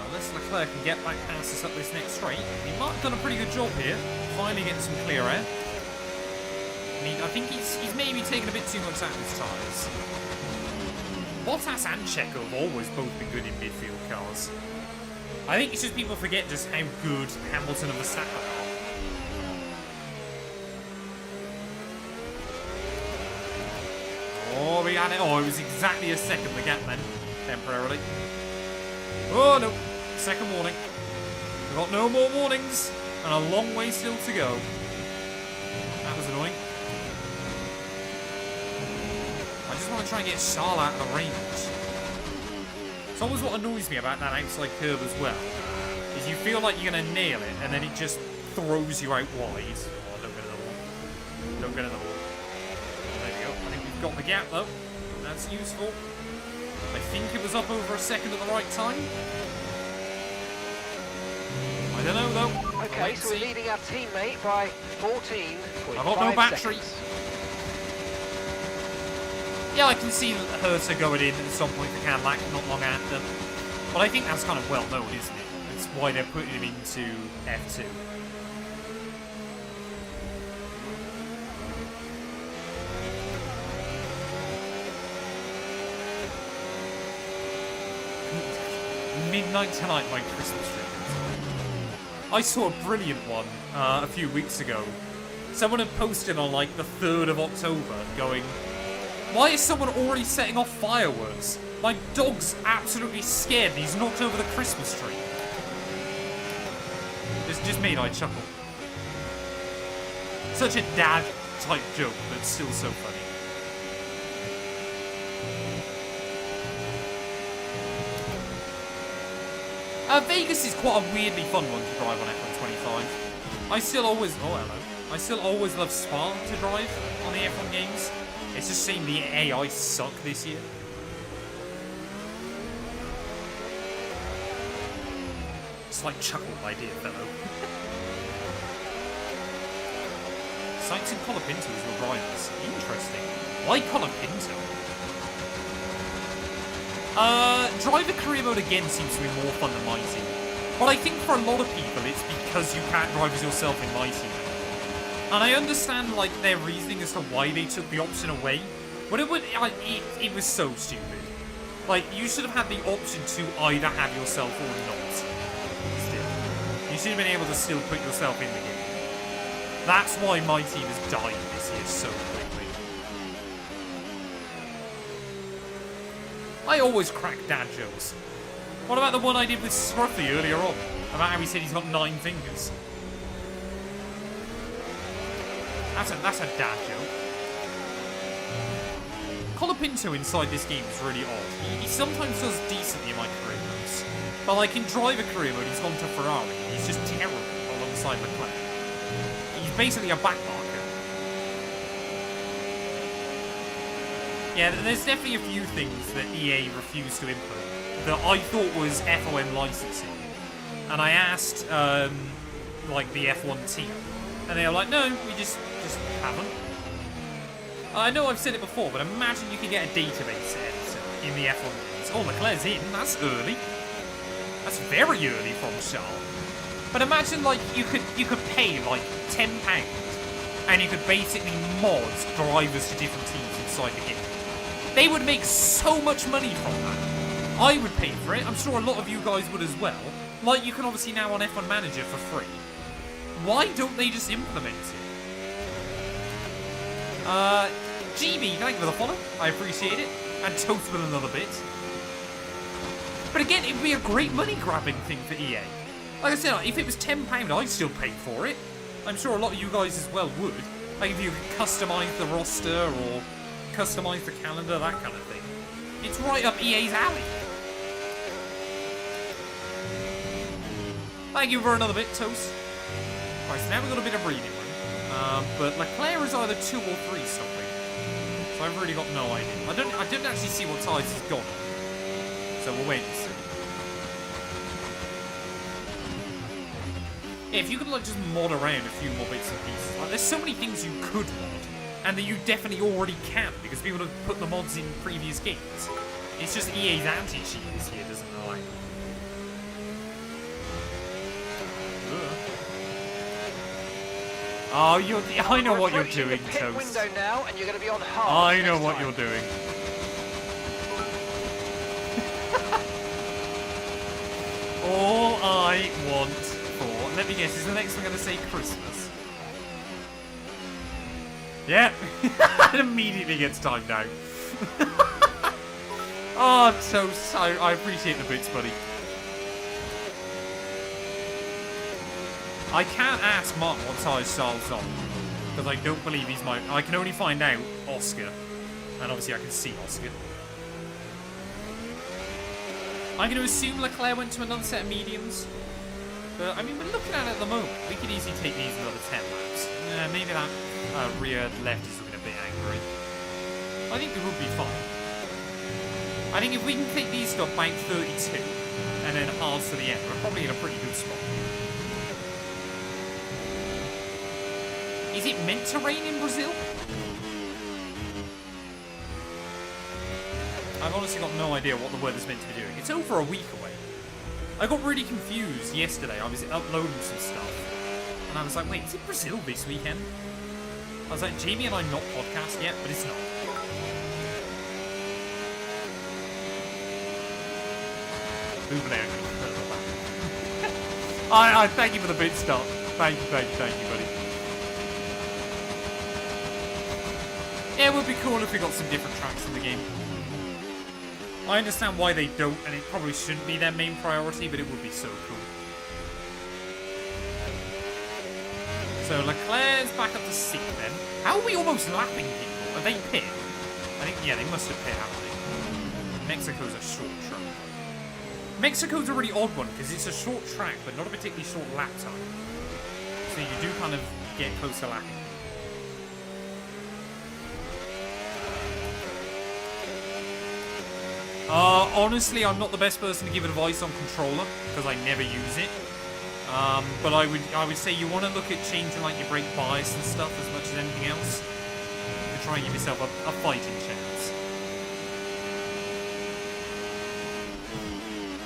Unless Leclerc can get back past us up this next straight. He might have done a pretty good job here, finally getting some clear air. I mean, I think he's maybe taken a bit too much out of his tyres. Bottas and Checo have always both been good in midfield cars. I think it's just people forget just how good Hamilton and Verstappen are. Oh, we had it. Oh, it was exactly a second the gap then, temporarily. Oh no, second warning. We've got no more warnings, and a long way still to go. That was annoying. I just want to try and get Charles out of the range. It's always what annoys me about that outside curve as well, is you feel like you're going to nail it, and then it just throws you out wide. Oh, don't get another one. Don't get another one. There we go. I think we've got the gap, though. That's useful. I think it was up over a second at the right time. I don't know, though. Okay, so we're leading our teammate by 14.5 I've got no battery. seconds. Yeah, I can see Herta going in at some point for Cadillac not long after. But I think that's kind of well known, isn't it? That's why they're putting him into F2. Midnight tonight, my Christmas tree. I saw a brilliant one a few weeks ago. Someone had posted on like the 3rd of October going, why is someone already setting off fireworks? My dog's absolutely scared and he's knocked over the Christmas tree. It's just me and I chuckle. Such a dad type joke, but still so funny. Vegas is quite a weirdly fun one to drive on F125. I still always love Spa to drive on the F1 games. It's just seeing the AI suck this year. Slight chuckle, my dear fellow. Sainz and Colapinto as your rivals. Interesting. Why Colapinto? Driver career mode again seems to be more fun than my team. But I think for a lot of people, it's because you can't drive as yourself in my team. And I understand, like, their reasoning as to why they took the option away. But it was so stupid. Like, you should have had the option to either have yourself or not. Still. You should have been able to still put yourself in the game. That's why my team has died this year so quickly. I always crack dad jokes. What about the one I did with Scruffy earlier on? About how he said he's got 9 fingers. That's a dad joke. Colapinto inside this game is really odd. He sometimes does decently in my career modes. But like in driver career mode, he's gone to Ferrari. He's just terrible alongside Leclerc. He's basically a backmarker. Yeah, there's definitely a few things that EA refused to implement that I thought was FOM licensing. And I asked, like, the F1 team. And they were like, no, we just haven't. I know I've said it before, but imagine you could get a database editor in the F1 games. Oh, Leclerc's in. That's early. That's very early from Charles. But imagine, like, you could pay, like, £10 and you could basically mod drivers to different teams inside the game. They would make so much money from that. I would pay for it. I'm sure a lot of you guys would as well. Like, you can obviously now on F1 Manager for free. Why don't they just implement it? GB, thank you for the follow. I appreciate it. And Toast with another bit. But again, it would be a great money-grabbing thing for EA. Like I said, if it was £10, I'd still pay for it. I'm sure a lot of you guys as well would. Like if you could customise the roster or customise the calendar, that kind of thing. It's right up EA's alley. Thank you for another bit, Toast. Right, so now we've got a bit of breathing room. But Leclerc is either 2 or 3 stopping. So I've really got no idea. I don't actually see what tyres he's got. So we'll wait and see. Yeah, if you could like just mod around a few more bits and pieces. Like there's so many things you could mod. And that you definitely already can, because people have put the mods in previous games. It's just EA's anti-cheat this year doesn't allow it. Oh, I know what you're doing, Toast. Window now, and you're going to be on hard. I know what you're doing. All I want for... Let me guess, is the next one going to say Christmas? Yeah. It immediately gets timed out. Oh, Toast, I appreciate the bits, buddy. I can't ask Mark what size Charles on, because I don't believe he's my... I can only find out Oscar, and obviously I can see Oscar. I'm going to assume Leclerc went to another set of mediums, but I mean, we're looking at it at the moment. We could easily take these another 10 laps. Maybe that rear left is looking a bit angry. I think we would be fine. I think if we can take these to about 32, and then halves to the end, we're probably in a pretty good spot. Is it meant to rain in Brazil? I've honestly got no idea what the weather's meant to be doing. It's over a week away. I got really confused yesterday. I was uploading some stuff. And I was like, wait, is it Brazil this weekend? I was like, Jamie and I not podcast yet, but it's not. I thank you for the bit stop. Thank you, buddy. Yeah, it would be cool if we got some different tracks in the game. I understand why they don't, and it probably shouldn't be their main priority, but it would be so cool. So Leclerc's back up to 6th then. How are we almost lapping people? Are they pit? I think, yeah, they must have pit, haven't they? Mexico's a short track. Mexico's a really odd one, because it's a short track, but not a particularly short lap time. So you do kind of get close to lapping. Honestly, I'm not the best person to give advice on controller, because I never use it. But I would say you want to look at changing like your brake bias and stuff as much as anything else to try and give yourself a fighting chance.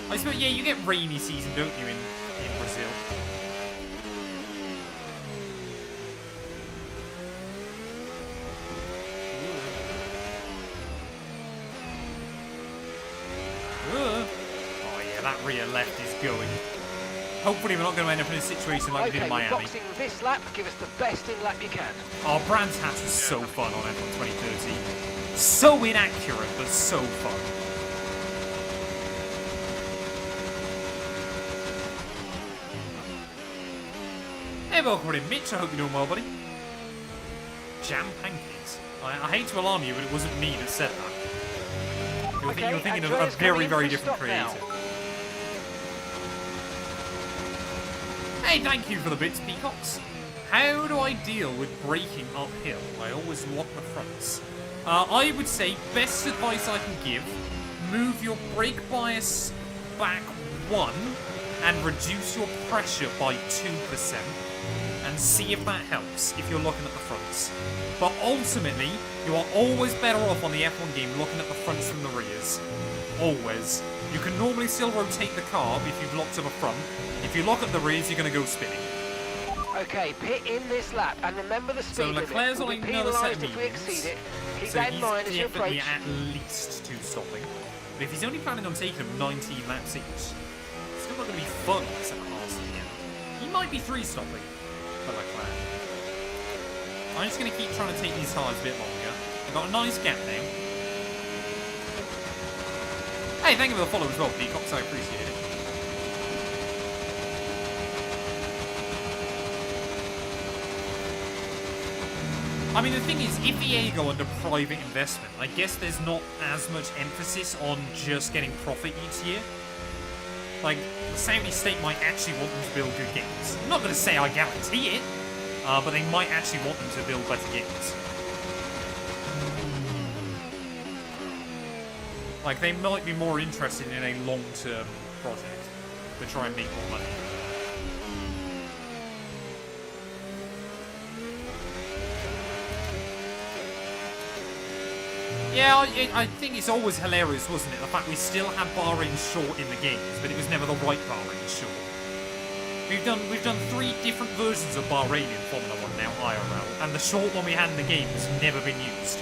I suppose, yeah, you get rainy season, don't you, in in Brazil. Oh yeah, that rear left is going. Hopefully we're not going to end up in a situation like we did in Miami. Boxing this lap, give us the best in lap you can. Our Brands Hatch was so fun on F1 2013. So inaccurate, but so fun. Hey, welcome in, Mitch. I hope you're doing well, buddy. Jam pancakes. I hate to alarm you, but it wasn't me that said that. You were thinking of a very, very different creator. Hey, thank you for the bits, Peacocks. How do I deal with braking uphill? I always lock the fronts. I would say, best advice I can give, move your brake bias back 1 and reduce your pressure by 2%. And see if that helps, if you're looking at the fronts. But ultimately, you are always better off on the F1 game looking at the fronts from the rears. Always. You can normally still rotate the car if you've locked at the front. If you lock at the rears, you're going to go spinning. Okay, pit in this lap, and remember the speed So limit. Leclerc's on another set of if we exceed it. Keep so that in mind as you he's definitely approach. at least 2 stopping. But if he's only planning on taking him 19 laps each, it's still not going to be fun except cars in the end. He might be 3 stopping for Leclerc. I'm just going to keep trying to take these tyres a bit longer. I've got a nice gap now. Hey, thank you for the follow as well, Peacocks. I appreciate it. I mean, the thing is, if EA go under private investment, I guess there's not as much emphasis on just getting profit each year. Like, the Saudi state might actually want them to build good games. I'm not going to say I guarantee it, but they might actually want them to build better games. Like, they might be more interested in a long-term project to try and make more money. Yeah, I think it's always hilarious, wasn't it? The fact we still had Bahrain short in the games, but it was never the right Bahrain short. We've done 3 different versions of Bahrain in Formula 1 now, IRL, and the short one we had in the game has never been used.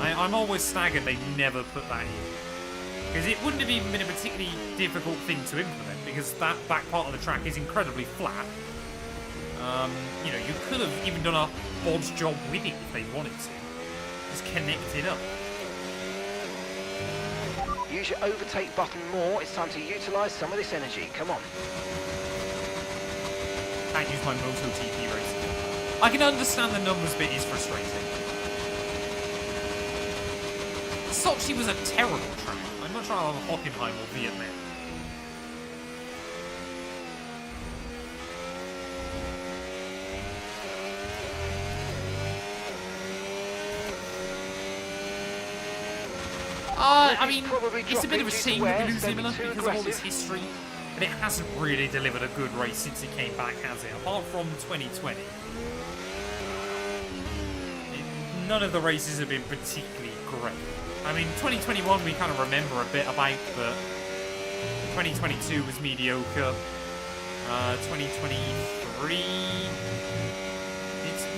I'm always staggered they never put that in. Because it wouldn't have even been a particularly difficult thing to implement, because that back part of the track is incredibly flat. You know, you could have even done a bodge job with it if they wanted to. Just connect it up. Use your overtake button more. It's time to utilise some of this energy. Come on. Can't use my Moto TP racing. I can understand the numbers bit is frustrating. Sochi was a terrible track. I'd much rather have Hockenheim or Vietnam. I mean, it's a bit of a shame that we lose Imola because of all this history, but it hasn't really delivered a good race since it came back, has it? Apart from 2020. None of the races have been particularly great. I mean, 2021 we kind of remember a bit about, but 2022 was mediocre. 2023...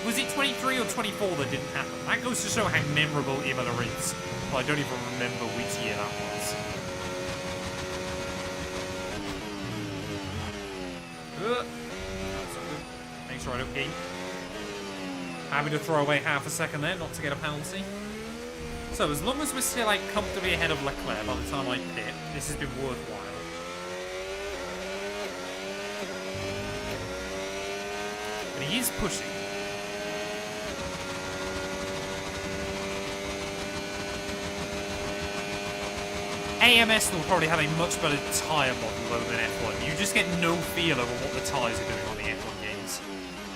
Was it 23 or 24 that didn't happen? That goes to show how memorable Imola is. But I don't even remember which year that was. That's not good. Make sure I don't gain. Happy to throw away half a second there, not to get a penalty. So, as long as we're still like comfortably ahead of Leclerc by the time I pit, this has been worthwhile. But he is pushing. AMS will probably have a much better tyre model though than F1. You just get no feel over what the tyres are doing on the F1 games.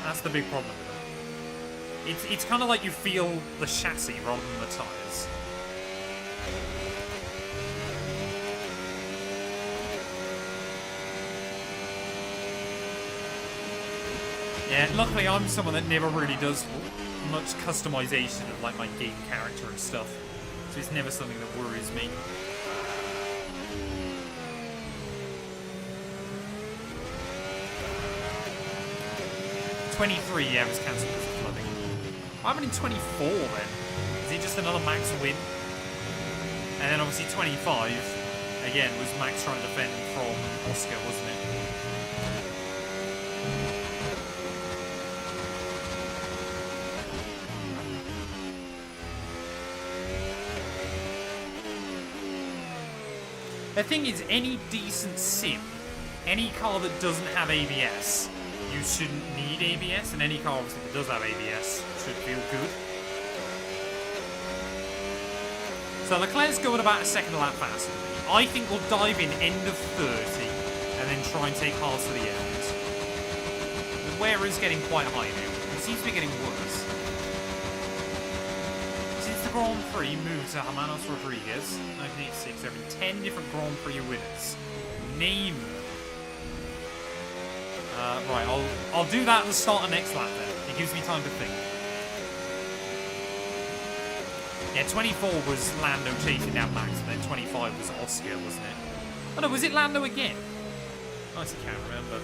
That's the big problem with them. It's kind of like you feel the chassis rather than the tyres. Yeah, luckily I'm someone that never really does much customization of like my game character and stuff. So it's never something that worries me. 23, yeah, it was cancelled because of flooding. I'm in 24 then. Is it just another Max win? And then obviously 25, again, was Max trying to defend from Oscar, wasn't it? The thing is, any decent sim, any car that doesn't have ABS, you shouldn't need ABS, and any car obviously that does have ABS should feel good. So Leclerc's going about a second lap faster. I think we'll dive in end of 30 and then try and take hard to the end. The wear is getting quite high now. It seems to be getting worse. Since the Grand Prix moved to Hermanos Rodriguez, 1986, there have been 10 different Grand Prix winners. Name them. Right, I'll do that at the start of next lap then. It gives me time to think. Yeah, 24 was Lando chasing down Max, and then 25 was Oscar, wasn't it? Oh no, was it Lando again? I honestly can't remember.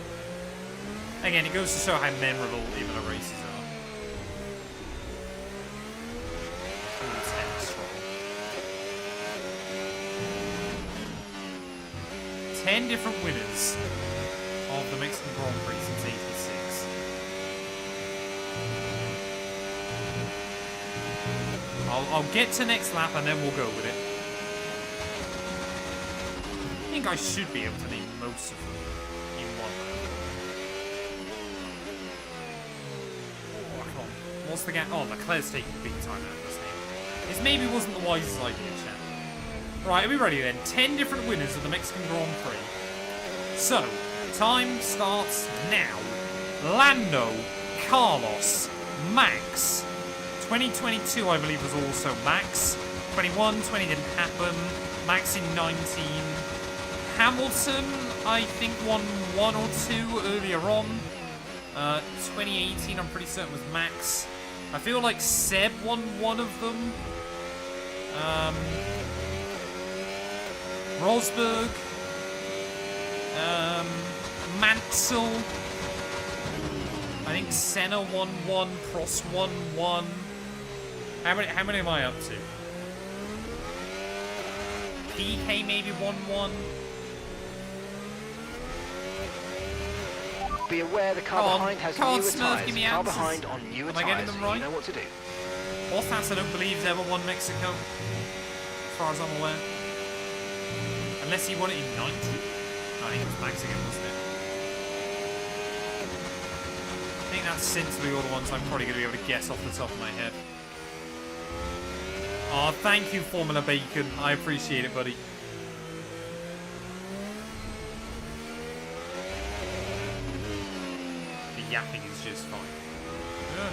Again, it goes to show how memorable even the races are. 10 different winners of the Mexican Grand Prix since '86. I'll get to next lap and then we'll go with it. I think I should be able to name most of them in one lap. Oh, come on. What's the gap? Oh, Leclerc's taking big time out of this game. This maybe wasn't the wisest idea, chat. Right, are we ready then? 10 different winners of the Mexican Grand Prix. So, time starts now. Lando, Carlos, Max. 2022, I believe, was also Max. 21, 20 didn't happen. Max in 19. Hamilton, I think, won 1 or 2 earlier on. 2018, I'm pretty certain, was Max. I feel like Seb won one of them. Rosberg. Mansell. I think Senna won 1. Prost won 1. How many am I up to? PK maybe won 1. Be aware the car behind has newer tyres. Car behind on newer tyres. Am I getting them right? You know what to do. Bottas, I don't believe, has ever won Mexico, as far as I'm aware. Unless he won it in 90. I think it was Max again, wasn't it? I think that's sensibly all the ones I'm probably going to be able to guess off the top of my head. Oh, thank you, Formula Bacon. I appreciate it, buddy. The yapping is just fine. Yeah.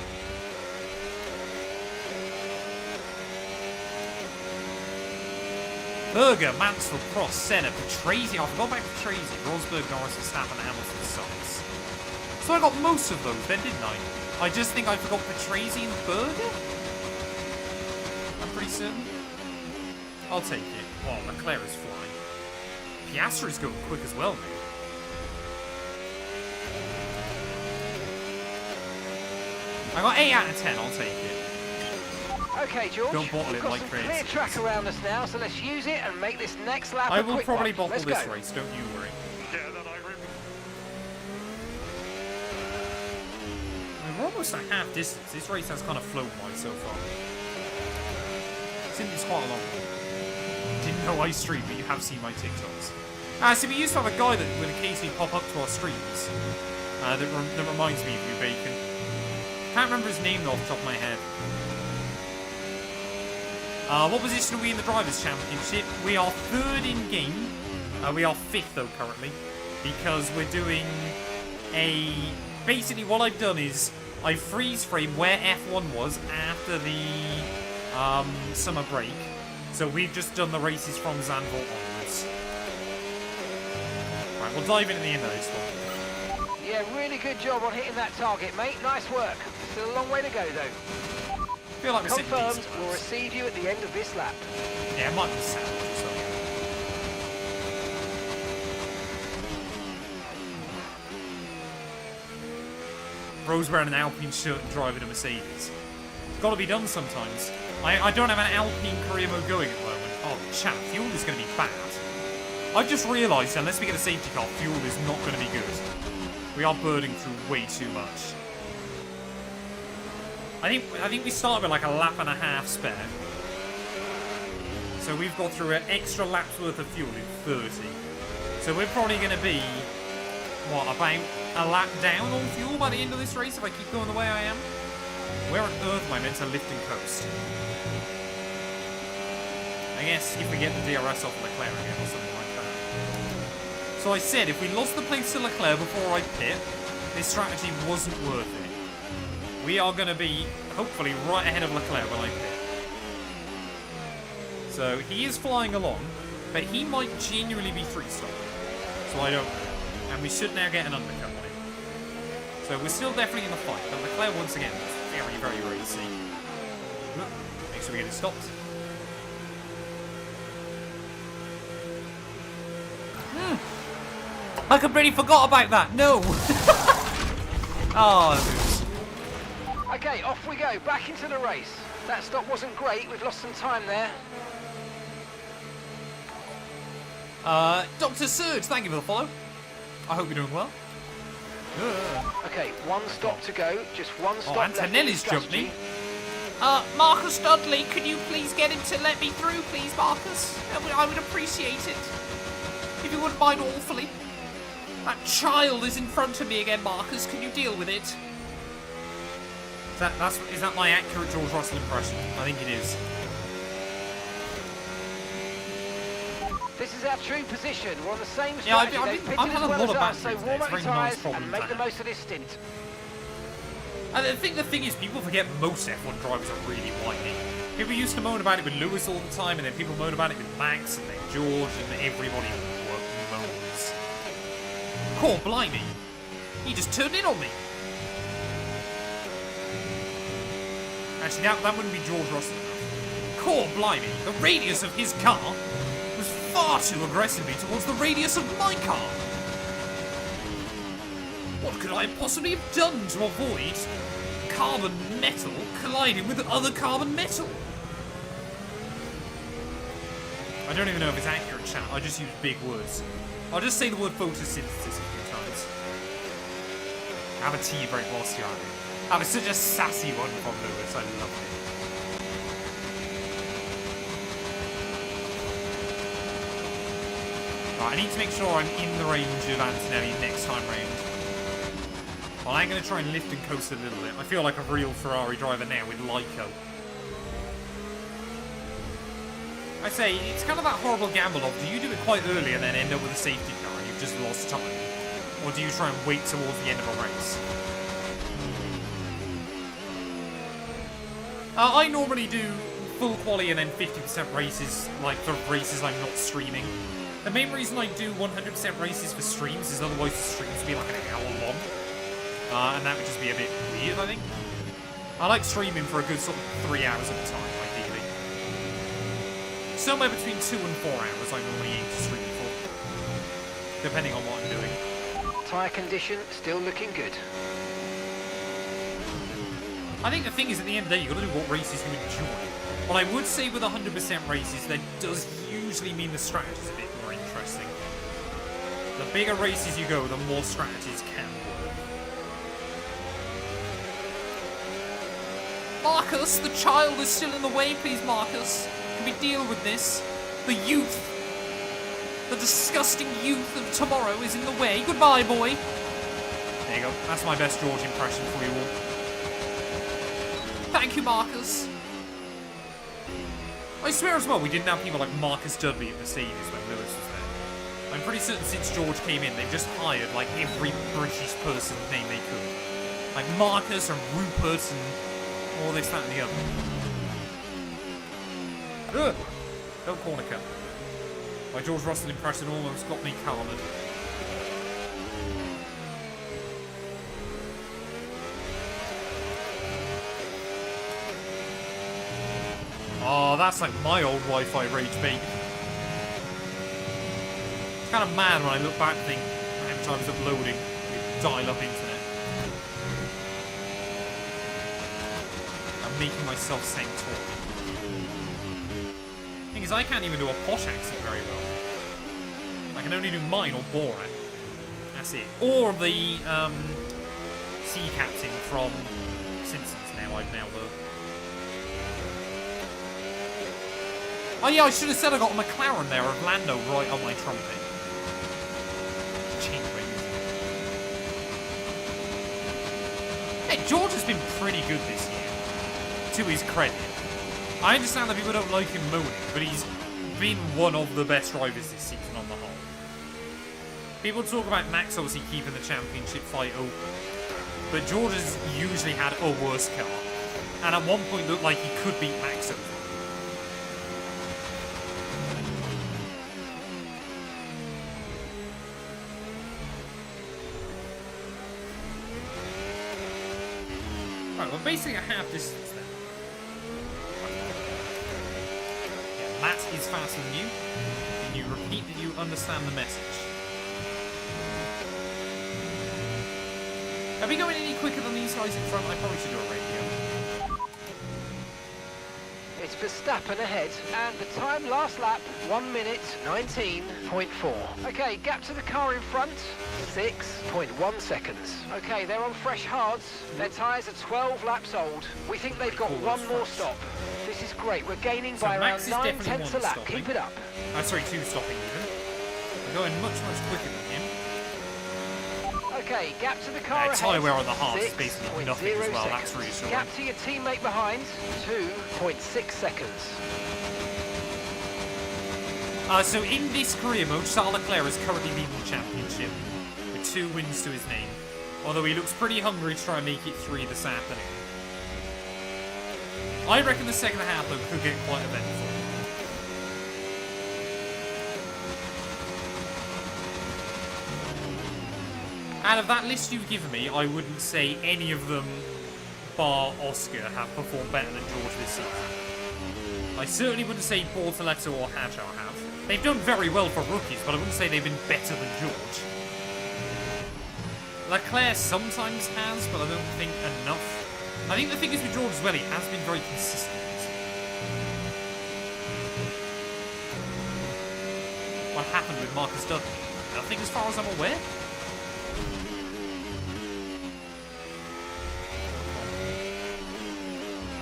Berger, Mansell, Prost, Senna, Patrese. I forgot about Patrese. Rosberg, Norris, Verstappen, Hamilton, Sainz. So I got most of those then, didn't I? I just think I forgot Patrese and Berger? I'm pretty certain. I'll take it. Oh, Leclerc is flying. Piastri is going quick as well, mate. I got 8 out of 10, I'll take it. Okay, George, Don't bottle we've it got like some crazy. clear track around us now, so let's use it and make this next lap I a will quick probably one. bottle Let's this go. race, don't you worry. I mean, we're almost at half distance. This race has kind of flown by so far. It's quite a long one. Didn't know I stream, but you have seen my TikToks. So we used to have a guy that would occasionally pop up to our streams. That reminds me of you, Bacon. Can't remember his name though off the top of my head. What position are we in the Drivers' Championship? We are 3rd in game. We are 5th though currently. Because we're doing a... Basically what I've done is I freeze frame where F1 was after the summer break. So we've just done the races from Zandvoort onwards. Right, we'll dive into the end of this one. Yeah, really good job on hitting that target, mate. Nice work. Still a long way to go, though. I feel like we're sitting Confirmed, decent. we'll receive you at the end of this lap. Yeah, it might be sandwich or something. Rose wearing an Alpine shirt and driving a Mercedes. It's got to be done sometimes. I don't have an Alpine career mode going at the moment. Oh, chat, fuel is going to be bad. I've just realised, unless we get a safety car, fuel is not going to be good. We are burning through way too much. I think we started with like a lap and a half spare. So we've got through an extra lap's worth of fuel in 30. So we're probably going to be, what, about a lap down on fuel by the end of this race if I keep going the way I am? Where on earth am I meant to lift and coast? I guess if we get the DRS off Leclerc again or something like that. So I said if we lost the place to Leclerc before I pit, this strategy wasn't worth it. We are going to be, hopefully, right ahead of Leclerc when I pit. So he is flying along, but he might genuinely be free-stopping. So I don't know. And we should now get an undercut on him. So we're still definitely in the fight, but Leclerc once again is very, very racy. Make sure we get it stopped. I completely forgot about that. No. Oh. Okay, off we go. Back into the race. That stop wasn't great. We've lost some time there. Dr. Surge, thank you for the follow. I hope you're doing well. Okay, one stop to go. Just one stop left. Antonelli's jumped me. Marcus Dudley, could you please get him to let me through, please, Marcus? I would appreciate it. If you wouldn't mind awfully. That child is in front of me again, Marcus. Can you deal with it? Is that my accurate George Russell impression? I think it is. This is our true position. We're on the same Yeah, strategy. I've had a lot of us, so batteries. warm It's up a your very nice tyres problem and to make the have. most of this stint. I think the thing is, people forget most F1 drivers are really whiny. People used to moan about it with Lewis all the time, and then people moan about it with Max, and then George, and everybody moans. Core blimey. He just turned in on me. Actually, that wouldn't be George Russell enough. Core blimey. The radius of his car was far too aggressively towards the radius of my car. What could I possibly have done to avoid carbon metal colliding with other carbon metal? I don't even know if it's accurate, chat. I just use big words. I'll just say the word photosynthesis a few times. Have a tea break whilst you're at it. That was such a sassy one from Lewis. I love it. Right, I need to make sure I'm in the range of Antonelli next time round. Well, I'm going to try and lift and coast a little bit. I feel like a real Ferrari driver now with Lyco. I say, it's kind of that horrible gamble of, do you do it quite early and then end up with a safety car and you've just lost time? Or do you try and wait towards the end of a race? I normally do full quali and then 50% races, like for races I'm not streaming. The main reason I do 100% races for streams is otherwise the streams would be like an hour long. And that would just be a bit weird, I think. I like streaming for a good sort of 3 hours at a time, ideally. Somewhere between 2 and 4 hours I normally aim to stream for, depending on what I'm doing. Tyre condition still looking good. I think the thing is, at the end of the day, you've got to do what races you enjoy. What I would say with 100% races, that does usually mean the strategy's a bit more interesting. The bigger races you go, the more strategies can work. Marcus, the child is still in the way, please, Marcus. Can we deal with this? The youth. The disgusting youth of tomorrow is in the way. Goodbye, boy. There you go. That's my best George impression for you all. Thank you, Marcus. I swear as well, we didn't have people like Marcus Dudley at Mercedes when Lewis was there. I'm pretty certain since George came in, they've just hired like every British person's name they could. Like Marcus and Rupert and all this, that and the other. Ugh! Don't corner cut. My George Russell impression almost got me calmed. Oh, that's like my old Wi-Fi rage, baby. It's kind of mad when I look back and think how many times uploading with dial-up internet. making myself sound tall. Thing is, I can't even do a posh accent very well. I can only do mine or Borat. That's it. Or the sea captain from Simpsons now, I've now learned. Oh yeah, I should have said I got a McLaren there of Lando right on my trumpet. Change my music. Hey, George has been pretty good this year, to his credit. I understand that people don't like him moaning, but he's been one of the best drivers this season on the whole. People talk about Max obviously keeping the championship fight open, but George has usually had a worse car, and at one point looked like he could beat Max over. Right, well basically I have distance then. Yeah, Matt is faster than you. Can you repeat that you understand the message? Are we going any quicker than these guys in front? I probably should do a radio. It's Verstappen ahead, and the time last lap, 1 minute 19.4. Okay, gap to the car in front, 6.1 seconds. Okay, they're on fresh hards. Their tyres are 12 laps old. We think they've got one more stop. This is great. We're gaining by around 9/10 a lap. Keep it up. Sorry, 2 stopping even. We're going much, much quicker than him. Okay, gap to the car ahead. Tyre wear on the hards is basically nothing as well. That's reassuring. Gap to your teammate behind, 2.6 seconds. So in this career mode, Charles Leclerc is currently leading the championship with 2 wins to his name. Although he looks pretty hungry to try and make it 3 this afternoon. I reckon the second half though could get quite eventful. Out of that list you've given me, I wouldn't say any of them, bar Oscar, have performed better than George this season. I certainly wouldn't say Bortoletto or Hadjar have. They've done very well for rookies, but I wouldn't say they've been better than George. Leclerc sometimes has, but I don't think enough. I think the thing is with George as well, he has been very consistent. What happened with Marcus Dudley? Nothing as far as I'm aware.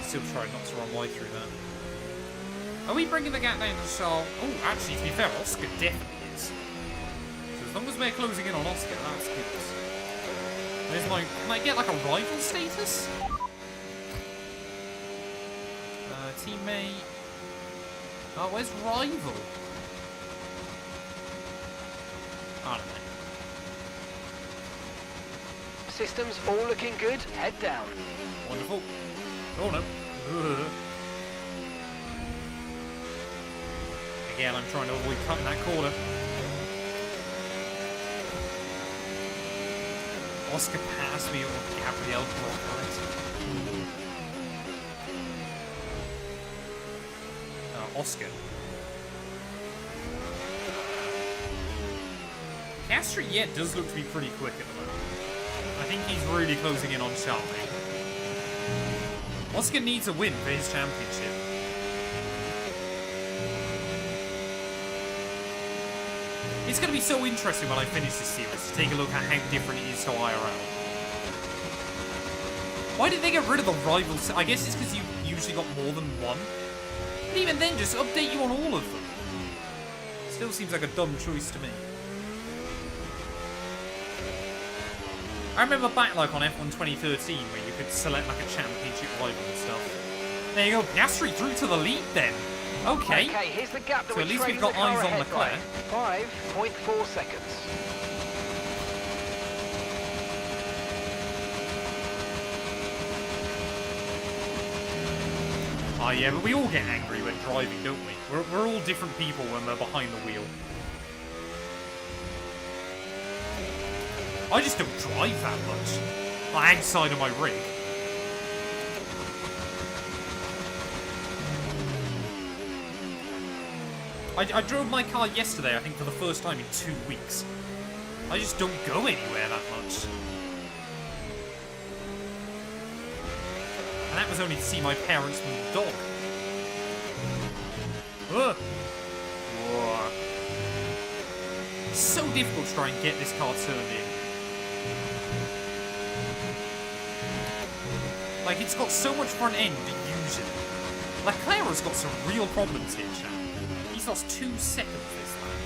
Still trying not to run wide through that. Are we bringing the gap down to Charles? Oh, actually, to be fair, Oscar definitely is. So as long as we're closing in on Oscar, that's good. There's my... Can I get, like, a rival status? Teammate... Oh, where's rival? I don't know. Systems all looking good. Head down. Wonderful. Oh, no. Again, I'm trying to avoid cutting that corner. Oscar passed me on Gabriel Brocklight. Oscar. Castro yet does look to be pretty quick at the moment. I think he's really closing in on Charlie. Oscar needs a win for his championship. It's going to be so interesting when I finish this series to take a look at how different it is to IRL. Why did they get rid of the rivals? I guess it's because you usually got more than one. But even then, just update you on all of them. Still seems like a dumb choice to me. I remember back like on F1 2013 where you could select like a championship rival and stuff. There you go, Piastri through to the lead then. Okay. Okay, here's the gap that so at least we've got eyes on Leclerc. 5.4 seconds. Oh yeah, but we all get angry when driving, don't we? We're all different people when we're behind the wheel. I just don't drive that much. Like, outside of my rig. I drove my car yesterday, I think, for the first time in 2 weeks. I just don't go anywhere that much. And that was only to see my parents move the dog. Ugh. Whoa. It's so difficult to try and get this car turned in. Like, it's got so much front end usually. Leclerc has got some real problems here, chap. He's lost 2 seconds this time.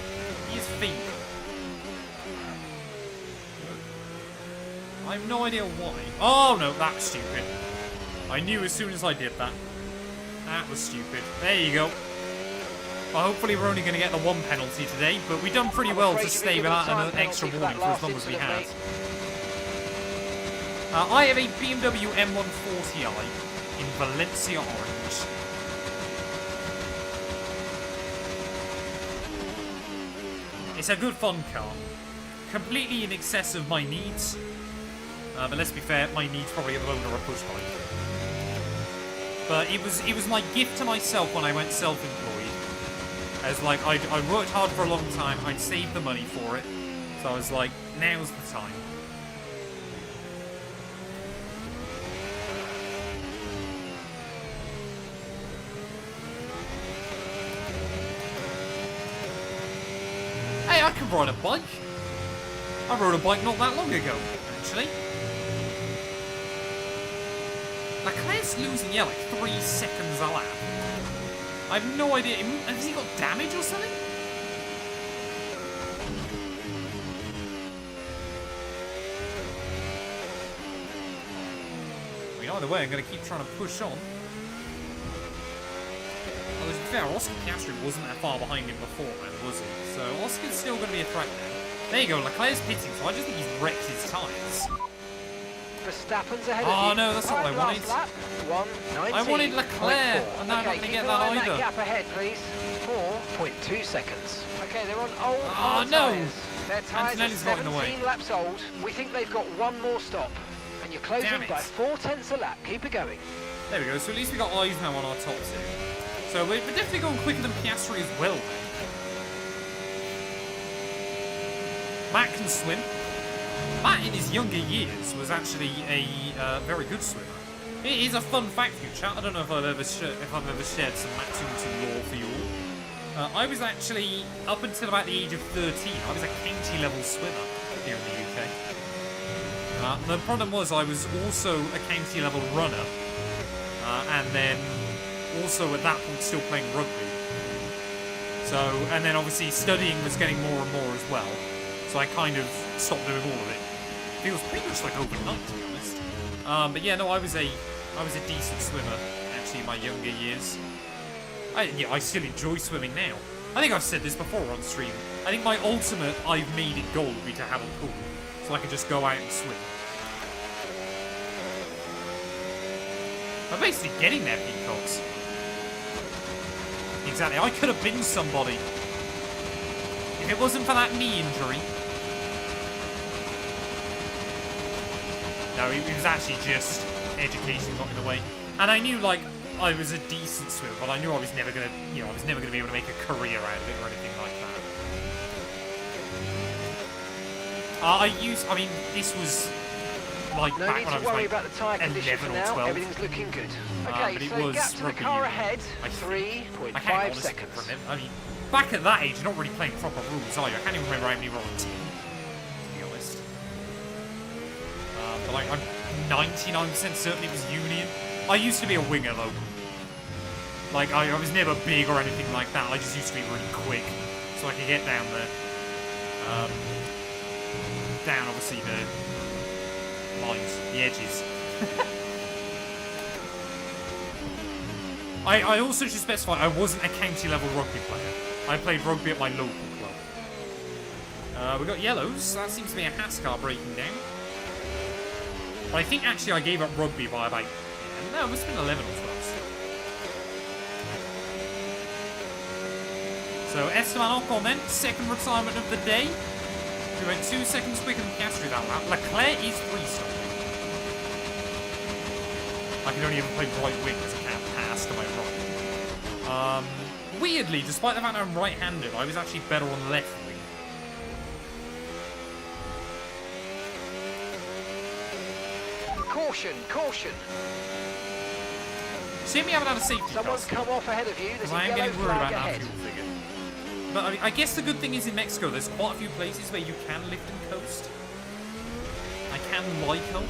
He is feeble. I have no idea why. Oh no, that was stupid. I knew as soon as I did that. That was stupid. There you go. Well, hopefully we're only going to get the 1 penalty today, but we've done pretty well to stay without an extra warning for as long as we have. I have a BMW M140i in Valencia Orange. It's a good fun car. Completely in excess of my needs. But let's be fair, my needs probably at the moment are a push bike. But it was my gift to myself when I went self-employed. As like, I worked hard for a long time, I'd saved the money for it. So I was like, now's the time. Hey, I can ride a bike. I rode a bike not that long ago, actually. Leclerc's losing, yeah, like 3 seconds a lap. I have no idea. Has he got damage or something? I mean, either way, I'm going to keep trying to push on. Well, to be fair, Oscar Piastri wasn't that far behind him before, man, was he? So Oscar's still going to be a threat now. There you go, Leclerc's pitting, so I just think he's wrecked his tyres. Verstappen's ahead Oh of you. no, that's not what I wanted. Lap, 1:19.4. I wanted Leclerc, and now I'm not going to get that either. That gap ahead, please. 4.2 seconds. Okay, they're on old Oh no! tyres. Their tyres are Antonelli's got in the way. 17 laps old. We think they've got 1 more stop. And you're closing Damn it. by 4/10 a lap. Keep it going. There we go, so at least we got eyes now on our top 2. So we're definitely going quicker than Piastri as well. Matt can swim. Matt, in his younger years, was actually a very good swimmer. It is a fun fact for you, chat. I don't know if I've ever shared some Matt212 lore for you all. I was actually, up until about the age of 13, I was a county level swimmer here in the UK. The problem was I was also a county level runner, and then also at that point still playing rugby. So, and then obviously studying was getting more and more as well. So I kind of stopped doing all of it. Feels pretty much like overnight, to be honest. But yeah, no, I was a decent swimmer actually in my younger years. I still enjoy swimming now. I think I've said this before on stream. I think my ultimate I've made it goal would be to have a pool, so I could just go out and swim. I'm basically getting there, peacocks. Exactly, I could have been somebody. If it wasn't for that knee injury. No, it was actually just education got in the way. And I knew, like, I was a decent swimmer, but I knew I was never gonna, I was never gonna be able to make a career out of it or anything like that. I mean, this was like No back need when I to was worry like about the tyre condition 11 for or now. 12. Everything's looking good. but Okay, it so was gap to the rugby car union. ahead, I can't 3.5 honestly seconds. remember. I mean, back at that age, you're not really playing proper rules, are you? I can't even remember how many were on 10, to be honest. But like, I'm 99% certain it was Union. I used to be a winger though. Like, I was never big or anything like that. I just used to be really quick, so I could get down there. Down, obviously, the lines, the edges. I also should specify I wasn't a county level rugby player. I played rugby at my local club. We got yellows. That seems to be a Hascar breaking down. But I think actually I gave up rugby by about, no, it must have been 11 or 12. So Esteban Ocon then, second retirement of the day. We went 2 seconds quicker than Piastri that lap. Leclerc is 3-stopping. I can only ever play right wing as I can't pass to my right. Weirdly, despite the fact that I'm right-handed, I was actually better on left wing. Caution, caution. Shame we haven't had a safety car. Someone's come off ahead of you. There's I a am yellow getting worried flag about that ahead. fuel figure. But I guess the good thing is in Mexico, there's quite a few places where you can lift and coast. I can like them.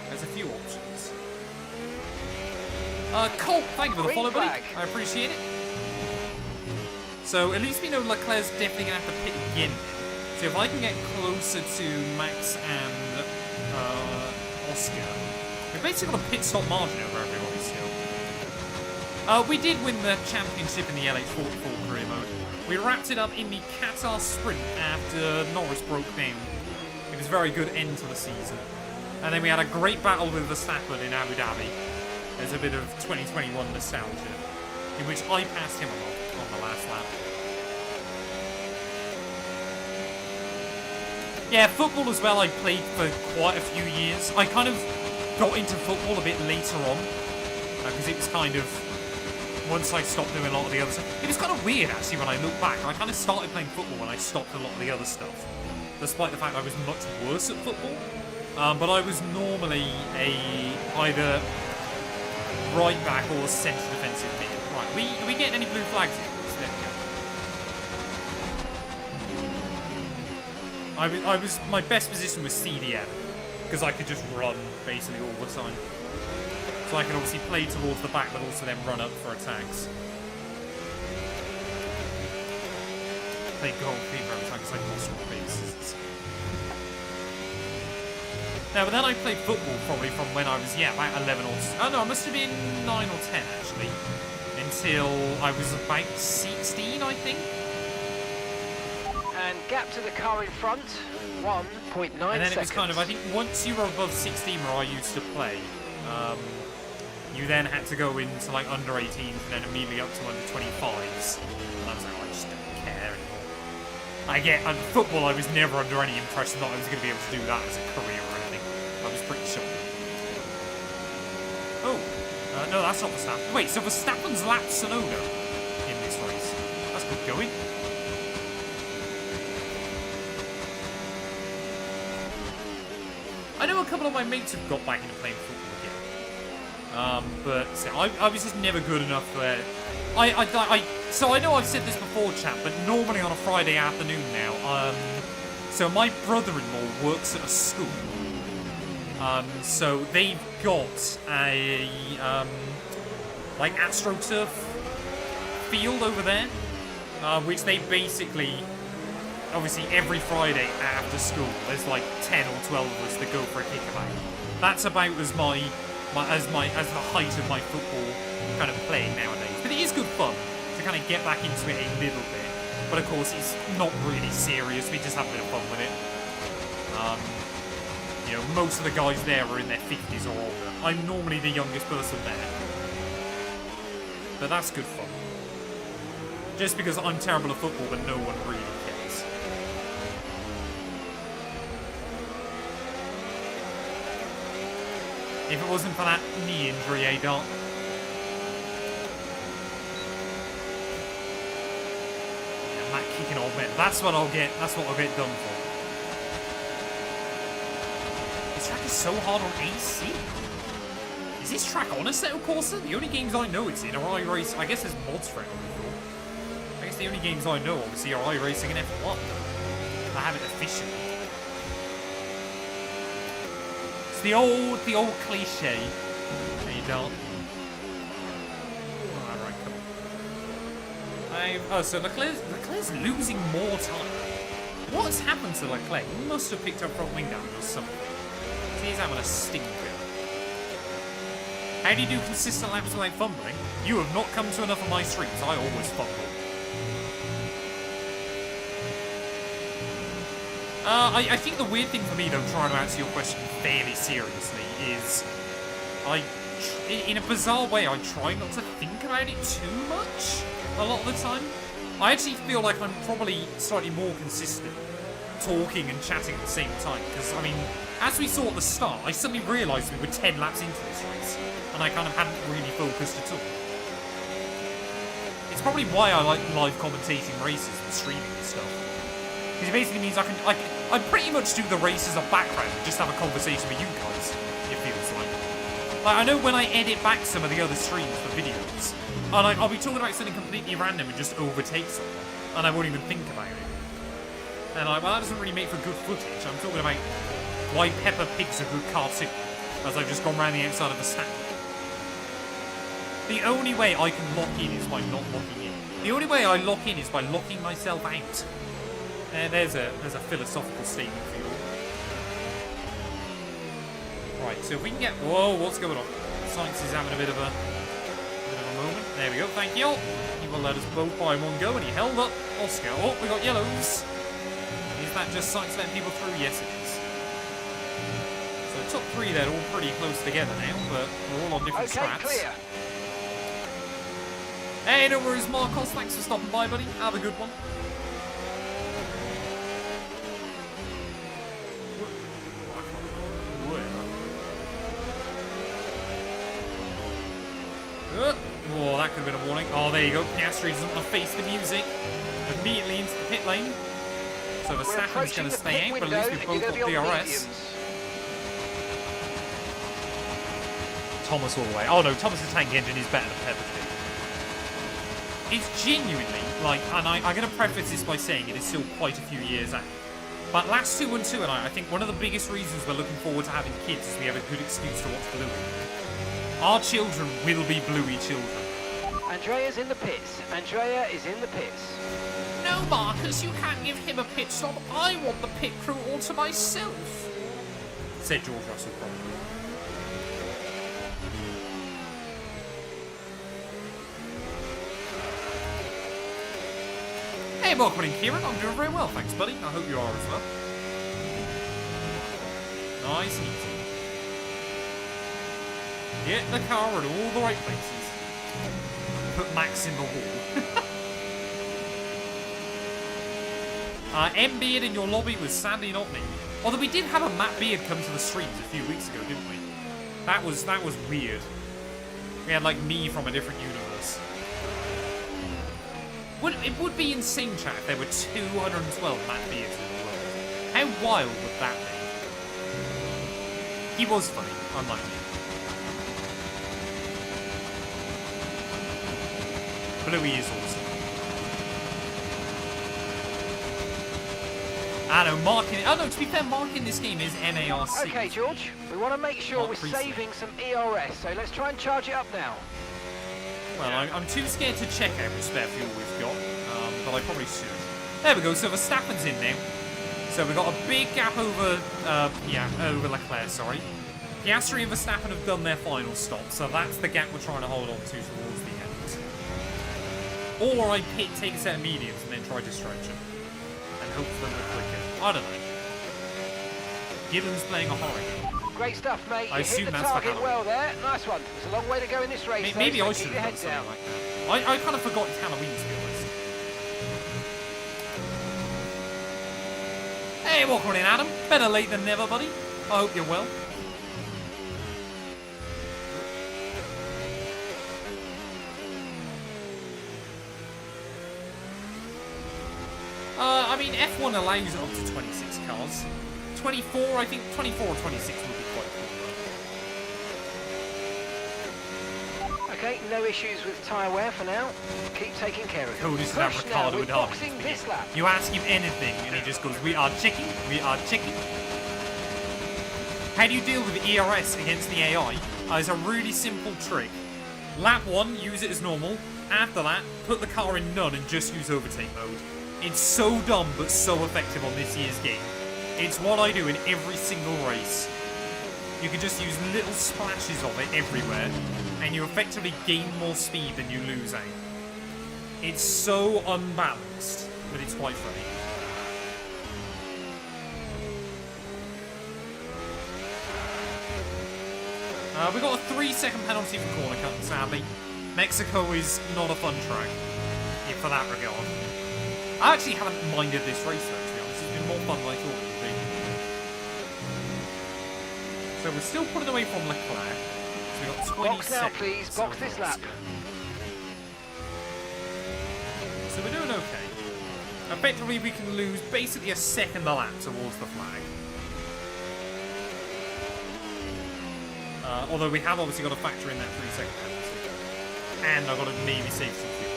There's a few options. Colt, thank you for the Green follow, buddy. flag. I appreciate it. So at least we know Leclerc's definitely going to have to pit again. So if I can get closer to Max and Oscar, we've basically got a pit stop margin over everybody still. We did win the championship in the LH44 career mode. We wrapped it up in the Qatar sprint after Norris broke down. It was a very good end to the season. And then we had a great battle with Verstappen in Abu Dhabi. There's a bit of 2021 nostalgia, in which I passed him a lot on the last lap. Yeah, football as well I played for quite a few years. I kind of got into football a bit later on, because it was kind of, once I stopped doing a lot of the other stuff. It was kind of weird actually when I look back. I kind of started playing football when I stopped a lot of the other stuff, despite the fact I was much worse at football. But I was normally either right back or centre defensive mid. Right, are we getting any blue flags here? There we go. My best position was CDM, because I could just run basically all the time. So I can obviously play towards the back, but also then run up for attacks. Play goalkeeper every time because I lost all bases. No, but then I played football probably from when I was, about 11 or... Oh no, I must have been 9 or 10 actually. Until I was about 16, I think. And gap to the car in front, 1.9 seconds. And then it was kind of, I think once you were above 16 where I used to play, you then had to go into like under 18s and then immediately up to under 25s. And I was like, I just don't care anymore. Football, I was never under any impression that I was going to be able to do that as a career or anything. I was pretty sure. Oh, no, that's not Verstappen. Wait, so Verstappen's lapped Tsunoda in this race. That's good going. I know a couple of my mates have got back into playing football again. But I was just never good enough for... So I know I've said this before, chat, but normally on a Friday afternoon now, so my brother-in-law works at a school. So they've got a, like, AstroTurf field over there, which they basically, obviously every Friday after school, there's like 10 or 12 of us that go for a kickabout. That's about as the height of my football kind of playing nowadays. But it is good fun to kind of get back into it a little bit. But of course, it's not really serious. We just have a bit of fun with it. You know, most of the guys there are in their 50s or older. I'm normally the youngest person there. But that's good fun. Just because I'm terrible at football, but no one really cares. If it wasn't for that knee injury, Dart. Yeah, Matt kicking old men. That's what I'll get. That's what I'll get done for. This track is so hard on AC. Is this track on a Assetto Corsa? The only games I know it's in are iRace. I guess there's mods for it. I guess the only games I know, obviously, are iRacing and F1. I have it officially. It's the old cliche. There you don't. Alright, come on. So Leclerc's losing more time. What's happened to Leclerc? He must have picked up front wing damage or something. He's having a stinker. How do you do consistent laps without fumbling? You have not come to enough of my streams. I always fumble. I think the weird thing for me, though, trying to answer your question fairly seriously, is in a bizarre way, I try not to think about it too much a lot of the time. I actually feel like I'm probably slightly more consistent talking and chatting at the same time, because, I mean, as we saw at the start, I suddenly realised we were 10 laps into this race, and I kind of hadn't really focused at all. It's probably why I like live commentating races and streaming and stuff. Because it basically means I pretty much do the race as a background and just have a conversation with you guys, it feels like. Like, I know when I edit back some of the other streams for videos, and I'll be talking about something completely random and just overtake someone, and I won't even think about it. And well, that doesn't really make for good footage. I'm talking about why Peppa Pig's a good cartoon, as I've just gone round the outside of the stand. The only way I can lock in is by not locking in. The only way I lock in is by locking myself out. There's a philosophical statement for you all. Right, so if we can get... Whoa, what's going on? Science is having a bit of a moment. There we go, thank you. He will let us both by one go, and he held up Oscar. Oh, we got yellows. Is that just Science letting people through? Yes, it is. So top three, they're all pretty close together now, but we're all on different strats. Clear. Hey, no worries, Marcos. Thanks for stopping by, buddy. Have a good one. Oh, that could have been a warning. Oh, there you go. Piastri doesn't want to face the music. Immediately into the pit lane. So Verstappen's going to stay out, but at least we've both got DRS. Thomas all the way. Oh no, Thomas's tank engine is better than Peppa's. It's genuinely, like, and I'm going to preface this by saying it is still quite a few years out. But last 212 and I think one of the biggest reasons we're looking forward to having kids is we have a good excuse to watch Bluey. Our children will be Bluey children. Andrea's in the pits. Andrea is in the pits. No, Marcus, you can't give him a pit stop. I want the pit crew all to myself. Said George Russell probably. Hey, welcome in, Kieran. I'm doing very well, thanks, buddy. I hope you are as well. Nice and easy. Get the car in all the right places. Put Max in the hall. M. Beard in your lobby was sadly not me. Although we did have a Matt Beard come to the streams a few weeks ago, didn't we? That was weird. We had like me from a different universe. It would be insane, chat, if there were 212 Matt Beards in the world. How wild would that be? He was funny, unlike me. Bluey is awesome. I know, Mark in... Oh no, to be fair, Mark in this game is MARC. Okay, George, we want to make sure Mark we're Prix. saving some ERS, so let's try and charge it up now. Well, I'm too scared to check how much spare fuel we've got, but I probably should. There we go, so Verstappen's in now. So we've got a big gap over Leclerc, sorry. Piastri and Verstappen have done their final stop, so that's the gap we're trying to hold on to towards the end. Or I take a set of mediums and then try to stretch them. And hope for them to quicker. I don't know. Gibbon's playing a hurricane. Great stuff, mate. I You assume hit the that's for target Halloween. well there. Nice one. There's a long way to go in this race. Maybe though, I so should keep have your done head something down. like that. I kind of forgot it's Halloween, to be honest. Hey, welcome in, Adam. Better late than never, buddy. I hope you're well. I mean, F1 allows up to 26 cars. 24, I think 24 or 26 would be quite cool. Okay, no issues with tyre wear for now. Keep taking care of it. Cool, this is how Push now, Ricardo we're would hardly boxing speak. this lap. You ask him anything, and he just goes, we are checking. How do you deal with ERS against the AI? It's a really simple trick. Lap 1, use it as normal. After that, put the car in none and just use overtake mode. It's so dumb, but so effective on this year's game. It's what I do in every single race. You can just use little splashes of it everywhere, and you effectively gain more speed than you lose out. It's so unbalanced, but it's quite funny. We got a 3-second penalty for corner cut, sadly. Mexico is not a fun track, for that regard. I actually haven't minded this race, though, to be honest. It's been more fun than I thought it would be. So we're still putting away from Leclerc. So we've got 20 Box now, seconds. please. Box this lap. So we're doing okay. Effectively, we can lose basically a second a lap towards the flag. Although we have obviously got to factor in that 3-second penalty. And I've got to maybe save some fuel.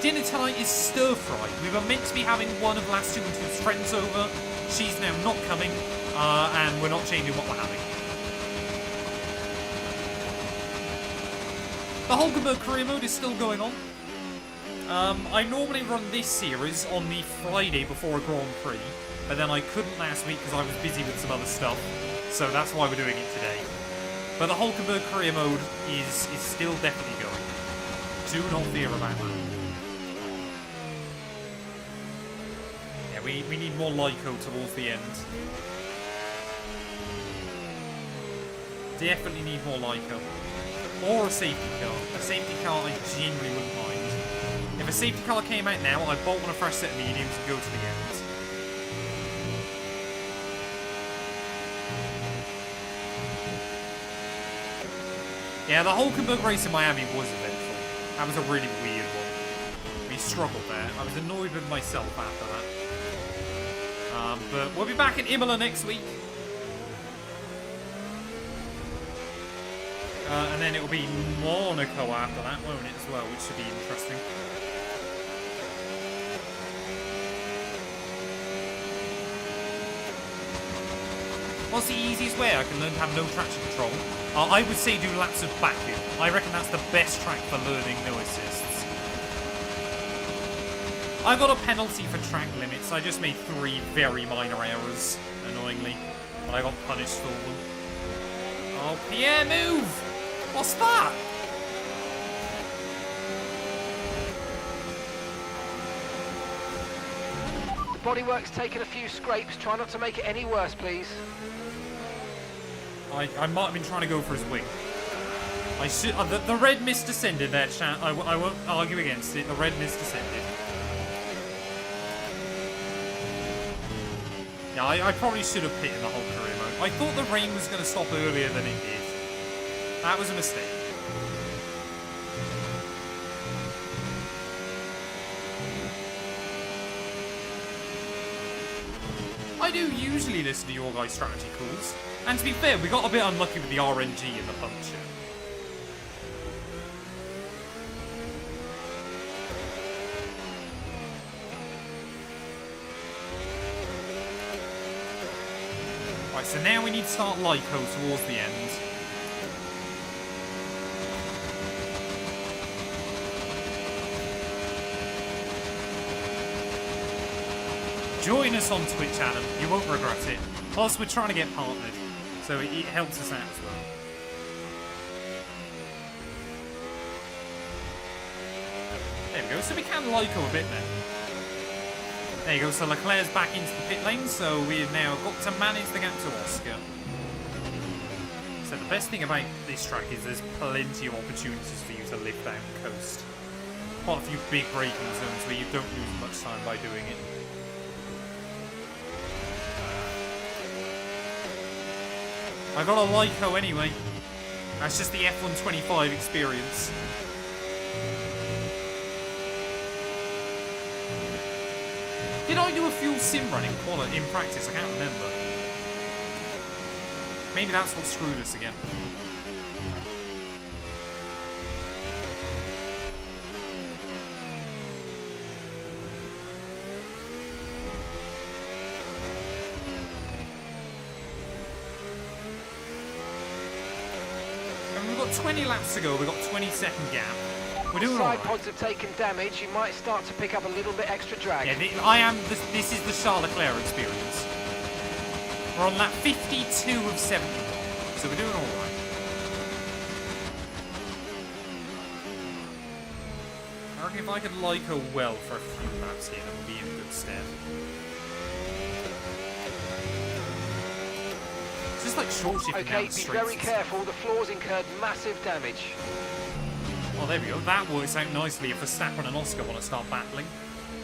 Dinner tonight is stir fry. We were meant to be having one of Matt212's friends over. She's now not coming, and we're not changing what we're having. The Hulkenberg career mode is still going on. I normally run this series on the Friday before a Grand Prix, but then I couldn't last week because I was busy with some other stuff, so that's why we're doing it today. But the Hulkenberg career mode is still definitely going. Do not fear about that. Yeah, we need more Lyco towards the end. Definitely need more Lyco. Or a safety car. A safety car I genuinely wouldn't mind. If a safety car came out now, I'd bolt on a fresh set of mediums and go to the end. Yeah, the Hulkenberg race in Miami was eventful. That was a really weird one. We struggled there. I was annoyed with myself after that. But we'll be back in Imola next week. And then it'll be Monaco after that, won't it, as well, which should be interesting. What's the easiest way I can learn to have no traction control? I would say do laps of Baku. I reckon that's the best track for learning no assists. I got a penalty for track limits. I just made 3 very minor errors, annoyingly. But I got punished for them. Oh, Pierre, move! What's that? The bodywork's taken a few scrapes. Try not to make it any worse, please. I might have been trying to go for his wing. I should. The red mist descended there, chat. I won't argue against it. The red mist descended. Yeah, I probably should have pit in the whole career mode. I thought the rain was going to stop earlier than it did. That was a mistake. I do usually listen to your guys' strategy calls. And to be fair, we got a bit unlucky with the RNG in the puncture. Right, so now we need to start Lyco towards the end. Join us on Twitch, Adam. You won't regret it. Plus, we're trying to get partnered, so it helps us out as well. There we go. So we can Lyco a bit then. There you go. So Leclerc's back into the pit lane, so we've now got to manage the gap to Oscar. So the best thing about this track is there's plenty of opportunities for you to lift down and coast. Quite a few big braking zones where you don't lose much time by doing it. I got a Lyco anyway. That's just the F125 experience. Did I do a fuel sim run in practice? I can't remember. Maybe that's what screwed us again. We've got 20 laps to go, we've got 20-second gap. We're doing all right. Side pods have taken damage. You might start to pick up a little bit extra drag. Yeah, this is the Charles Leclerc experience. We're on lap 52 of 70, so we're doing all right. I reckon if I could Lyco well for a few laps here, that would be in good stead. Just like short shifting Okay, down be the streets. very careful. The floor's incurred massive damage. Oh, there we go. That works out nicely if Verstappen and Oscar want to start battling.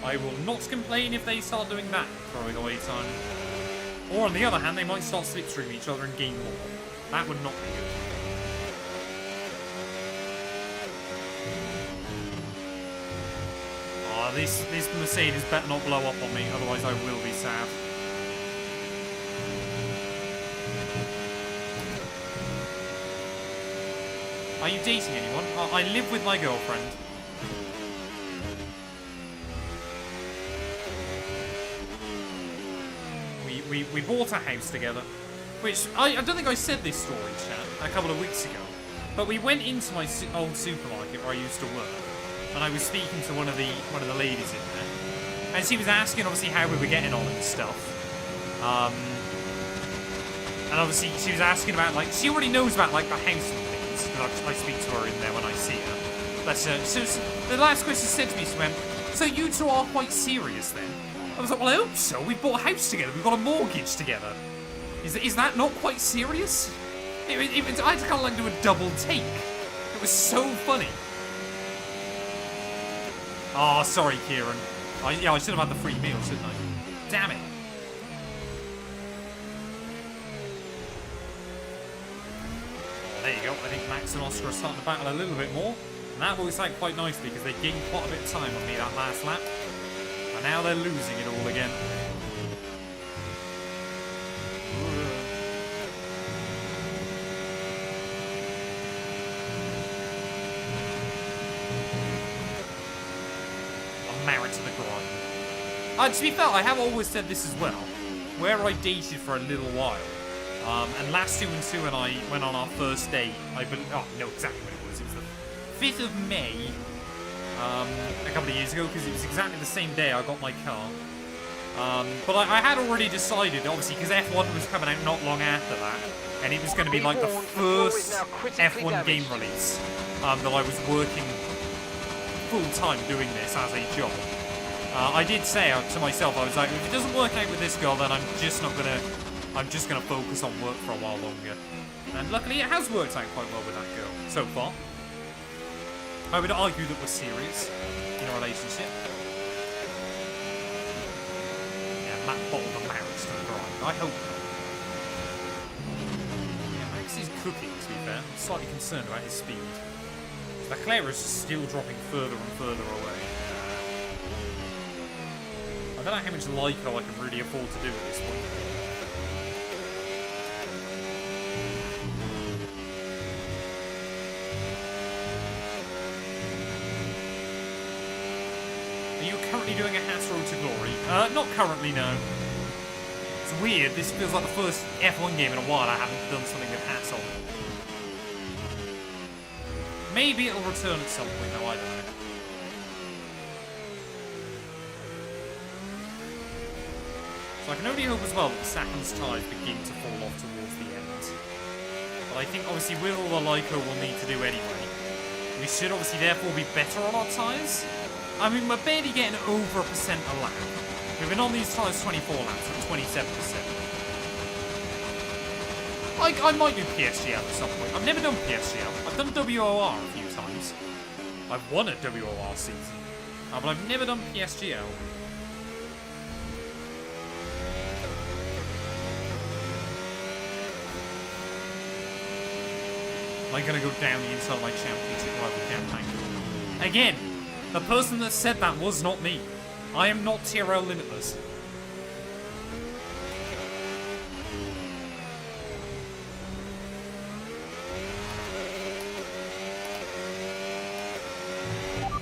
I will not complain if they start doing that, throwing away time. Or on the other hand, they might start slipstreaming each other and gain more. That would not be good. Oh, this Mercedes better not blow up on me, otherwise I will be sad. Are you dating anyone? I live with my girlfriend. We bought a house together, which I don't think I said this story, chat, a couple of weeks ago. But we went into my old supermarket where I used to work, and I was speaking to one of the ladies in there, and she was asking obviously how we were getting on and stuff. And obviously she was asking about like she already knows about like the house and things because I speak to her in there when I see her. But so the last question she said to me, she went, "So you two are quite serious then?" I was like, well, I hope so. We bought a house together. We've got a mortgage together. Is that not quite serious? I had to kind of like do a double take. It was so funny. Oh, sorry, Kieran. I should have had the free meal, shouldn't I? Damn it. There you go. I think Max and Oscar are starting to battle a little bit more. And that works out quite nicely because they gained quite a bit of time on me that last lap. And now they're losing it all again. I'm married to the grind. To be fair, I have always said this as well. Where I dated for a little while, and Matt212 and I went on our first date. I know exactly what it was. It was the 5th of May. A couple of years ago, because it was exactly the same day I got my car. But I had already decided, obviously, because F1 was coming out not long after that, and it was going to be like the first F1 game release that I was working full-time doing this as a job. I did say to myself, I was like, if it doesn't work out with this girl, then I'm just gonna focus on work for a while longer. And luckily it has worked out quite well with that girl so far. I would argue that we're serious in a relationship. Yeah, Matt bottled the marriage to the grind. I hope not. Yeah, Max is cooking, to be fair. I'm slightly concerned about his speed. Leclerc is still dropping further and further away. I don't know how much Lyco I can really afford to do at this point. Are you currently doing a Haas Road to Glory? Not currently, no. It's weird, this feels like the first F1 game in a while I haven't done something with Haas on. Maybe it'll return at some point, though, I don't know. So I can only hope as well that Sackham's tyres begin to fall off towards the end. But I think obviously with all the Lyco we'll need to do anyway, we should obviously therefore be better on our tyres. I mean, we're barely getting over 1% a lap. We've been on these tyres 24 laps at 27%. I might do PSGL at some point. I've never done PSGL. I've done WOR a few times. I've won a WOR season. But I've never done PSGL. Am I going to go down the inside of my championship rival campaign? Again, the person that said that was not me. I am not TRL Limitless.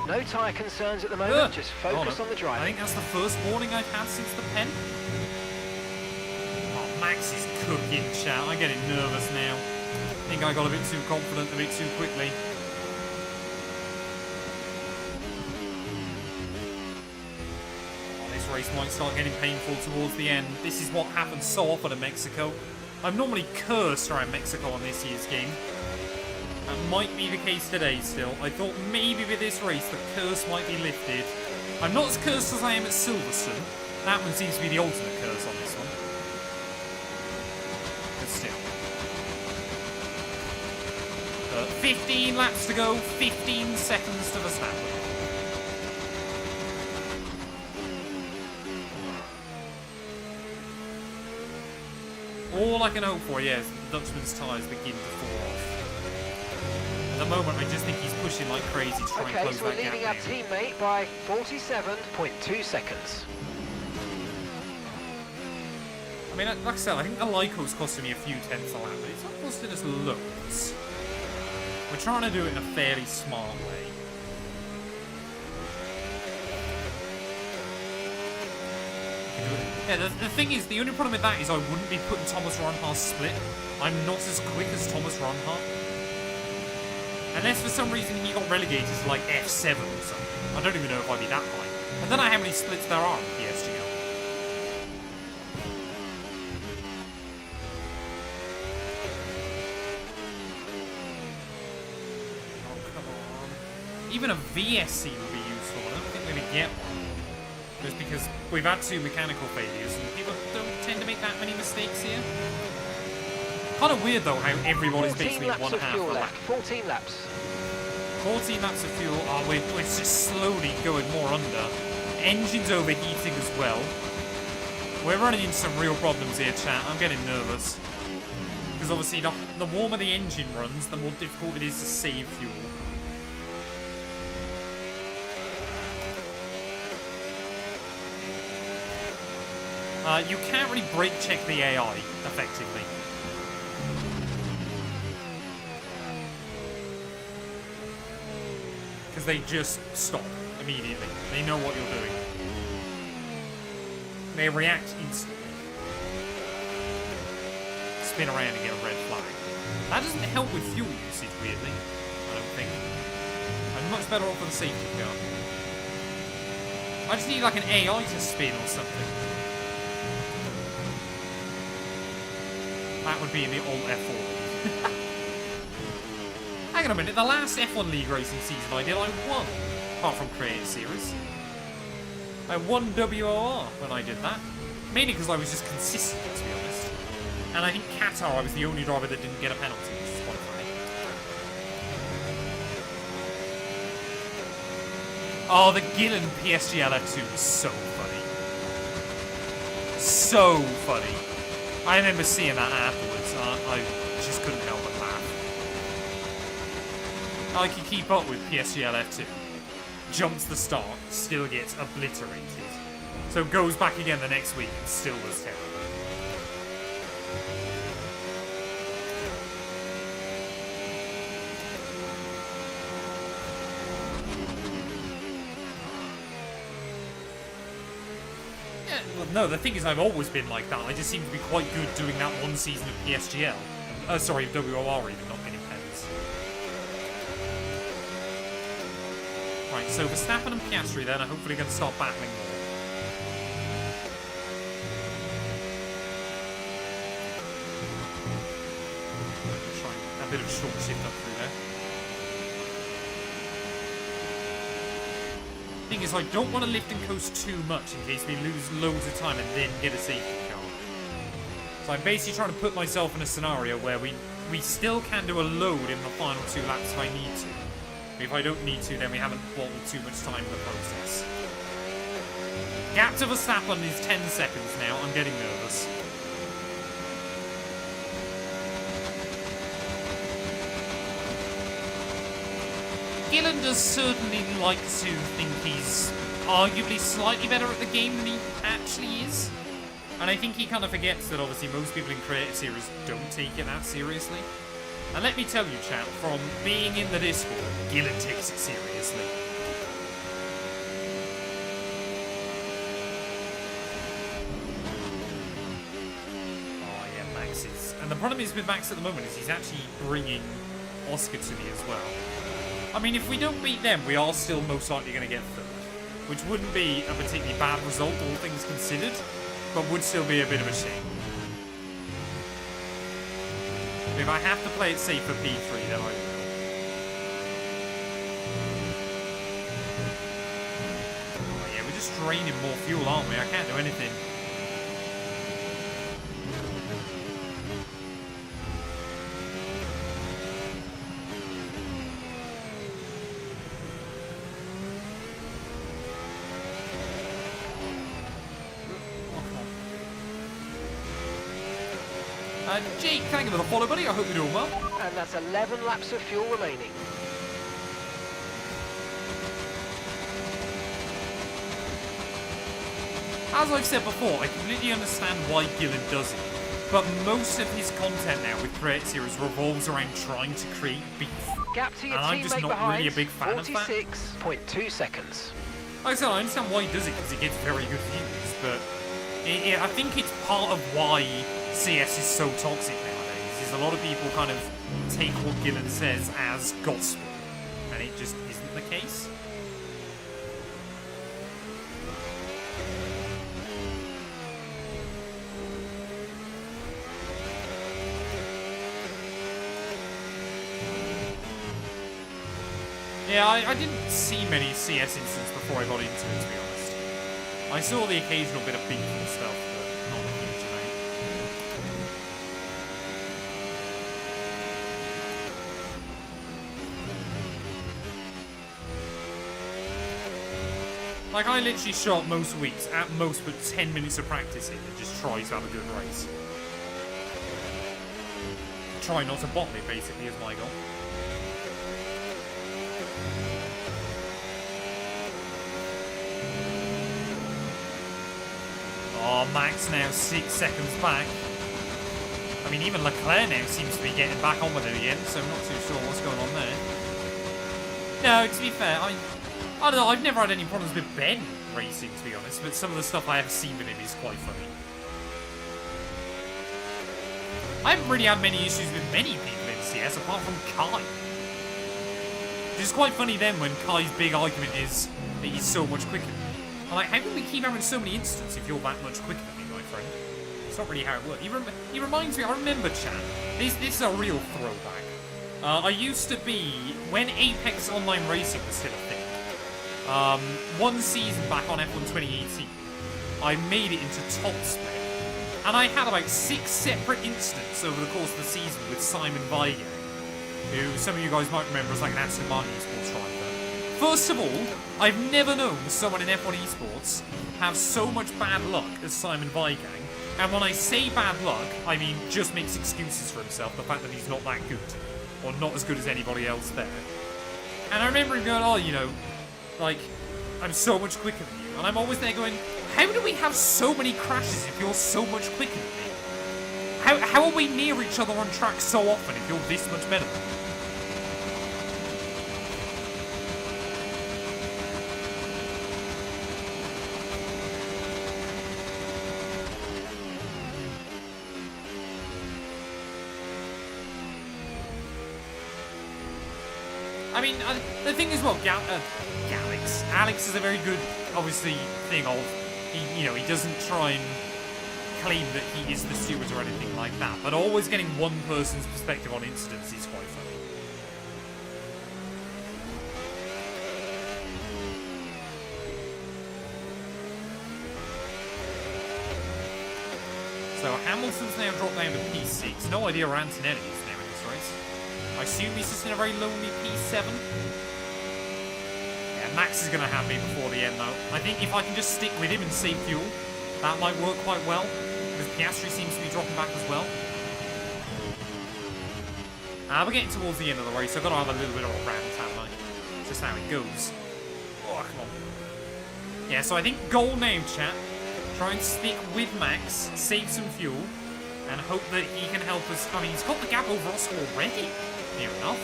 No tyre concerns at the moment, just focus on the driving. I think that's the first warning I've had since the pen. Oh, Max is cooking, chat. I'm getting nervous now. I think I got a bit too confident a bit too quickly. Oh, this race might start getting painful towards the end. This is what happens so often in Mexico. I'm normally cursed around Mexico on this year's game. That might be the case today still. I thought maybe with this race the curse might be lifted. I'm not as cursed as I am at Silverstone. That one seems to be the ultimate curse on this one. But still. 15 laps to go, 15 seconds to Verstappen. All I can hope for, yes, the Dutchman's tyres begin to fall off. At the moment, I just think he's pushing like crazy to try and close so we're that gap leading our down. teammate by 47.2 seconds. I mean, like I said, I think the Lyco's costing me a few tenths a lap, but it's not costing us loads. We're trying to do it in a fairly smart way. Yeah, the thing is, the only problem with that is I wouldn't be putting Thomas Ronhart's split. I'm not as quick as Thomas Ronhart. Unless for some reason he got relegated to like F7 or something. I don't even know if I'd be that high. I don't know how many splits there are in PSGL. Oh, come on. Even a VSC would be useful. I don't think we're going to get one. Just because we've had 2 mechanical failures and people don't tend to make that many mistakes here. Kind of weird though how everybody's basically 1/2 a lap. 14 laps. 14 laps of fuel. Oh, we're just slowly going more under. Engine's overheating as well. We're running into some real problems here, chat. I'm getting nervous. Because obviously the warmer the engine runs, the more difficult it is to save fuel. You can't really brake check the AI effectively. Because they just stop immediately. They know what you're doing. They react instantly. Spin around and get a red flag. That doesn't help with fuel usage, weirdly. I don't think. I'm much better off with a safety car. I just need like an AI to spin or something. That would be in the old F1. Hang on a minute, the last F1 League racing season I did, I won. Apart from Creative Series. I won WOR when I did that. Mainly because I was just consistent, to be honest. And I think Qatar, I was the only driver that didn't get a penalty, which is quite funny. Oh, the Gillen PSG LF2 was so funny. So funny. I remember seeing that afterwards. I just couldn't help but laugh. I can keep up with PSG LF2. Jumps the start, still gets obliterated. So goes back again the next week and still was terrible. No, the thing is I've always been like that. I just seem to be quite good doing that one season of PSGL. Sorry, WOR even, not getting pens. Right, so Verstappen and Piastri then are hopefully going to start battling more. Try a bit of short shift up through there. Thing is, I don't want to lift and coast too much in case we lose loads of time and then get a safety car. So I'm basically trying to put myself in a scenario where we still can do a load in the final 2 laps if I need to. If I don't need to, then we haven't bottled too much time in the process. Gap to Verstappen is 10 seconds now. I'm getting nervous. Gillen does certainly like to think he's arguably slightly better at the game than he actually is. And I think he kind of forgets that obviously most people in Creative Series don't take it that seriously. And let me tell you, chat, from being in the Discord, Gillen takes it seriously. Oh yeah, Max is... And the problem is with Max at the moment is he's actually bringing Oscar to me as well. I mean, if we don't beat them, we are still most likely going to get third. Which wouldn't be a particularly bad result, all things considered, but would still be a bit of a shame. If I have to play it safe for P3, then I will. Oh yeah, we're just draining more fuel, aren't we? I can't do anything. Jake, thank you for the follow, buddy. I hope you're doing well. And that's 11 laps of fuel remaining. As I've said before, I completely understand why Gillen does it, but most of his content now with Creative Series revolves around trying to create beef. Gap to your And I'm just teammate not behind, really a big fan of that. 46.2 seconds. Like I said, I understand why he does it, because it gets very good views, but I think it's part of why CS is so toxic nowadays, is a lot of people kind of take what Gillen says as gospel, and it just isn't the case. Yeah, I didn't see many CS incidents before I got into it, to be honest. I saw the occasional bit of beef and stuff, but not a huge amount. Like, I literally show up most weeks, at most but 10 minutes of practicing, and just try to have a good race. Try not to bottle it, basically, is my goal. Oh, Max now 6 seconds back. I mean, even Leclerc now seems to be getting back on with it again, so I'm not too sure what's going on there. No, to be fair, I don't know, I've never had any problems with Ben racing, to be honest, but some of the stuff I have seen with him is quite funny. I haven't really had many issues with many people in CS, apart from Kai. Which is quite funny then when Kai's big argument is that he's so much quicker. I'm like, how can we keep having so many instants if you're that much quicker than me, my friend? It's not really how it works. He reminds me, I remember, chat. This is a real throwback. I used to be, when Apex Online Racing was still a thing, one season back on F1 2018, I made it into top split. And I had about 6 separate incidents over the course of the season with Simon Weiger, who some of you guys might remember as like an Aston Martin esports driver. First of all, I've never known someone in F1 esports have so much bad luck as Simon Weigang. And when I say bad luck, I mean just makes excuses for himself, the fact that he's not that good, or not as good as anybody else there. And I remember him going, oh, you know, like, I'm so much quicker than you. And I'm always there going, how do we have so many crashes if you're so much quicker than me? How are we near each other on track so often if you're this much better than me? I mean, the thing is, well, Alex is a very good, obviously, thing of, he doesn't try and claim that he is the steward or anything like that, but always getting one person's perspective on incidents is quite funny. So Hamilton's now dropped down to P6. No idea where Antonelli is now in this race. I assume he's just in a very lonely P7. Yeah, Max is going to have me before the end, though. I think if I can just stick with him and save fuel, that might work quite well. Because Piastri seems to be dropping back as well. We're getting towards the end of the race, so I've got to have a little bit of a rant, haven't I? Just how it goes. Oh, come on. Yeah, so I think goal now, chat. Try and stick with Max, save some fuel, and hope that he can help us. I mean, he's got the gap over us already. Near enough.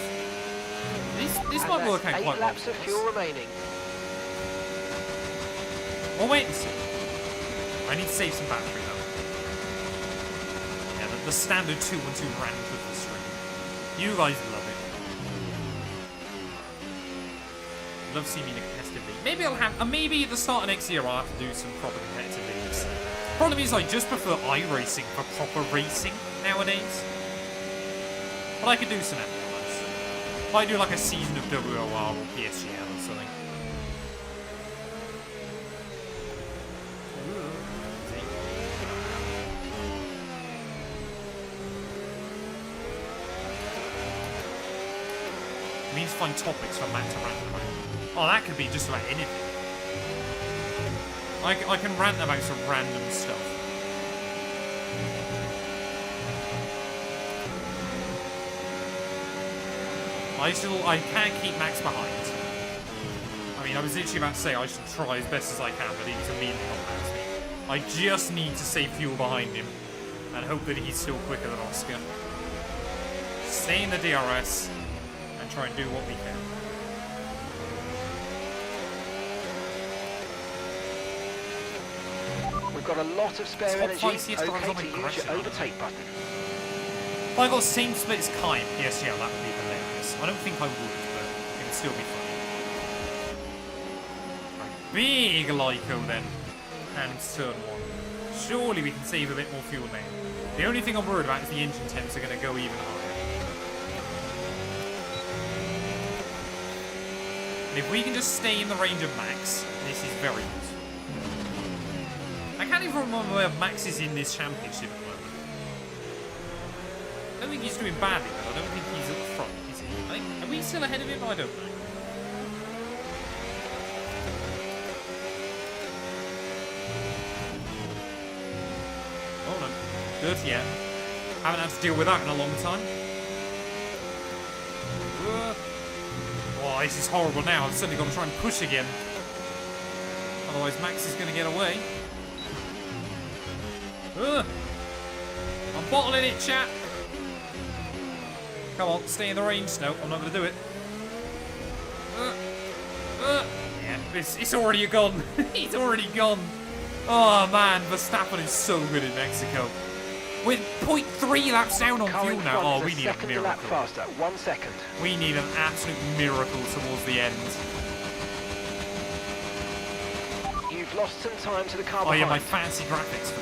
This might work out quite well. 8 laps of fuel remaining. We'll wait and see. I need to save some battery though. Yeah, the standard 212 rant with the stream. You guys love it. Love seeing me in a competitive league. Maybe I'll have. Maybe at the start of next year I'll have to do some proper competitive leagues. Problem is, I just prefer iRacing for proper racing nowadays. But I could do some F1. If I do like a season of WOR or PSGL or something. We need to find topics for Matt to rant about. Oh, that could be just about anything. I can rant about some random stuff. I can't keep Max behind. I mean, I was literally about to say I should try as best as I can, but he's immediately on past me. I just need to save fuel behind him and hope that he's still quicker than Oscar. Stay in the DRS and and try and do what we can. We've got a lot of spare Top energy. five CS drivers Okay on to use aggression, your aren't overtake button. If I got same split as Kai in PSGL, that would be hilarious. I don't think I would, but it would still be funny. Right, big Lyco then. And turn one. Surely we can save a bit more fuel now. The only thing I'm worried about is the engine temps are going to go even higher. And if we can just stay in the range of Max, this is very good. I can't even remember where Max is in this championship at the moment. I don't think he's doing badly, though. I don't think he's up front, is he? Are we still ahead of him? I don't know. Oh no. Dirty air. Haven't had to deal with that in a long time. Oh, this is horrible now. I've suddenly got to try and push again. Otherwise, Max is going to get away. I'm bottling it, chat. Come on, stay in the range. No, I'm not going to do it. Yeah, it's already gone. It's already gone. Oh, man. Verstappen is so good in Mexico. We're 0.3 laps down on fuel now. Oh, we need a second lap miracle. faster. 1 second. We need an absolute miracle towards the end. You've lost some time to the car Oh, behind. yeah, my fancy graphics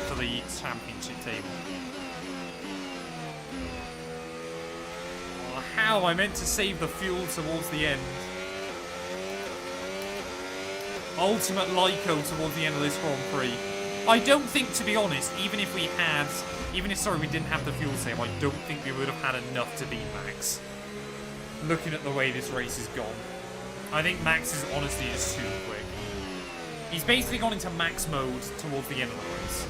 for the championship table. Oh, how I meant to save the fuel towards the end. Ultimate Lyco towards the end of this Grand Prix. I don't think, to be honest, even if we didn't have the fuel save, I don't think we would have had enough to beat Max. Looking at the way this race has gone. I think Max is honestly just too quick. He's basically gone into Max mode towards the end of the race.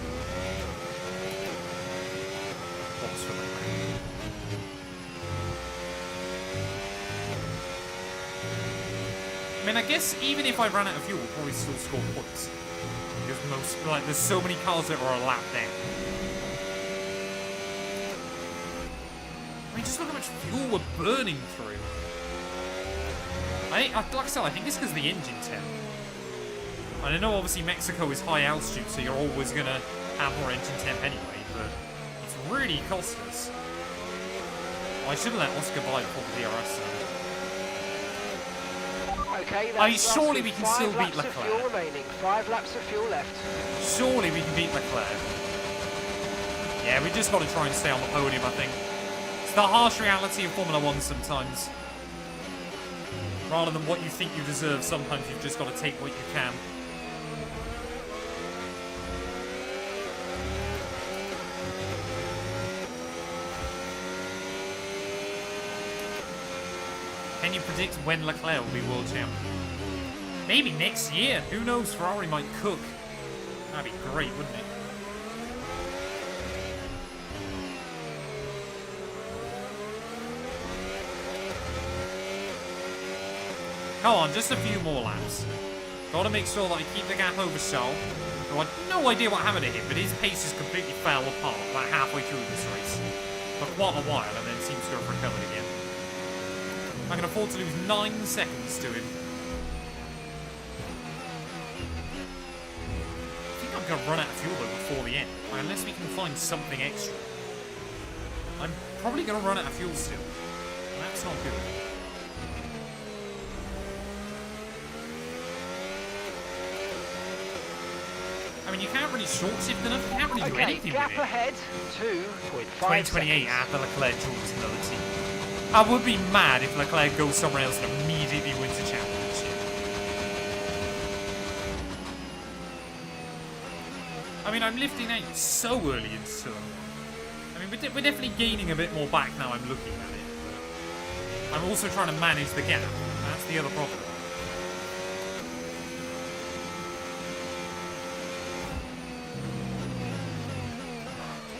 What's for the man? I mean, I guess even if I ran out of fuel, we'd probably still score points. Because there's so many cars that are a lap down. I mean, just look how much fuel we're burning through. Like I said, I think it's because of the engine temp. And I know obviously Mexico is high altitude, so you're always going to have more engine temp anyway, but it's really cost us. Well, I should have let Oscar buy before the DRS zone. Okay, I mean, surely we can still beat Leclerc. 5 laps of fuel remaining. 5 laps of fuel left. Surely we can beat Leclerc. Yeah, we just got to try and stay on the podium, I think. It's the harsh reality of Formula 1 sometimes. Rather than what you think you deserve, sometimes you've just got to take what you can. Can you predict when Leclerc will be world champion? Maybe next year. Who knows? Ferrari might cook. That'd be great, wouldn't it? Come on, just a few more laps. Gotta make sure that I keep the gap over Charles. Who I have no idea what happened to him, but his pace just completely fell apart about halfway through this race. For quite a while, and then seems to have recovered again. I can afford to lose 9 seconds to him. I think I'm going to run out of fuel though before the end. Unless we can find something extra. I'm probably going to run out of fuel still. That's not good. I mean, you can't really short shift enough. You can't really do anything gap with it. ahead, 2.5 2028 after Leclerc joins another team. I would be mad if Leclerc goes somewhere else and immediately wins the championship. I mean, I'm lifting out so early into turn 1. I mean, we're definitely gaining a bit more back now I'm looking at it. But I'm also trying to manage the gap. That's the other problem.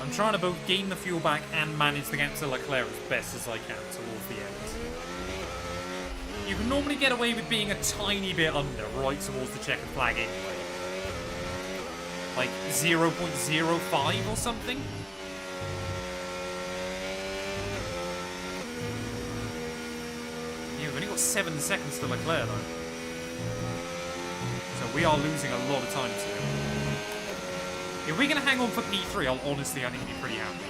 I'm trying to both gain the fuel back and manage the gap to Leclerc as best as I can towards the end. You can normally get away with being a tiny bit under right towards the checkered flag anyway. Like 0.05 or something. 7 seconds to Leclerc, though. So we are losing a lot of time to him. If we can hang on for P3, I think be pretty happy.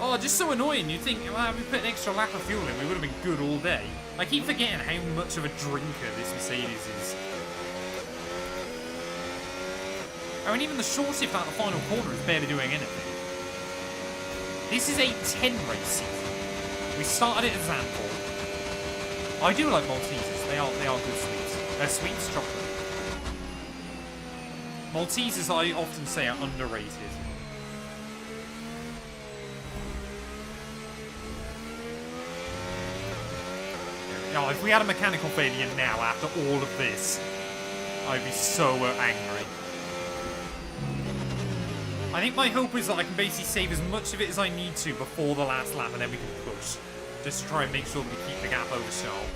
Oh, just so annoying. You'd think, well, if we put an extra lap of fuel in, we would have been good all day. I keep forgetting how much of a drinker this Mercedes is. I mean, even the short shift out the final corner is barely doing anything. This is a 10 race season. We started it at Zandvoort. I do like Maltesers. They are good sweets. They're sweets, chocolate. Maltesers, I often say, are underrated. Oh, if we had a mechanical failure now after all of this, I'd be so angry. I think my hope is that I can basically save as much of it as I need to before the last lap, and then we can push. Just to try and make sure that we keep the gap over Charles.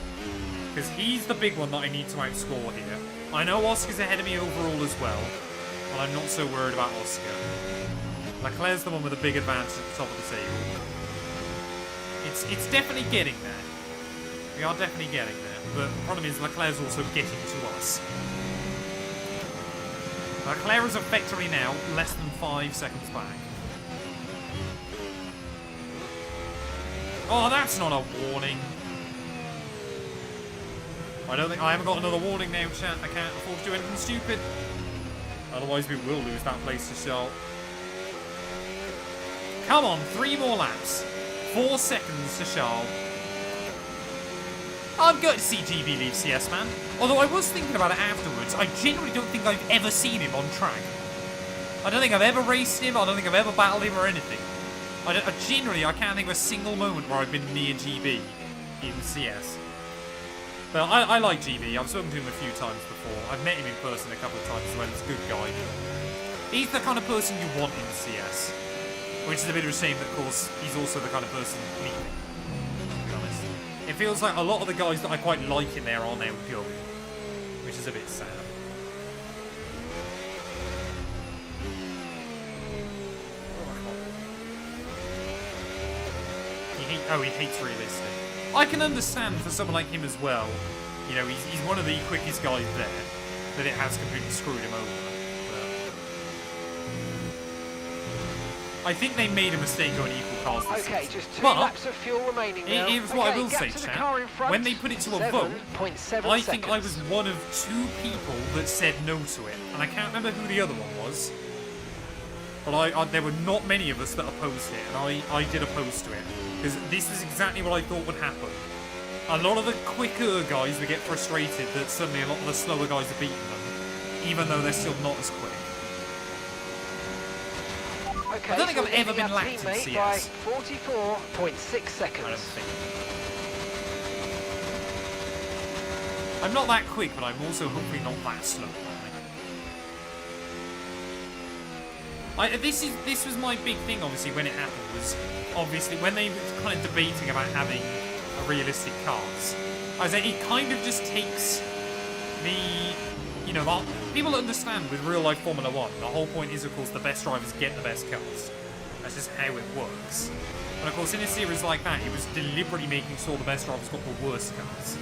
Because he's the big one that I need to outscore here. I know Oscar's ahead of me overall as well, but I'm not so worried about Oscar. Leclerc's the one with a big advantage at the top of the table. It's definitely getting there. We are definitely getting there, but the problem is Leclerc's also getting to us. Leclerc is effectively now less than 5 seconds back. Oh, that's not a warning. I haven't got another warning now, chat. I can't afford to do anything stupid. Otherwise we will lose that place to Charles. Come on, 3 more laps. 4 seconds to Charles. I'm good to see GB leave CS, man. Although I was thinking about it afterwards, I genuinely don't think I've ever seen him on track. I don't think I've ever raced him, I don't think I've ever battled him or anything. I can't think of a single moment where I've been near GB in CS. But I like GB, I've spoken to him a few times before. I've met him in person a couple of times as well, he's a good guy. He's the kind of person you want in CS. Which is a bit of a shame that, of course, he's also the kind of person leaving. It feels like a lot of the guys that I quite like in there are now going, which is a bit sad. He hates realistic. I can understand for someone like him as well. You know, he's one of the quickest guys there, that it has completely screwed him over. I think they made a mistake going equal cars this Okay, season. just 2 but laps of fuel remaining now. Here's what I will say, chat. When they put it to a vote, I think I was one of 2 people that said no to it. And I can't remember who the other one was. But there were not many of us that opposed it, and I did oppose to it. Because this is exactly what I thought would happen. A lot of the quicker guys would get frustrated that suddenly a lot of the slower guys are beating them, even though they're still not as quick. Okay, I don't think I've ever been lapped in CS. By 44.6 seconds. I don't think. I'm not that quick, but I'm also hopefully not that slow. This was my big thing, obviously, when it happened, was obviously when they were kind of debating about having a realistic cars. I say it kind of just takes the, you know, people understand with real life Formula 1, the whole point is, of course, the best drivers get the best cars. That's just how it works. And of course, in a series like that, it was deliberately making sure the best drivers got the worst cars.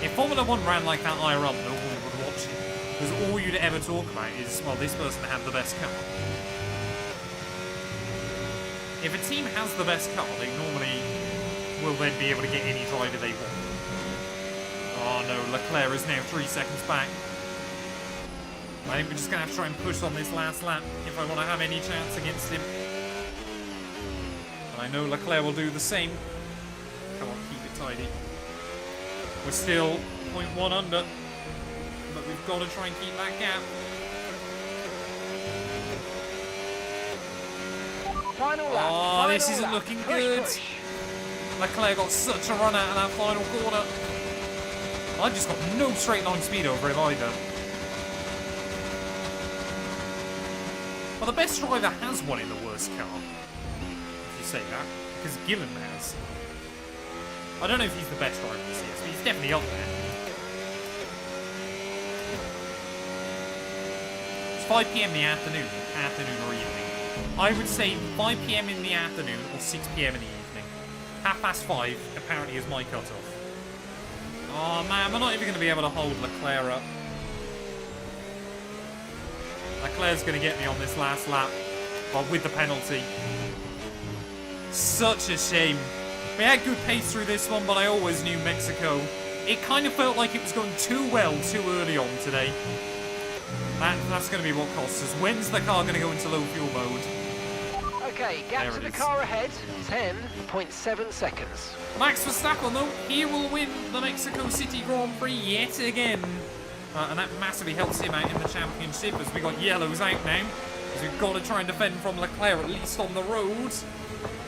If Formula 1 ran like that IRL, no one would watch it. Because all you'd ever talk about is, well, this person had the best car. If a team has the best car, they normally will then be able to get any driver they want. Oh no, Leclerc is now 3 seconds back. I think we're just going to have to try and push on this last lap if I want to have any chance against him. And I know Leclerc will do the same. Come on, keep it tidy. We're still 0.1 under. But we've got to try and keep that gap. Final lap. Oh, this isn't looking good. Leclerc got such a run out of that final corner. I've just got no straight line speed over him either. Well, the best driver has won in the worst car. If you say that. Because Gillen has. I don't know if he's the best driver in the CS, but he's definitely up there. 5 PM in the afternoon or evening. I would say 5 p.m. in the afternoon or 6 p.m. in the evening. 5:30 apparently is my cutoff. Oh man, we're not even going to be able to hold Leclerc up. Leclerc's going to get me on this last lap, but with the penalty. Such a shame. We had good pace through this one, but I always knew Mexico. It kind of felt like it was going too well too early on today. That's going to be what costs us. When's the car going to go into low fuel mode? Okay, gap to the car ahead, 10.7 seconds. Max Verstappen, though, he will win the Mexico City Grand Prix yet again. And that massively helps him out in the championship as we got yellows out now. As we've got to try and defend from Leclerc, at least on the road.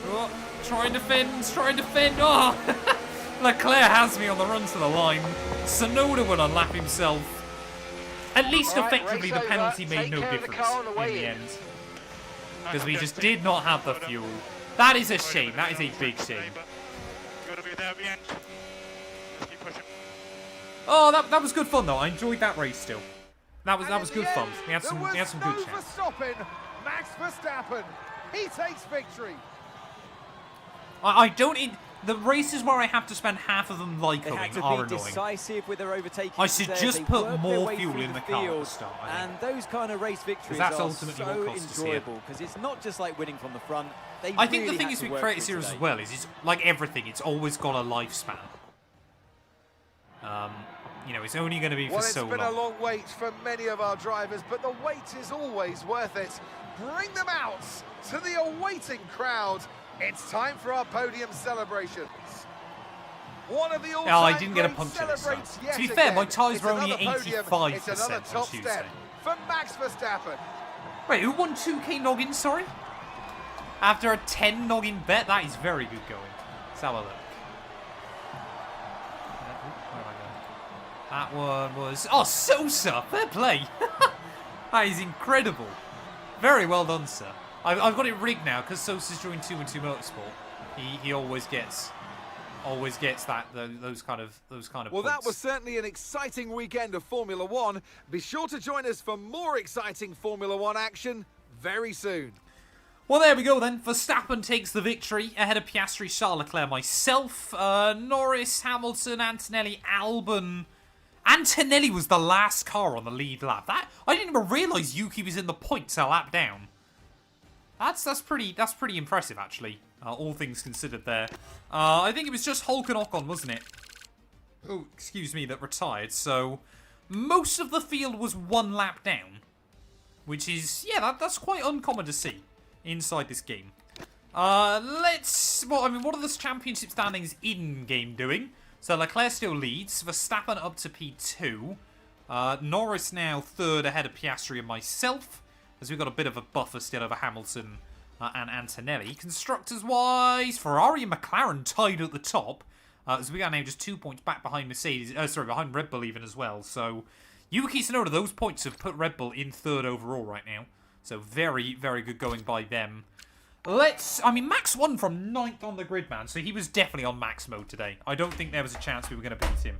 Oh, try and defend. Oh! Leclerc has me on the run to the line. Sonoda will unlap himself. At least Right, effectively the penalty made Take no care of the difference car on the way in the in. end. Because we just did not have the fuel. That is a shame. That is a big shame. Oh, that was good fun though. I enjoyed that race still. That was good fun. We had some good chats. Max Verstappen, he takes victory. I don't. The races where I have to spend half of them They had lycoing to are be annoying. decisive with their overtaking. I should there. just They put worked their more way fuel through in the the car at the field, start, I think. and those kind of race victories that's are ultimately so what costs us here. enjoyable because it's not just like winning from the front. They I think really the thing had is to with work Creative for it Series as today. well is it's like everything. It's always got a lifespan. You know, it's only going to be for Well, so it's been long. a long wait for many of our drivers, but the wait is always worth it. Bring them out to the awaiting crowd. It's time for our podium celebrations. One of the all-time I didn't get a greats puncture this time. celebrates yet To be fair, my again. tyres It's were only another podium. 85% It's another on top Tuesday. step for Max Verstappen. Wait, who won 2K noggin, sorry? After a 10 noggin bet? That is very good going. Let's have a look. Where am I going? That one was... Oh, Sosa! Fair play! That is incredible. Very well done, sir. I've got it rigged now, because Sosa's joined 212 Motorsport. He always gets that those kind of Well, points. that was certainly an exciting weekend of Formula One. Be sure to join us for more exciting Formula One action very soon. Well, there we go then. Verstappen takes the victory ahead of Piastri, Charles Leclerc, myself, Norris, Hamilton, Antonelli, Albon. Antonelli was the last car on the lead lap. That I didn't even realise Yuki was in the points a lap down. That's pretty impressive actually. All things considered there. I think it was just Hulk and Ocon, wasn't it? Oh, excuse me, that retired. So most of the field was one lap down, which is that's quite uncommon to see inside this game. What are the championship standings in game doing? So Leclerc still leads, Verstappen up to P2, Norris now third ahead of Piastri and myself, as we've got a bit of a buffer still over Hamilton and Antonelli. Constructors-wise, Ferrari and McLaren tied at the top, as we are now just 2 points back behind behind Red Bull even as well. So Yuki Tsunoda, those points have put Red Bull in third overall right now. So very, very good going by them. Max won from 9th on the grid, man, so he was definitely on max mode today. I don't think there was a chance we were going to beat him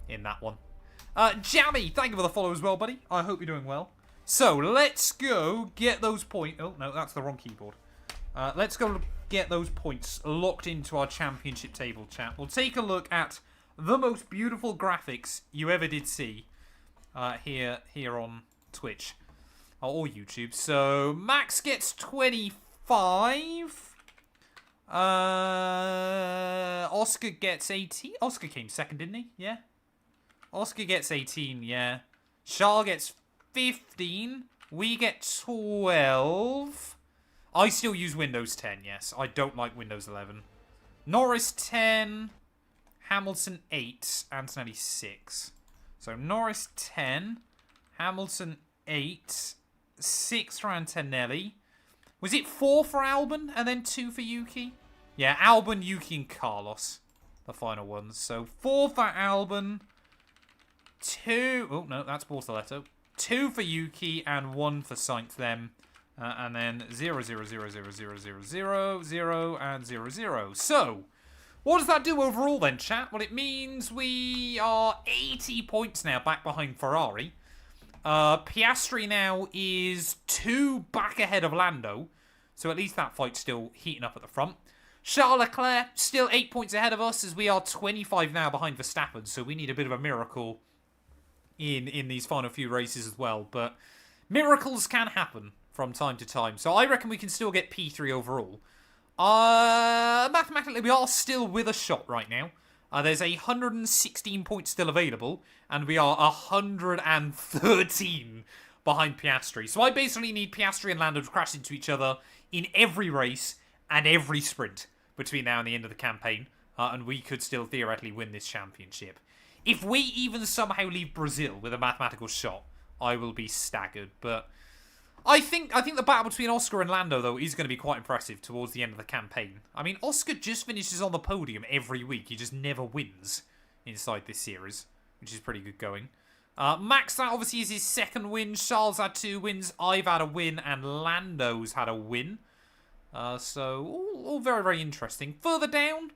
in that one. Jammy, thank you for the follow as well, buddy. I hope you're doing well. So, let's go get those points. Oh, no, that's the wrong keyboard. Let's go get those points locked into our championship table, chat. We'll take a look at the most beautiful graphics you ever did see here on Twitch or YouTube. So, Max gets 25. Oscar gets 18. Oscar came second, didn't he? Yeah. Oscar gets 18, yeah. Charles gets 15. We get 12. I still use Windows 10, yes. I don't like Windows 11. Norris 10. Hamilton 8. Antonelli 6. So Norris 10. Hamilton 8. 6 for Antonelli. Was it 4 for Albon and then 2 for Yuki? Yeah, Albon, Yuki, and Carlos. The final ones. So 4 for Albon. 2... Oh, no, that's Bortoletto. 2 for Yuki and 1 for Sainz then. And then 0, 0, 0, 0, 0, 0, 0, 0, and 0, 0. So, what does that do overall then, chat? Well, it means we are 80 points now back behind Ferrari. Piastri now is 2 back ahead of Lando. So at least that fight's still heating up at the front. Charles Leclerc still 8 points ahead of us as we are 25 now behind Verstappen. So we need a bit of a miracle in these final few races as well. But miracles can happen from time to time. So I reckon we can still get P3 overall. Mathematically, we are still with a shot right now. There's 116 points still available, and we are 113 behind Piastri. So I basically need Piastri and Lando to crash into each other in every race and every sprint between now and the end of the campaign, and we could still theoretically win this championship. If we even somehow leave Brazil with a mathematical shot, I will be staggered. But I think the battle between Oscar and Lando, though, is going to be quite impressive towards the end of the campaign. I mean, Oscar just finishes on the podium every week. He just never wins inside this series, which is pretty good going. Max, that obviously is his second win. Charles had 2 wins. I've had a win, and Lando's had a win. So, all very, very interesting. Further down,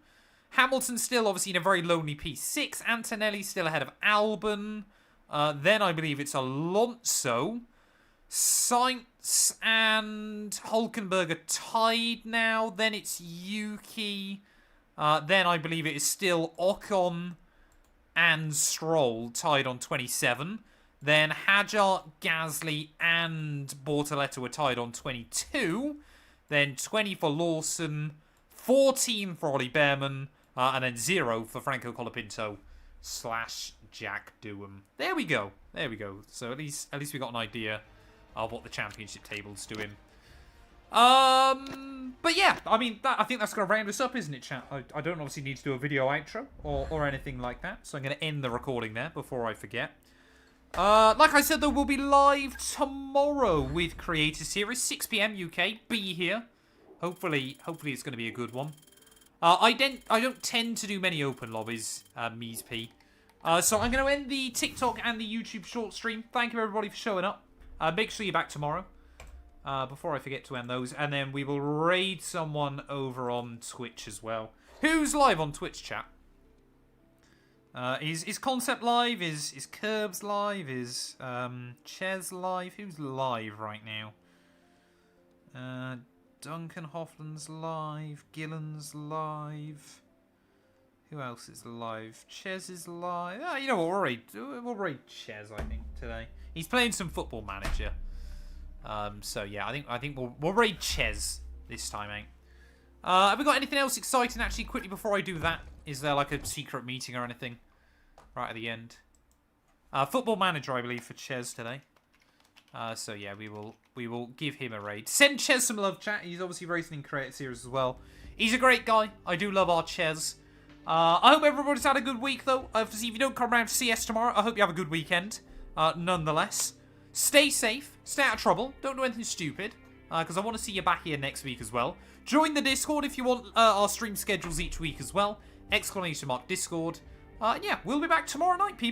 Hamilton still obviously in a very lonely P6. Antonelli still ahead of Albon. Then I believe it's Alonso. Sainz and Hulkenberg are tied now. Then it's Yuki. Then I believe it is still Ocon and Stroll tied on 27. Then Hadjar, Gasly and Bortoletto are tied on 22. Then 20 for Lawson. 14 for Ollie Behrman. And then 0 for Franco Colapinto / Jack Dooham. There we go. There we go. So at least we got an idea of what the championship table's doing. But yeah, I mean, I think that's going to round us up, isn't it, chat? I don't obviously need to do a video outro or anything like that, so I'm going to end the recording there before I forget. Like I said, though, we'll be live tomorrow with Creator Series, 6 PM UK. Be here. Hopefully it's going to be a good one. I don't tend to do many open lobbies, Mies P. So I'm going to end the TikTok and the YouTube short stream. Thank you, everybody, for showing up. Make sure you're back tomorrow. Before I forget to end those. And then we will raid someone over on Twitch as well. Who's live on Twitch, chat? Is Concept live? Is Curbs live? Is Ches live? Who's live right now? Duncan Hoffland's live. Gillen's live. Who else is live? Ches is live. Oh, you know what? We'll raid Ches, I think, today. He's playing some Football Manager. So yeah, I think we'll raid Ches this time, mate. Have we got anything else exciting actually quickly before I do that? Is there like a secret meeting or anything right at the end? Football Manager, I believe, for Ches today. So yeah, we will give him a raid. Send Ches some love, chat. He's obviously racing in Creative Series as well. He's a great guy. I do love our Ches. I hope everybody's had a good week, though. Obviously, if you don't come around to CS tomorrow, I hope you have a good weekend. Nonetheless, stay safe, stay out of trouble, don't do anything stupid, because I want to see you back here next week as well. Join the Discord if you want our stream schedules each week as well. !Discord. Yeah, we'll be back tomorrow night, people.